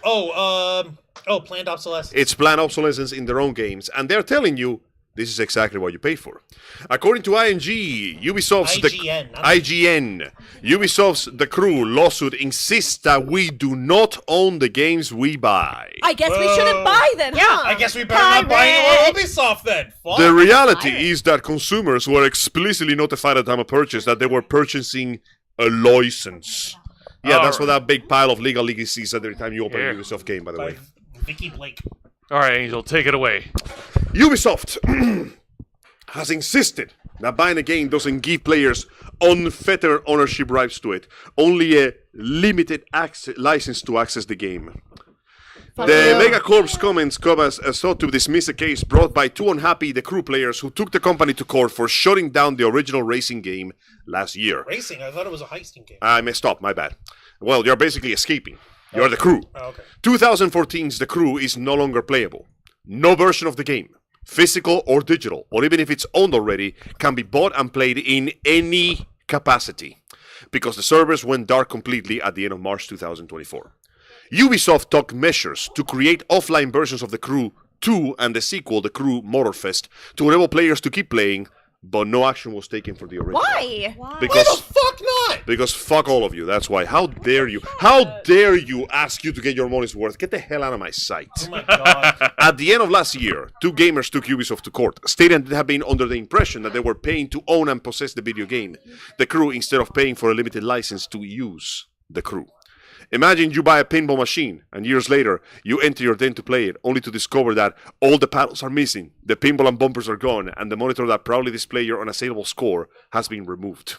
obsolescence. it's planned obsolescence in their own games, and they're telling you This is exactly what you paid for. According to Ubisoft's Ubisoft's The Crew lawsuit insists that we do not own the games we buy. I guess we shouldn't buy then, huh? I guess we better not buy any Ubisoft then. Fuck. The reality is that consumers were explicitly notified at the time of purchase that they were purchasing a license. Yeah, that's what that big pile of legal legacies every time you open a Ubisoft game, by the way. Vicky Blake. All right, Angel, take it away. Ubisoft has insisted that buying a game doesn't give players unfettered ownership rights to it, only a limited license to access the game. The Megacorp's comments come as thought to dismiss a case brought by two unhappy The Crew players who took the company to court for shutting down the original racing game last year. Racing? I thought it was a heisting game. I messed up, my bad. Well, you're basically escaping. You're The Crew. Oh, okay. 2014's The Crew is no longer playable. No version of the game, physical or digital, or even if it's owned already, can be bought and played in any capacity, because the servers went dark completely at the end of March 2024. Ubisoft took measures to create offline versions of The Crew 2 and the sequel, The Crew Motorfest, to enable players to keep playing, but no action was taken for the original. Why? Because, Why the fuck not? Because fuck all of you, that's why. How dare you? How dare you ask you to get your money's worth? Get the hell out of my sight. Oh my god. At the end of last year, two gamers took Ubisoft to court, stating they had been under the impression that they were paying to own and possess the video game, The Crew, instead of paying for a limited license to use The Crew. Imagine you buy a pinball machine, and years later, you enter your den to play it, only to discover that all the paddles are missing, the pinball and bumpers are gone, and the monitor that proudly displays your unassailable score has been removed.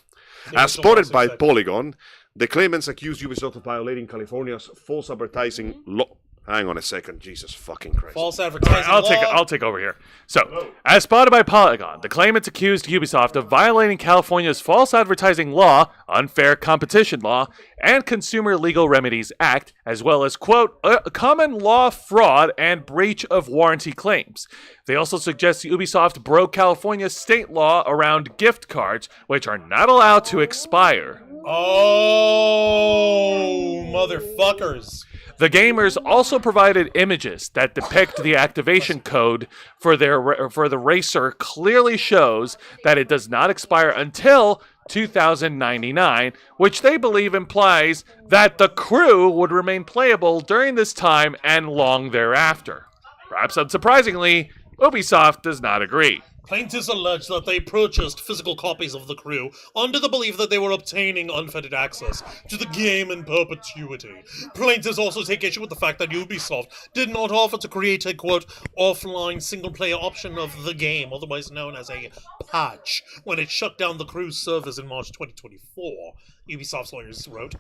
As spotted by Polygon, the claimants accused Ubisoft of violating California's false advertising law. Hang on a second, Jesus fucking Christ. False advertising I'll take over here. So, as spotted by Polygon, the claimants accused Ubisoft of violating California's false advertising law, unfair competition law, and Consumer Legal Remedies Act, as well as, quote, common law fraud and breach of warranty claims. They also suggest Ubisoft broke California's state law around gift cards, which are not allowed to expire. Oh, motherfuckers. The gamers also provided images that depict the activation code for the racer clearly shows that it does not expire until 2099, which they believe implies that The Crew would remain playable during this time and long thereafter. Perhaps unsurprisingly, Ubisoft does not agree. Plaintiffs allege that they purchased physical copies of The Crew under the belief that they were obtaining unfettered access to the game in perpetuity. Plaintiffs also take issue with the fact that Ubisoft did not offer to create a, quote, offline single-player option of the game, otherwise known as a patch, when it shut down The Crew's servers in March 2024. Ubisoft's lawyers wrote,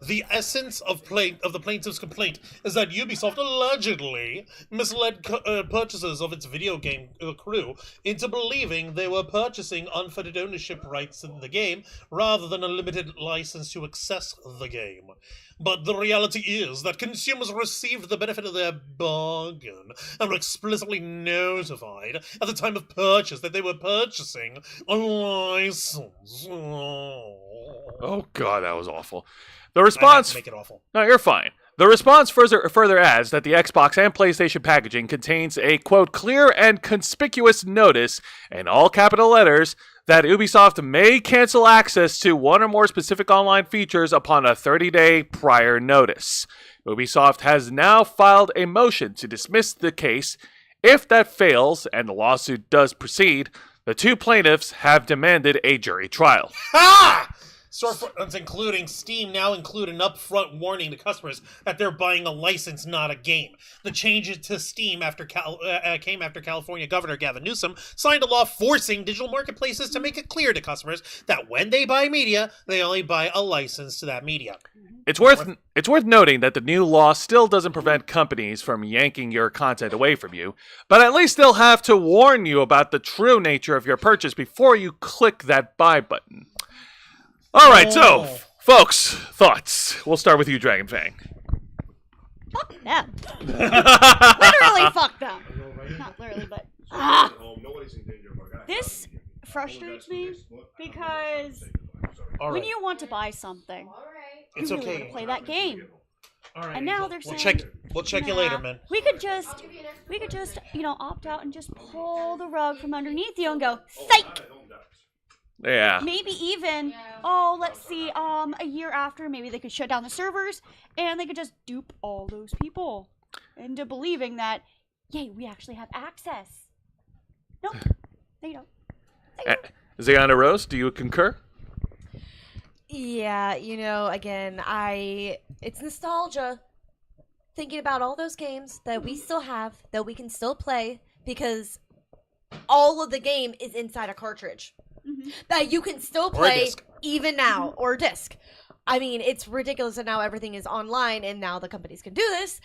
the essence of the plaintiff's complaint is that Ubisoft allegedly misled purchasers of its video game, The Crew, into believing they were purchasing unfettered ownership rights in the game rather than a limited license to access the game. But the reality is that consumers received the benefit of their bargain and were explicitly notified at the time of purchase that they were purchasing a license. Oh god, that was awful. The response... Make it awful. No, you're fine. The response further adds that the Xbox and PlayStation packaging contains a, quote, clear and conspicuous notice, in all capital letters, that Ubisoft may cancel access to one or more specific online features upon a 30-day prior notice. Ubisoft has now filed a motion to dismiss the case. If that fails, and the lawsuit does proceed, the two plaintiffs have demanded a jury trial. Ha! Storefronts, including Steam, now include an upfront warning to customers that they're buying a license, not a game. The changes to Steam came after California Governor Gavin Newsom signed a law forcing digital marketplaces to make it clear to customers that when they buy media, they only buy a license to that media. It's worth noting that the new law still doesn't prevent companies from yanking your content away from you, but at least they'll have to warn you about the true nature of your purchase before you click that buy button. All right, so, folks, thoughts. We'll start with you, Dragon Fang. Fuck them. Literally fuck them. Not literally, but... This frustrates me because when you want to buy something, It's you really okay. want to play that game. All right. And now they're We'll saying, check. We'll check you later, man. We could just, opt out and just pull the rug from underneath you and go, psych! Yeah. Maybe even, let's see, a year after, maybe they could shut down the servers and they could just dupe all those people into believing that, yay, we actually have access. Nope, they don't. Zayana Rose, do you concur? Yeah, again, it's nostalgia. Thinking about all those games that we still have, that we can still play, because all of the game is inside a cartridge. Mm-hmm. That you can still play even now, or a disc. I mean, it's ridiculous that now everything is online, and now the companies can do this.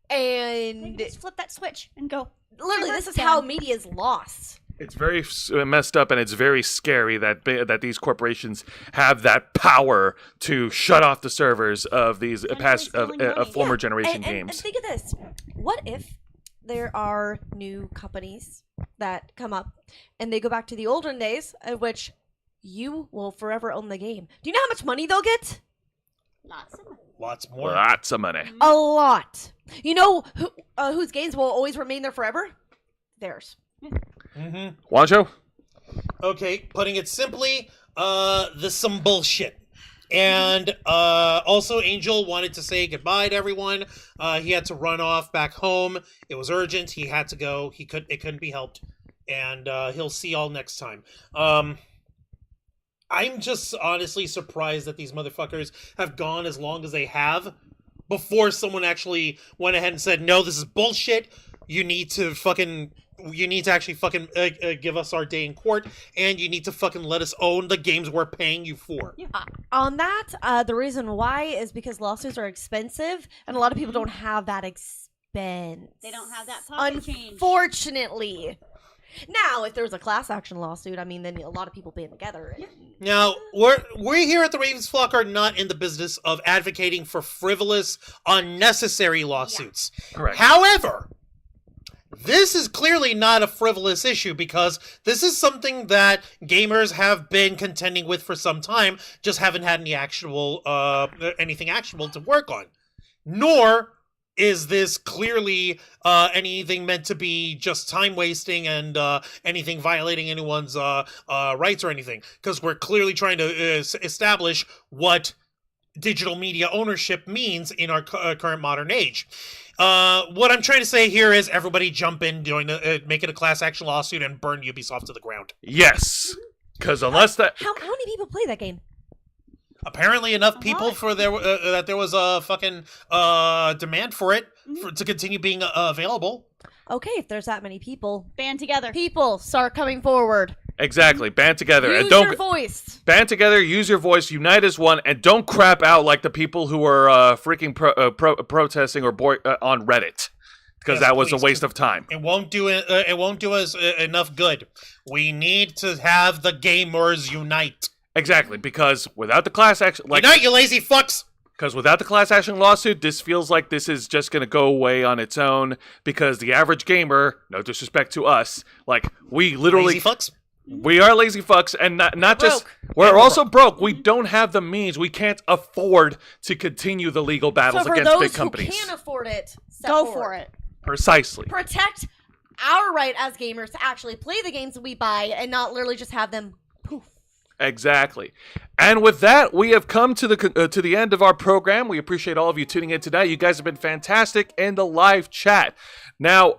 And They can just flip that switch and go. Literally, this is how media is lost. It's very messed up, and it's very scary that these corporations have that power to shut off the servers of these former generation games. And think of this: what if there are new companies that come up, and they go back to the olden days, in which you will forever own the game? Do you know how much money they'll get? Lots more. Lots of money. A lot. You know whose games will always remain there forever? Theirs. Mm-hmm. Wancho? Okay, putting it simply, this is some bullshit. And also, Angel wanted to say goodbye to everyone. He had to run off back home. It was urgent. He had to go. It couldn't be helped. And he'll see y'all next time. I'm just honestly surprised that these motherfuckers have gone as long as they have before someone actually went ahead and said, no, this is bullshit. You need to actually fucking give us our day in court, and you need to fucking let us own the games we're paying you for. Yeah. On that, the reason why is because lawsuits are expensive, and a lot of people don't have that expense. They don't have that pocket change. Unfortunately. Now, if there's a class action lawsuit, I mean, then a lot of people band together. Now, we here at the Ravens Flock are not in the business of advocating for frivolous, unnecessary lawsuits. Yeah. Correct. However, this is clearly not a frivolous issue, because this is something that gamers have been contending with for some time, just haven't had any anything actionable to work on. Nor is this clearly anything meant to be just time wasting and anything violating anyone's rights or anything, because we're clearly trying to establish what digital media ownership means in our current modern age. What I'm trying to say here is everybody jump in, make it a class action lawsuit and burn Ubisoft to the ground. Yes, because unless that... How many people play that game? Apparently enough people for that there was a fucking demand for it to continue being available. Okay, if there's that many people, Band together. people start coming forward. Exactly. Band together. Use and don't your voice. Band together, use your voice, unite as one, and don't crap out like the people who are freaking protesting or on Reddit, because that was a waste of time. It won't do us enough good. We need to have the gamers unite. Exactly, because without the class action, unite, you lazy fucks. Because without the class action lawsuit, this feels like this is just going to go away on its own. Because the average gamer, no disrespect to us, we literally lazy fucks. We are lazy fucks, and not just we're also broke. We don't have the means. We can't afford to continue the legal battles against big companies. So for those who can afford it, go for it. Precisely. Protect our right as gamers to actually play the games that we buy, and not literally just have them poof. Exactly. And with that, we have come to the end of our program. We appreciate all of you tuning in tonight. You guys have been fantastic in the live chat. Now,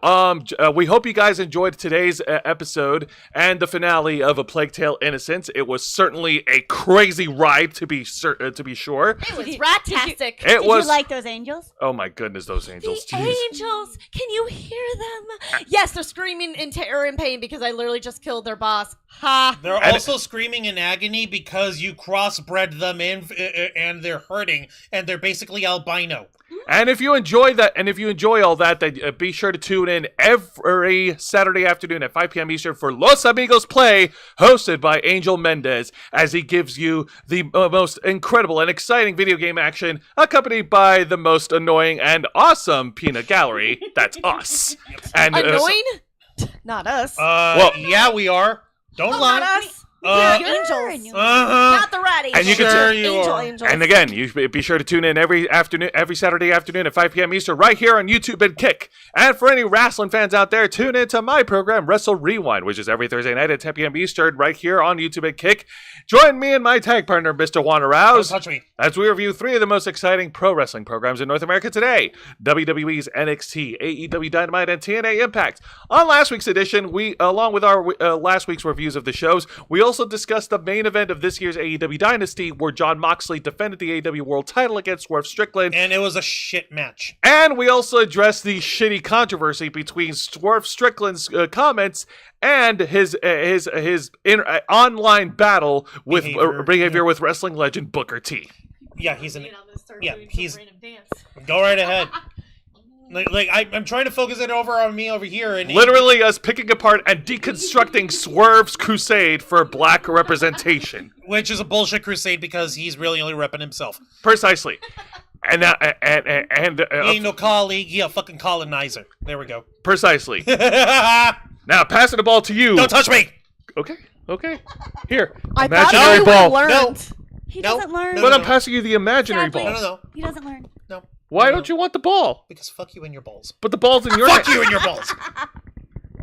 we hope you guys enjoyed today's episode and the finale of A Plague Tale: Innocence. It was certainly a crazy ride, to be sure. It was rat-tastic. Did you like those angels? Oh my goodness, those angels! The Jeez. angels! Can you hear them? Yes, they're screaming in terror and pain because I literally just killed their boss. Ha! They're also screaming in agony because you crossbred them and they're hurting, and they're basically albino. And if you enjoy that, and if you enjoy all that, then be sure to tune in every Saturday afternoon at 5 p.m. Eastern for Los Amigos Play, hosted by Angel Mendez, as he gives you the most incredible and exciting video game action, accompanied by the most annoying and awesome peanut gallery. That's us. And annoying? Not us. Yeah, we are. Don't lie. Not us. You're angels. Not the rat angels. And you can Sure you angel are. angels. And again, you be sure to tune in every Saturday afternoon at 5 p.m. Eastern, right here on YouTube and Kick. And for any wrestling fans out there, tune in to my program, Wrestle Rewind, which is every Thursday night at 10 p.m. Eastern, right here on YouTube and Kick. Join me and my tag partner, Mr. Juan Arouse, Don't touch me. as we review 3 of the most exciting pro wrestling programs in North America today: WWE's NXT, AEW Dynamite, and TNA Impact. On last week's edition, we, along with our last week's reviews of the shows, we also discussed the main event of this year's AEW Dynasty, where Jon Moxley defended the AEW World Title against Swerve Strickland. And it was a shit match. And we also addressed the shitty controversy between Swerve Strickland's comments and his online battle with behavior with wrestling legend Booker T. Yeah, he's an. Yeah, he's. Go right ahead. I'm trying to focus it over on me over here, and Literally us picking apart and deconstructing Swerve's crusade for black representation. which is a bullshit crusade because he's really only repping himself. Precisely. And He ain't no colleague, he a fucking colonizer. There we go. precisely. Don't Now, passing the ball to you. touch me! Okay. Here, I imaginary thought ball. learned. He No. doesn't learn. No, But no, I'm passing you the imaginary Sadly. ball. No. He doesn't learn. No. Why No. don't you want the ball? Because fuck you and your balls. But the ball's in your Fuck hand. you and your balls!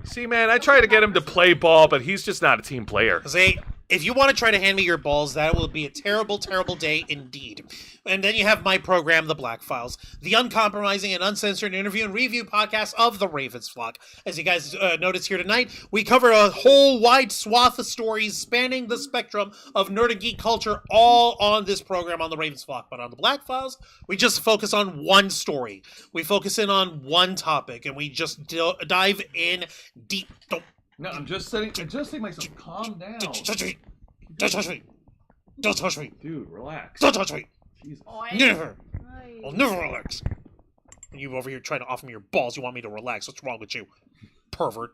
See, man, I try to get him to play ball, but he's just not a team player. Say, if you want to try to hand me your balls, that will be a terrible, terrible day indeed. And then you have my program, The Black Files, the uncompromising and uncensored interview and review podcast of the Ravens flock. As you guys notice here tonight, we cover a whole wide swath of stories spanning the spectrum of nerd and geek culture, all on this program on the Ravens flock. But on the Black Files, we just focus on one story. We focus in on one topic, and we just dive in deep. No, I'm just adjusting myself. Calm down. Don't touch me! Don't touch me! Don't touch me! Dude, relax. Don't touch me! Jesus. Never! I'll never relax. And you over here trying to offer me your balls, you want me to relax. What's wrong with you? Pervert.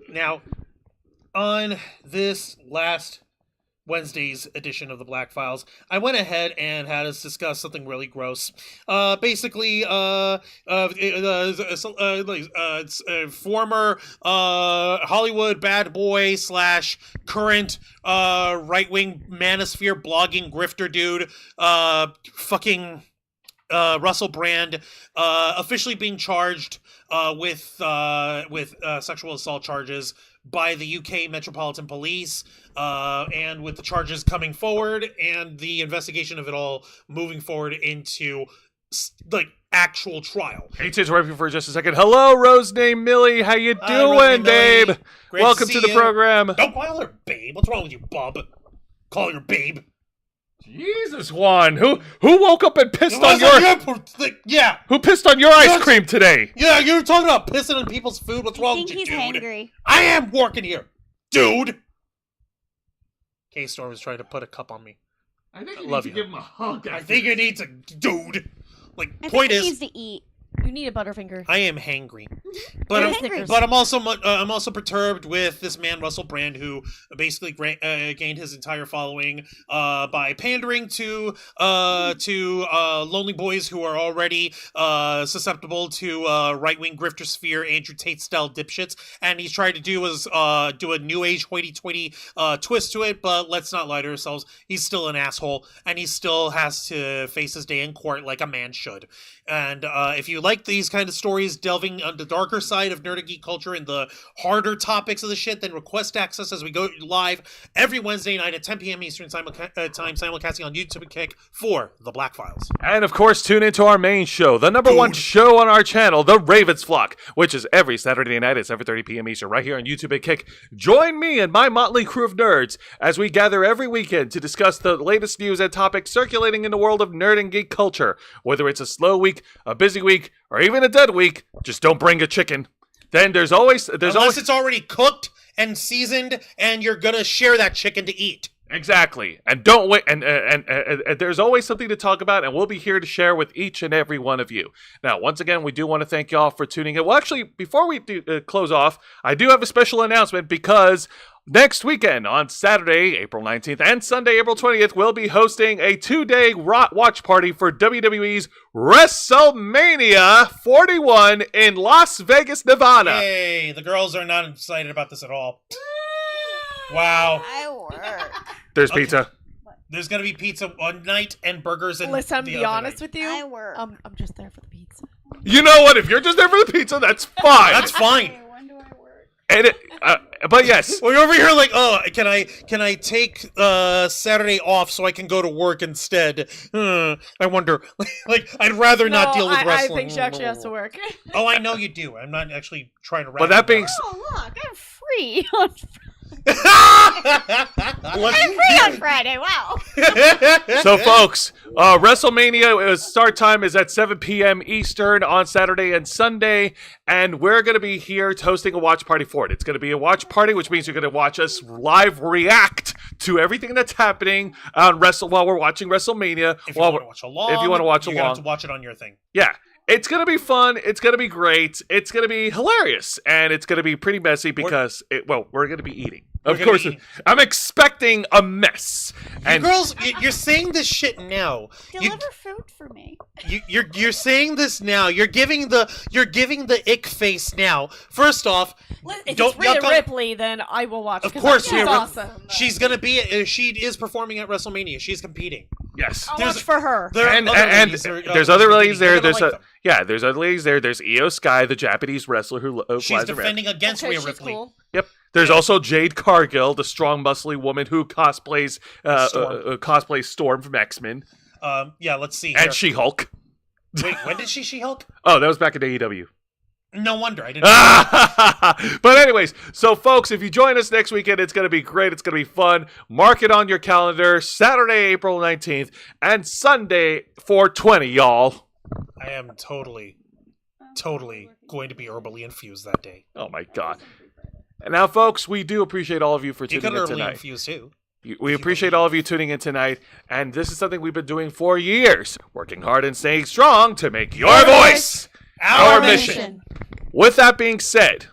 Now, on this last Wednesday's edition of the Black Files, I went ahead and had us discuss something really gross. Basically, former Hollywood bad boy / current right-wing manosphere blogging grifter dude, fucking Russell Brand, officially being charged with sexual assault charges by the UK Metropolitan Police, and with the charges coming forward and the investigation of it all moving forward into actual trial. Hey, to interrupt you for just a second. Hello, Rose named Millie. How you Hi, Rose doing, named Millie. babe? Great Welcome to to see the you. program. Don't call her babe. What's wrong with you, bub? Call her babe. Jesus, Juan. Who woke up and pissed It on wasn't your yeah. Who pissed on your ice Yes. cream today? Yeah, you're talking about pissing on people's food. What's I wrong think with you, he's dude? hangry. I am working here, dude. K-Storm is trying to put a cup on me. I think you need to give him a hug. I think you need to, dude. I Point think he is, needs to eat. You need a Butterfinger. I am hangry, You're but hangry. I'm also perturbed with this man Russell Brand, who basically gained his entire following by pandering to lonely boys who are already susceptible to right-wing grifter sphere Andrew Tate style dipshits, and he's tried to do a new age hoity-toity twist to it. But let's not lie to ourselves, he's still an asshole, and he still has to face his day in court like a man should. And if you like these kind of stories delving on the darker side of nerd and geek culture and the harder topics of the shit, then request access as we go live every Wednesday night at 10 p.m. Eastern time, simulcasting on YouTube and Kick for The Black Files. And of course, tune into our main show, the number one show on our channel, The Ravens Flock, which is every Saturday night at 7:30 p.m. Eastern, right here on YouTube and Kick. Join me and my motley crew of nerds as we gather every weekend to discuss the latest news and topics circulating in the world of nerd and geek culture. Whether it's a slow week, a busy week, or even a dead week, just don't bring a chicken. Then there's always Unless it's already cooked and seasoned, and you're gonna share that chicken to eat. Exactly. And don't wait. And there's always something to talk about, and we'll be here to share with each and every one of you. Now, once again, we do want to thank y'all for tuning in. Well, actually, before we do close off, I do have a special announcement because next weekend, on Saturday, April 19th, and Sunday, April 20th, we'll be hosting a 2-day watch party for WWE's WrestleMania 41 in Las Vegas, Nevada. Hey, the girls are not excited about this at all. Wow. I work. There's Okay. pizza. There's gonna be pizza one night and burgers and Listen, I'm the be other honest night. with you. I work. I'm just there for the pizza. You know what? If you're just there for the pizza, that's fine. That's fine. Okay, when do I work? And but yes, We're over here like, oh, can I take Saturday off so I can go to work instead? I wonder. Like, I'd rather not deal with I wrestling. think she actually has to work. Oh, I know you do. I'm not actually trying to. but that being Oh, look, I'm free. I'm Let's- free on Friday. Wow. so, folks, WrestleMania start time is at 7 p.m. Eastern on Saturday and Sunday, and we're going to be here hosting a watch party for it. It's going to be a watch party, which means you're going to watch us live react to everything that's happening on while we're watching WrestleMania. If you want to watch along, if you wanna watch you're gonna have along. to watch it on your thing. Yeah. It's going to be fun. It's going to be great. It's going to be hilarious. And it's going to be pretty messy because, we're going to be eating. Of We're gonna course, be eating. I'm expecting a mess. You girls, you're saying this shit now. Deliver food for me. You're saying this now. You're giving the ick face now. First off, If don't it's Rhea yuck on- Ripley, then I will watch. Of 'cause course, she's Rhea Ripley. awesome. She's gonna be. She is performing at WrestleMania. She's competing. Yes. I'll There's- watch for her. There are And other ladies there, there's other ladies there. You're gonna There's like them. there's other ladies there. There's Io Sky, the Japanese wrestler who She's flies around. defending against Okay, Rhea she's Ripley. cool. Yep. There's also Jade Cargill, the strong, muscly woman who cosplays Storm from X-Men Yeah, let's see. Here. and She-Hulk. Wait, when did She-Hulk? Oh, that was back in AEW. No wonder I didn't. But anyways, so folks, if you join us next weekend, it's going to be great. It's going to be fun. Mark it on your calendar. Saturday, April 19th, and Sunday, 4/20, y'all. I am totally going to be herbally infused that day. Oh my God. And now, folks, we do appreciate all of you for You tuning could in herbally tonight. infuse too. We appreciate all of you tuning in tonight, and this is something we've been doing for years, working hard and staying strong to make your voice our mission. With that being said,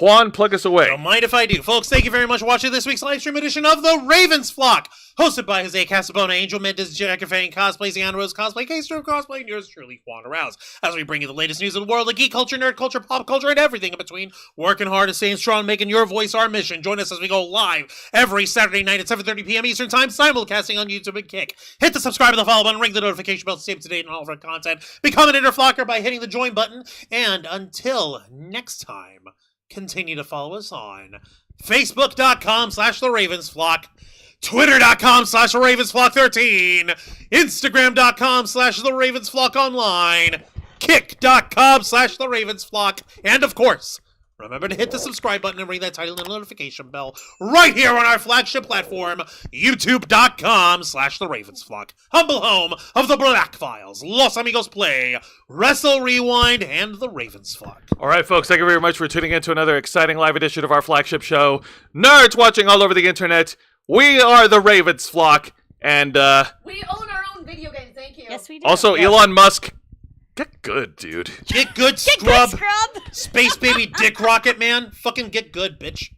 Juan, plug us away. Don't mind if I do. Folks, thank you very much for watching this week's live stream edition of The Ravens Flock, hosted by Jose Casabona, Angel Mendez, Jack Fang, Cosplay, Zion Rose, Cosplay, K-Stroke, Cosplay, and yours truly, Juan Arouse, as we bring you the latest news of the world of geek culture, nerd culture, pop culture, and everything in between, working hard and staying strong, making your voice our mission. Join us as we go live every Saturday night at 7:30 p.m. Eastern Time, simulcasting on YouTube and Kick. Hit the subscribe and the follow button, ring the notification bell to stay up to date on all of our content, become an interflocker by hitting the join button, and until next time, continue to follow us on Facebook.com/TheRavensFlock, Twitter.com/TheRavensFlock13, Instagram.com/TheRavensFlockOnline, Kick.com/TheRavensFlock, and of course, remember to hit the subscribe button and ring that tiny little notification bell right here on our flagship platform, YouTube.com/TheRavensFlock, humble home of the Black Files, Los Amigos Play, Wrestle Rewind, and The Ravens Flock. All right, folks, thank you very much for tuning in to another exciting live edition of our flagship show. Nerds watching all over the internet, we are the Ravens Flock, and We own our own video game. Thank you. Yes, we do. also Elon Musk. Get good, dude. Get good, Get scrub. good, scrub. Space baby dick rocket man. Fucking get good, bitch.